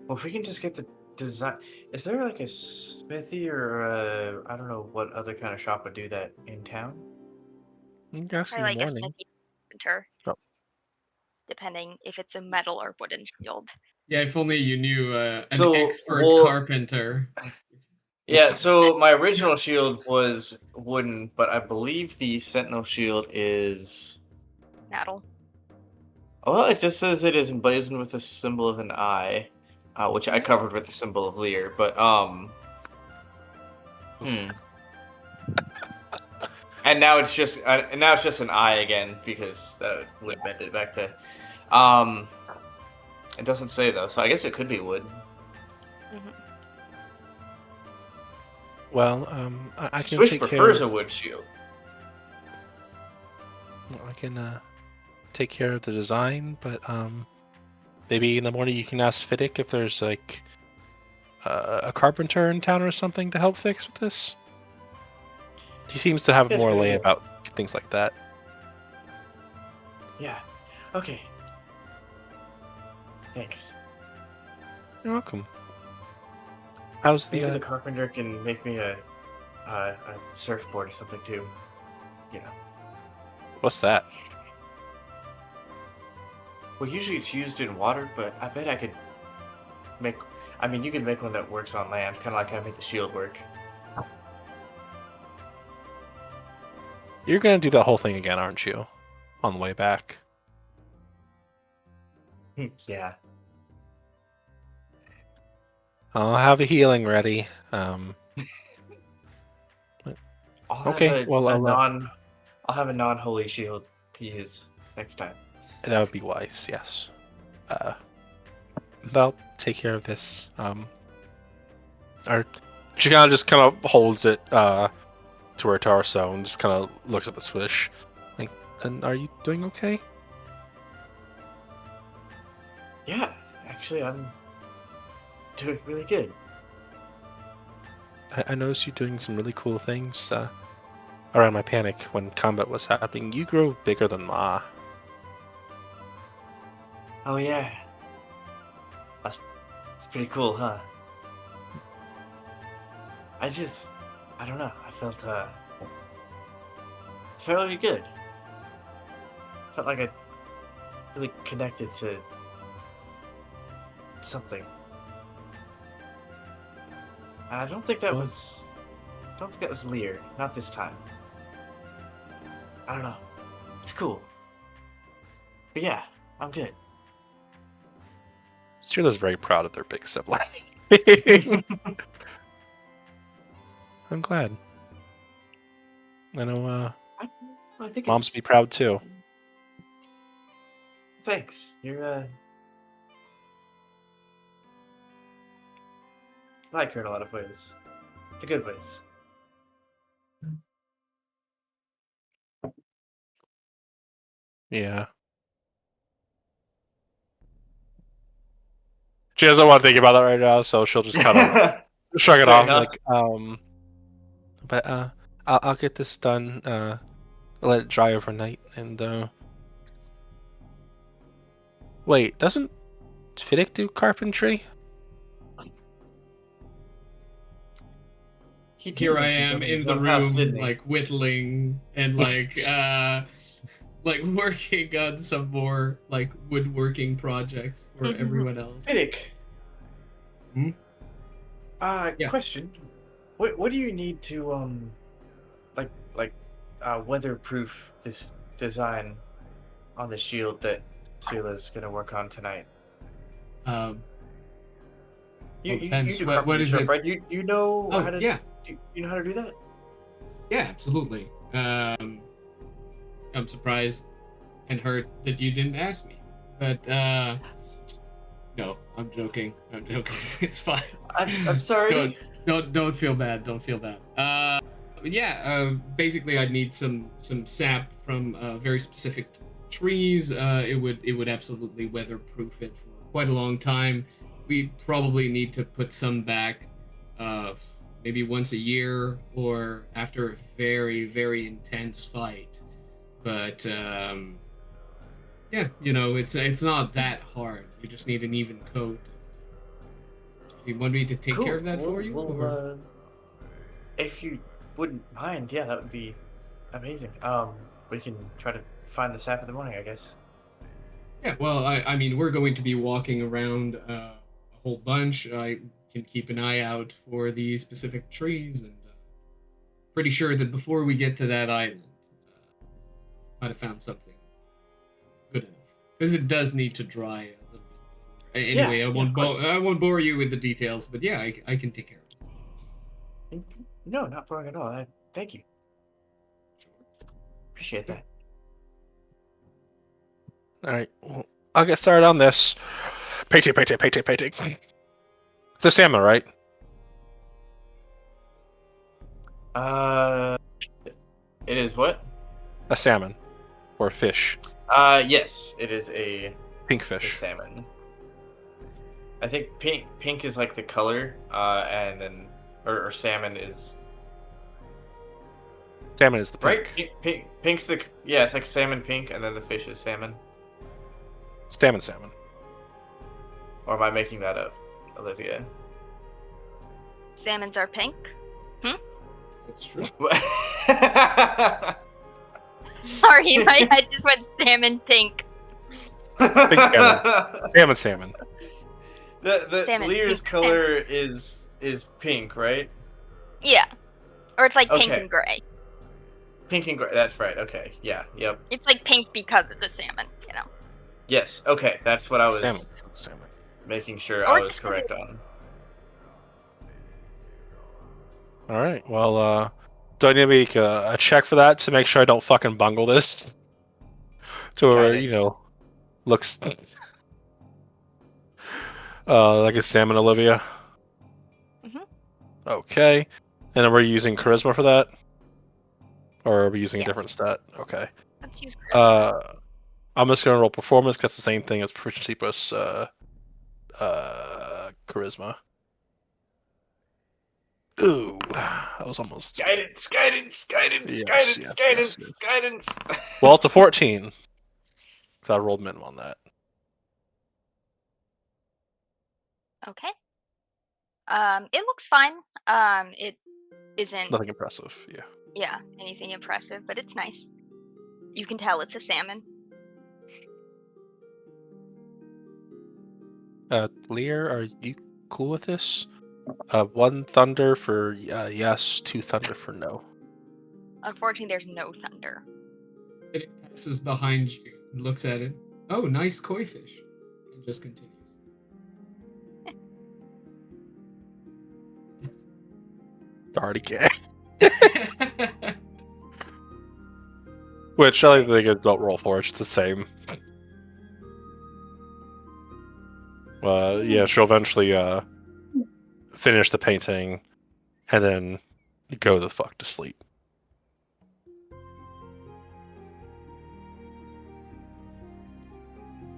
S5: Well, if we can just get design. Is there like a smithy or I don't know what other kind of shop would do that in town?
S2: You can ask
S1: I
S2: in the
S1: like a
S2: morning.
S1: smithy carpenter,
S2: Oh.
S1: depending if it's a metal or wooden shield.
S4: Yeah, if only you knew an
S5: So,
S4: expert
S5: well,
S4: carpenter.
S5: yeah. So my original shield was wooden, but I believe the Sentinel shield is.
S1: Metal.
S5: Well, it just says it is emblazoned with a symbol of an eye, which I covered with the symbol of Lear. But and now it's just an eye again because that would bend it back to. It doesn't say though, so I guess it could be wood.
S1: Mm-hmm.
S2: Well, I can
S5: Swish
S2: take
S5: prefers
S2: care.
S5: a wood shield.
S2: I can take care of the design, but maybe in the morning you can ask Fiddick if there's like a carpenter in town or something to help fix with this. He seems to have
S5: Yes,
S2: more
S5: good
S2: lay
S5: idea.
S2: about things like that.
S5: Yeah. Okay. Thanks.
S2: You're welcome. How's
S5: Maybe
S2: the
S5: the carpenter can make me a surfboard or something too. You know.
S2: what's that?
S5: Well, usually it's used in water, but I bet I could make. I mean, you can make one that works on land, kind of like I made the shield work.
S2: You're gonna do that whole thing again, aren't you? On the way back.
S5: Yeah.
S2: I'll have a healing ready.
S5: I'll
S2: Okay,
S5: have
S2: well,
S5: I'll have a non-holy shield to use next time.
S2: that would be wise. Yes. I'll take care of this. Or she just kind of holds it to her torso and just kind of looks at the swish. Like, and are you doing okay?
S5: Yeah, actually, I'm doing really good.
S2: I noticed you doing some really cool things around my panic when combat was happening. You grow bigger than Ma.
S5: Oh yeah, that's pretty cool, huh? I don't know. I felt really good. Felt like I really connected to something. And I don't think that was Lear. Not this time. I don't know. It's cool. But yeah, I'm good.
S2: Steela's very proud of their big sibling. I'm glad. I know
S5: I think
S2: moms
S5: it's...
S2: be proud too.
S5: Thanks. You're I like her in a lot of ways. The good ways.
S2: Yeah. She doesn't want to think about that right now, so she'll just kind of shrug it
S5: Fair
S2: off.
S5: enough.
S2: Like, but I'll get this done. Let it dry overnight, and wait, doesn't Fiddick do carpentry?
S4: Here I am in the room, like whittling and like like working on some more like woodworking projects for everyone else.
S5: Fiddick.
S4: Hmm? Yeah.
S5: Question. What do you need to weatherproof this design on the shield that Sela's gonna work on tonight? You do
S4: what is
S5: stuff,
S4: it?
S5: right? You know
S4: Oh,
S5: how to
S4: yeah.
S5: you know how to do that?
S4: Yeah, absolutely. I'm surprised and hurt that you didn't ask me. But no, I'm joking. It's fine.
S5: I'm sorry.
S4: Don't feel bad. Don't feel bad. But yeah, basically I'd need some sap from very specific trees. It would absolutely weatherproof it for quite a long time. We probably need to put some back maybe once a year or after a very, very intense fight. But yeah, it's not that hard. You just need an even coat. You want me to take care of that for you?
S5: We'll,
S4: or-
S5: if you wouldn't mind, yeah, that would be amazing. We can try to find the sap in the morning, I guess.
S4: Yeah, well, I mean, we're going to be walking around a whole bunch. I can keep an eye out for the specific trees, and pretty sure that before we get to that island, might have found something good enough. Because it does need to dry a little bit. Anyway,
S5: Yeah,
S4: I
S5: of
S4: won't
S5: course.
S4: I won't bore you with the details, but yeah, I can take care of it.
S5: No, not boring at all. Thank you. Appreciate that.
S2: All right, well, I'll get started on this. Painting. It's a salmon, right?
S5: It is what?
S2: A salmon or a fish,
S5: Yes, it is a
S2: pink
S5: a
S2: fish.
S5: salmon. I think pink is like the color, and then or salmon is
S2: Salmon is the
S5: right.
S2: pink.
S5: Pink's the it's like salmon pink, and then the fish is salmon.
S2: Salmon.
S5: Or am I making that up, Olivia?
S1: Salmons are pink.
S4: That's true.
S1: Sorry, my head just went salmon pink.
S2: Salmon.
S5: The
S1: Salmon
S5: Lear's
S1: pink.
S5: color is pink, right?
S1: Yeah. Or it's like pink
S5: Okay.
S1: and gray.
S5: Pink and gray. That's right. Okay. Yeah. Yep.
S1: It's like pink because it's a salmon, you know.
S5: Yes. Okay. That's what I was
S2: Salmon.
S5: making sure
S1: Or
S5: I was
S1: just 'cause
S5: correct on.
S2: All right. Well, do I need to make a check for that to make sure I don't fucking bungle this? To where
S5: Guidance.
S2: looks like a salmon, Olivia.
S1: Mhm.
S2: Okay. And then we're using charisma for that, or are we using a
S1: Yes.
S2: different stat? Okay.
S1: Let's use charisma.
S2: I'm just gonna roll performance. 'Cause that's the same thing as proficiency plus charisma. Ooh, that was almost.
S5: Guidance.
S2: Yes.
S5: Guidance.
S2: Well, it's a 14. So I rolled minimum on that.
S1: Okay. It looks fine. It isn't
S2: Nothing impressive. Yeah.
S1: anything impressive, but it's nice. You can tell it's a salmon.
S2: Lear, are you cool with this? 1 thunder for yes, 2 thunder for no.
S1: Unfortunately, there's no thunder.
S4: It passes behind you and looks at it. Oh, nice koi fish. And just continues.
S2: Already gay. Which I think I don't roll for. It's just the same. Yeah, she'll eventually finish the painting and then go the fuck to sleep.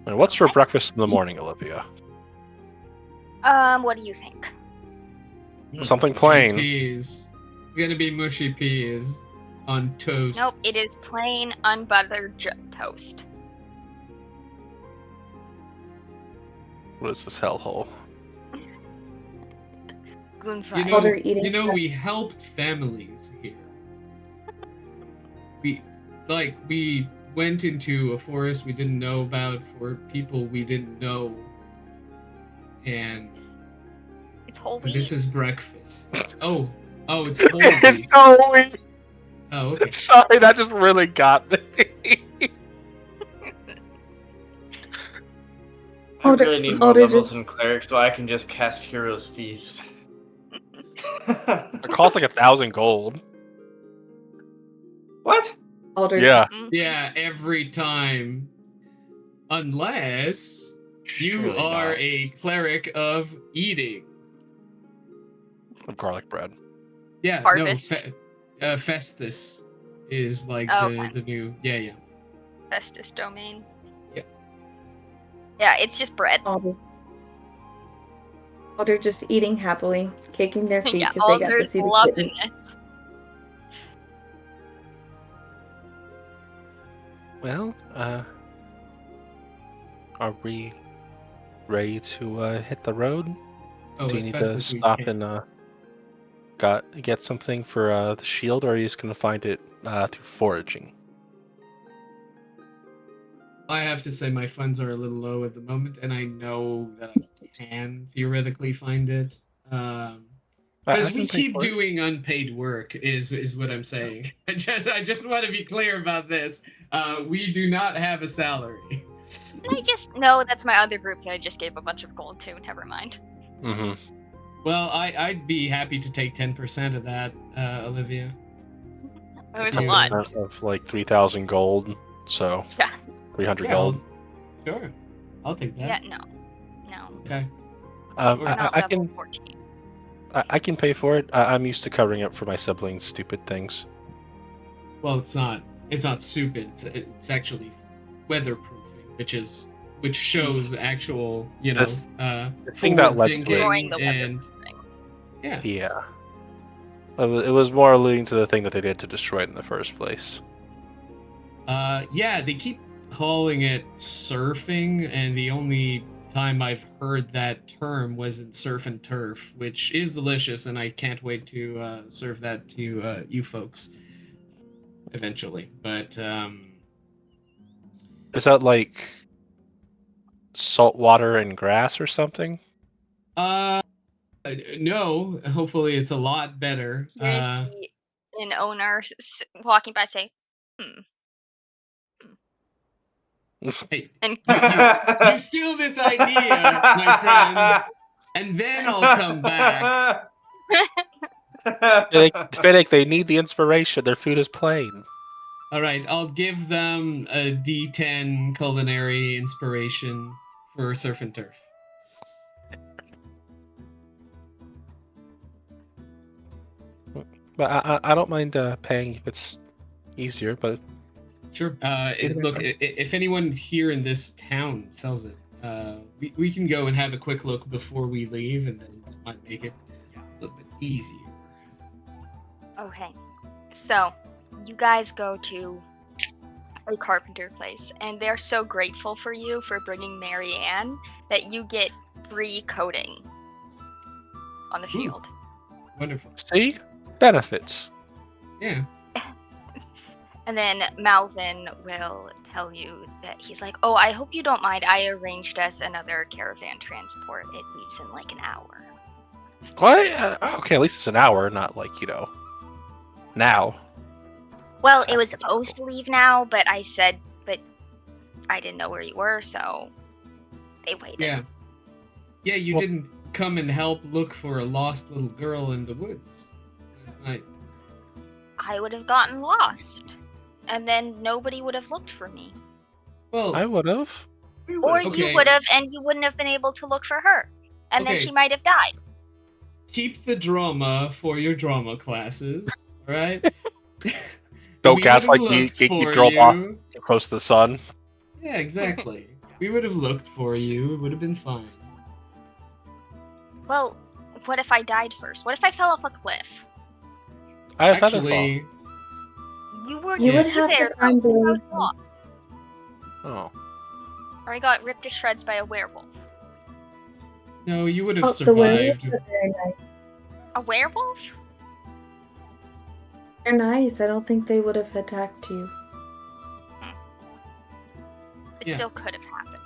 S2: And what's for
S1: Okay.
S2: breakfast in the morning, Olivia?
S1: What do you think?
S2: Something
S4: Mushy
S2: plain.
S4: peas. It's gonna be mushy peas on toast.
S1: Nope, it is plain unbuttered toast.
S2: What is this hellhole?
S1: Gluten
S4: You
S1: fried.
S4: know,
S6: Butter eating
S4: you know,
S6: stuff.
S4: we helped families here. We went into a forest we didn't know about for people we didn't know, and
S1: It's whole wheat.
S4: this is breakfast. Oh, it's whole wheat.
S2: It's Halloween!
S4: Oh, okay.
S2: Sorry, that just really got me.
S5: I
S6: Alder-
S5: really need more
S6: Alder
S5: levels
S6: just-
S5: in cleric so I can just cast Hero's Feast.
S2: It costs like 1,000 gold.
S5: What?
S6: Alder,
S2: Yeah.
S1: Mhm.
S4: Yeah, every time, unless you
S5: Surely
S4: are
S5: not.
S4: a cleric of eating.
S2: Of garlic bread.
S4: Yeah,
S1: Harvest.
S4: no, Festus is like
S1: Oh,
S4: the,
S1: okay.
S4: the new. Yeah.
S1: Festus domain.
S4: Yeah.
S1: Yeah, it's just bread.
S6: Alder. Alder just eating happily, kicking their feet
S1: Yeah,
S6: because they got to
S1: Alder's
S6: see the
S1: loving
S6: kitten.
S1: this.
S2: Well, are we ready to hit the road?
S4: Oh,
S2: Do you
S4: as
S2: need
S4: fast
S2: to
S4: as we
S2: stop
S4: can.
S2: and get something for the shield, or are you just gonna find it through foraging?
S4: I have to say my funds are a little low at the moment, and I know that I can theoretically find it.
S2: I
S4: Because
S2: can
S4: we
S2: pay
S4: keep
S2: for it.
S4: doing unpaid work is what I'm saying. I just want to be clear about this. We do not have a salary.
S1: I just no, that's my other group that I just gave a bunch of gold to. Never mind.
S2: Mm-hmm.
S4: Well, I'd be happy to take 10% of that, Olivia.
S1: It was
S4: Yeah.
S1: a lot.
S2: Of like 3,000 gold, so
S1: Yeah.
S2: 300
S4: Yeah,
S2: gold.
S4: Sure, I'll take that.
S1: Yeah. No.
S4: Okay.
S2: Um,
S4: Sure.
S2: I,
S1: Not
S2: I
S1: level
S2: can
S1: 14.
S2: I can pay for it. I'm used to covering up for my siblings' stupid things.
S4: Well, it's not soup. It's actually weatherproofing, which shows actual,
S2: The thing that
S4: forward
S2: led to it.
S1: Destroying
S4: thinking
S1: the
S4: and yeah.
S2: Yeah. It was more alluding to the thing that they did to destroy it in the first place.
S4: Yeah, they keep calling it surfing, and the only time I've heard that term was in surf and turf, which is delicious, and I can't wait to serve that to you folks eventually. But
S2: Is that like salt water and grass or something?
S4: uh, no, hopefully it's a lot better.
S1: You're gonna see an owner walking by say,
S4: Hey,
S1: and
S4: you steal this idea, my friend, and then I'll come back.
S2: Fennec, they need the inspiration. Their food is plain.
S4: All right, I'll give them a D10 culinary inspiration for surf and turf.
S2: But I don't mind paying if it's easier, but
S4: Sure. Look, if anyone here in this town sells it, we can go and have a quick look before we leave, and then it might make it a little bit easier.
S1: okay. So, you guys go to a carpenter place, and they're so grateful for you for bringing Mary Ann that you get free coating on the shield.
S4: Wonderful.
S2: see? Benefits.
S4: Yeah.
S1: And then Malvin will tell you that he's like, oh, I hope you don't mind. I arranged us another caravan transport. It leaves in like an hour.
S2: What? Okay, at least it's an hour, not like, now.
S1: Well,
S2: So-
S1: it was supposed to leave now, but I said, but I didn't know where you were, so they waited.
S4: Yeah. Yeah, you
S2: Well-
S4: didn't come and help look for a lost little girl in the woods last night.
S1: I would have gotten lost. And then nobody would have looked for me.
S4: Well,
S2: I would have.
S1: Or
S4: Okay.
S1: you would have, and you wouldn't have been able to look for her. And then
S4: Okay.
S1: she might have died.
S4: keep the drama for your drama classes, all right?
S2: Don't
S4: We
S2: gaslight
S4: would've
S2: me,
S4: looked
S2: get
S4: for
S2: girl boss
S4: you.
S2: too close to the sun.
S4: Yeah, exactly. We would have looked for you. It would have been fine.
S1: Well, what if I died first? What if I fell off a cliff?
S2: I have featherfall.
S4: Actually,
S1: You were
S7: You
S4: Yeah.
S7: would have
S1: there.
S7: to kind
S1: though. I was
S7: of.
S1: lost.
S2: Oh.
S1: Or I got ripped to shreds by a werewolf.
S4: no, you would have
S7: Oh, the werewolves
S4: survived.
S7: are very nice.
S1: A werewolf?
S7: They're nice. I don't think they would have attacked you.
S1: It
S4: Yeah.
S1: still could have happened.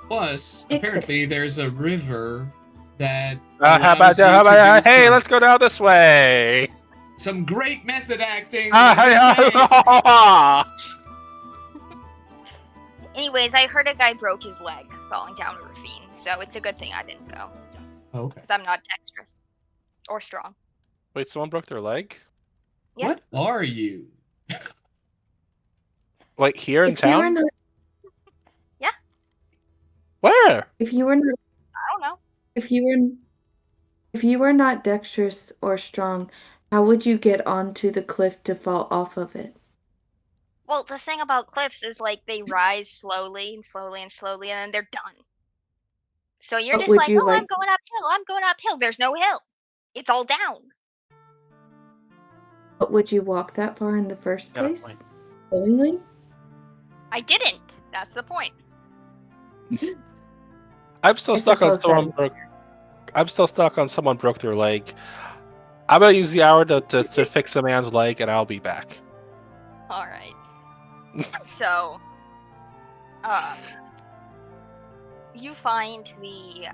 S4: Plus,
S7: It could.
S4: apparently, there's a river that.
S2: How about
S4: allows you
S2: that?
S4: to do
S2: Hey,
S4: some-
S2: let's go down this way.
S4: Some great method acting. I'm just saying.
S1: Anyways, I heard a guy broke his leg falling down a ravine, so it's a good thing I didn't go.
S4: Okay.
S1: Because I'm not dexterous. Or strong.
S2: Wait, someone broke their leg?
S1: Yeah.
S4: What are you?
S2: Like here in
S7: If you were
S2: town?
S7: not,
S2: Where?
S7: if you were not,
S1: I don't know.
S7: if you were not dexterous or strong, how would you get onto the cliff to fall off of it?
S1: Well, the thing about cliffs is like they rise slowly and slowly and slowly, and then they're done. So you're
S7: But
S1: just
S7: would
S1: like,
S7: you
S1: oh,
S7: like-
S1: I'm going uphill. I'm going uphill. There's no hill. It's all down.
S7: But would you walk that far in the first
S5: Got a
S7: place? Willingly?
S1: I didn't. That's the point.
S2: I'm still
S7: I
S2: stuck on
S7: suppose that
S2: someone
S7: is
S2: broke. stuck on someone broke their leg. I'm gonna use the hour to fix a man's leg, and I'll be back.
S1: All right. So, you find the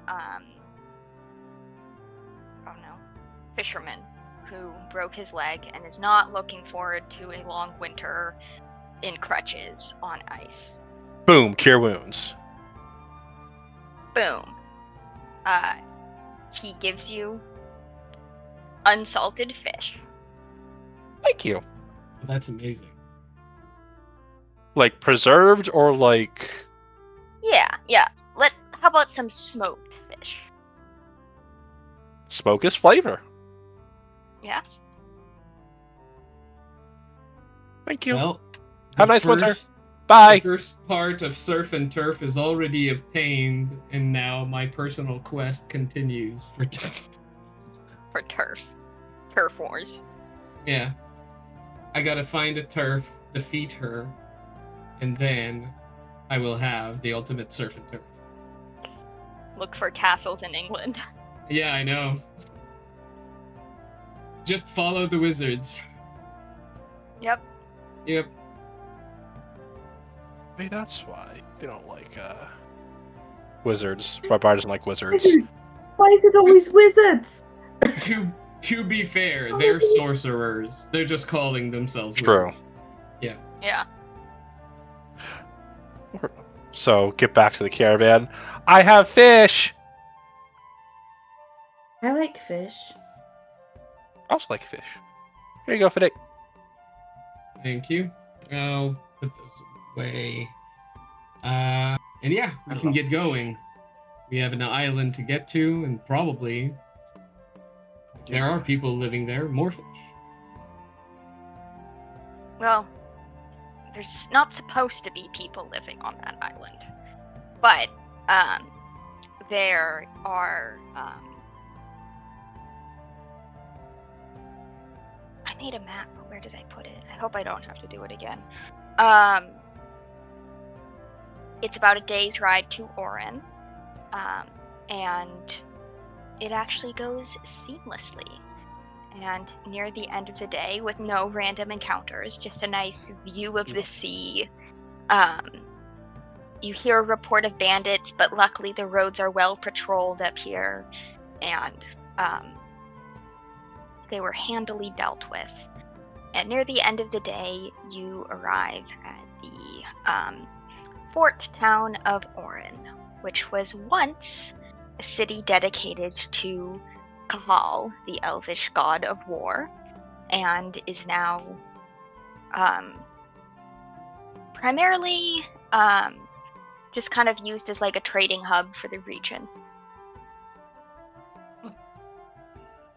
S1: fisherman who broke his leg and is not looking forward to a long winter in crutches on ice.
S2: Boom, cure wounds.
S1: Boom. He gives you unsalted fish.
S2: Thank you.
S4: That's amazing.
S2: Like preserved or like?
S1: Yeah. How about some smoked fish?
S2: Smoke is flavor.
S1: Yeah.
S2: Thank you.
S4: Well,
S2: Have a
S4: the
S2: nice winter.
S4: first-
S2: Bye.
S4: The first part of Surf and Turf is already obtained, and now my personal quest continues for
S1: For turf wars.
S4: Yeah. I gotta find a turf, defeat her, and then I will have the ultimate Surf and Turf.
S1: Look for castles in England.
S4: Yeah, I know. Just follow the wizards.
S1: Yep.
S4: Yep.
S2: Maybe that's why they don't like wizards. Barbara doesn't like wizards.
S6: Wizards. Why is it always wizards?
S4: To be fair, they're sorcerers. They're just calling themselves
S2: True.
S4: wizards. Yeah.
S1: Yeah.
S2: So get back to the caravan. I have fish.
S3: I like fish.
S2: I also like fish. Here you go, Fidek.
S4: Thank you. I'll put those away. And yeah, we can get going. We have an island to get to, and probably there are people living there. More fish.
S1: Well, there's not supposed to be people living on that island. But, there are, I made a map. Where did I put it? I hope I don't have to do it again. It's about a day's ride to Orin. And it actually goes seamlessly. And near the end of the day, with no random encounters, just a nice view of the sea, you hear a report of bandits, but luckily the roads are well patrolled up here, and they were handily dealt with. And near the end of the day, you arrive at the fort town of Orin, which was once a city dedicated to Kahal, the elvish god of war, and is now primarily just kind of used as like a trading hub for the region.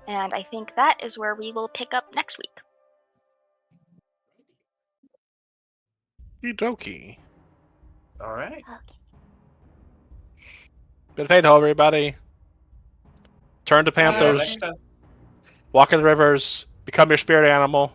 S1: And I think that is where we will pick up next week.
S2: Okie
S5: All right.
S1: Okay.
S2: Good fate, everybody. Turn to
S1: See you
S2: panthers.
S5: Next time.
S2: Walk in the rivers. Become your spirit animal.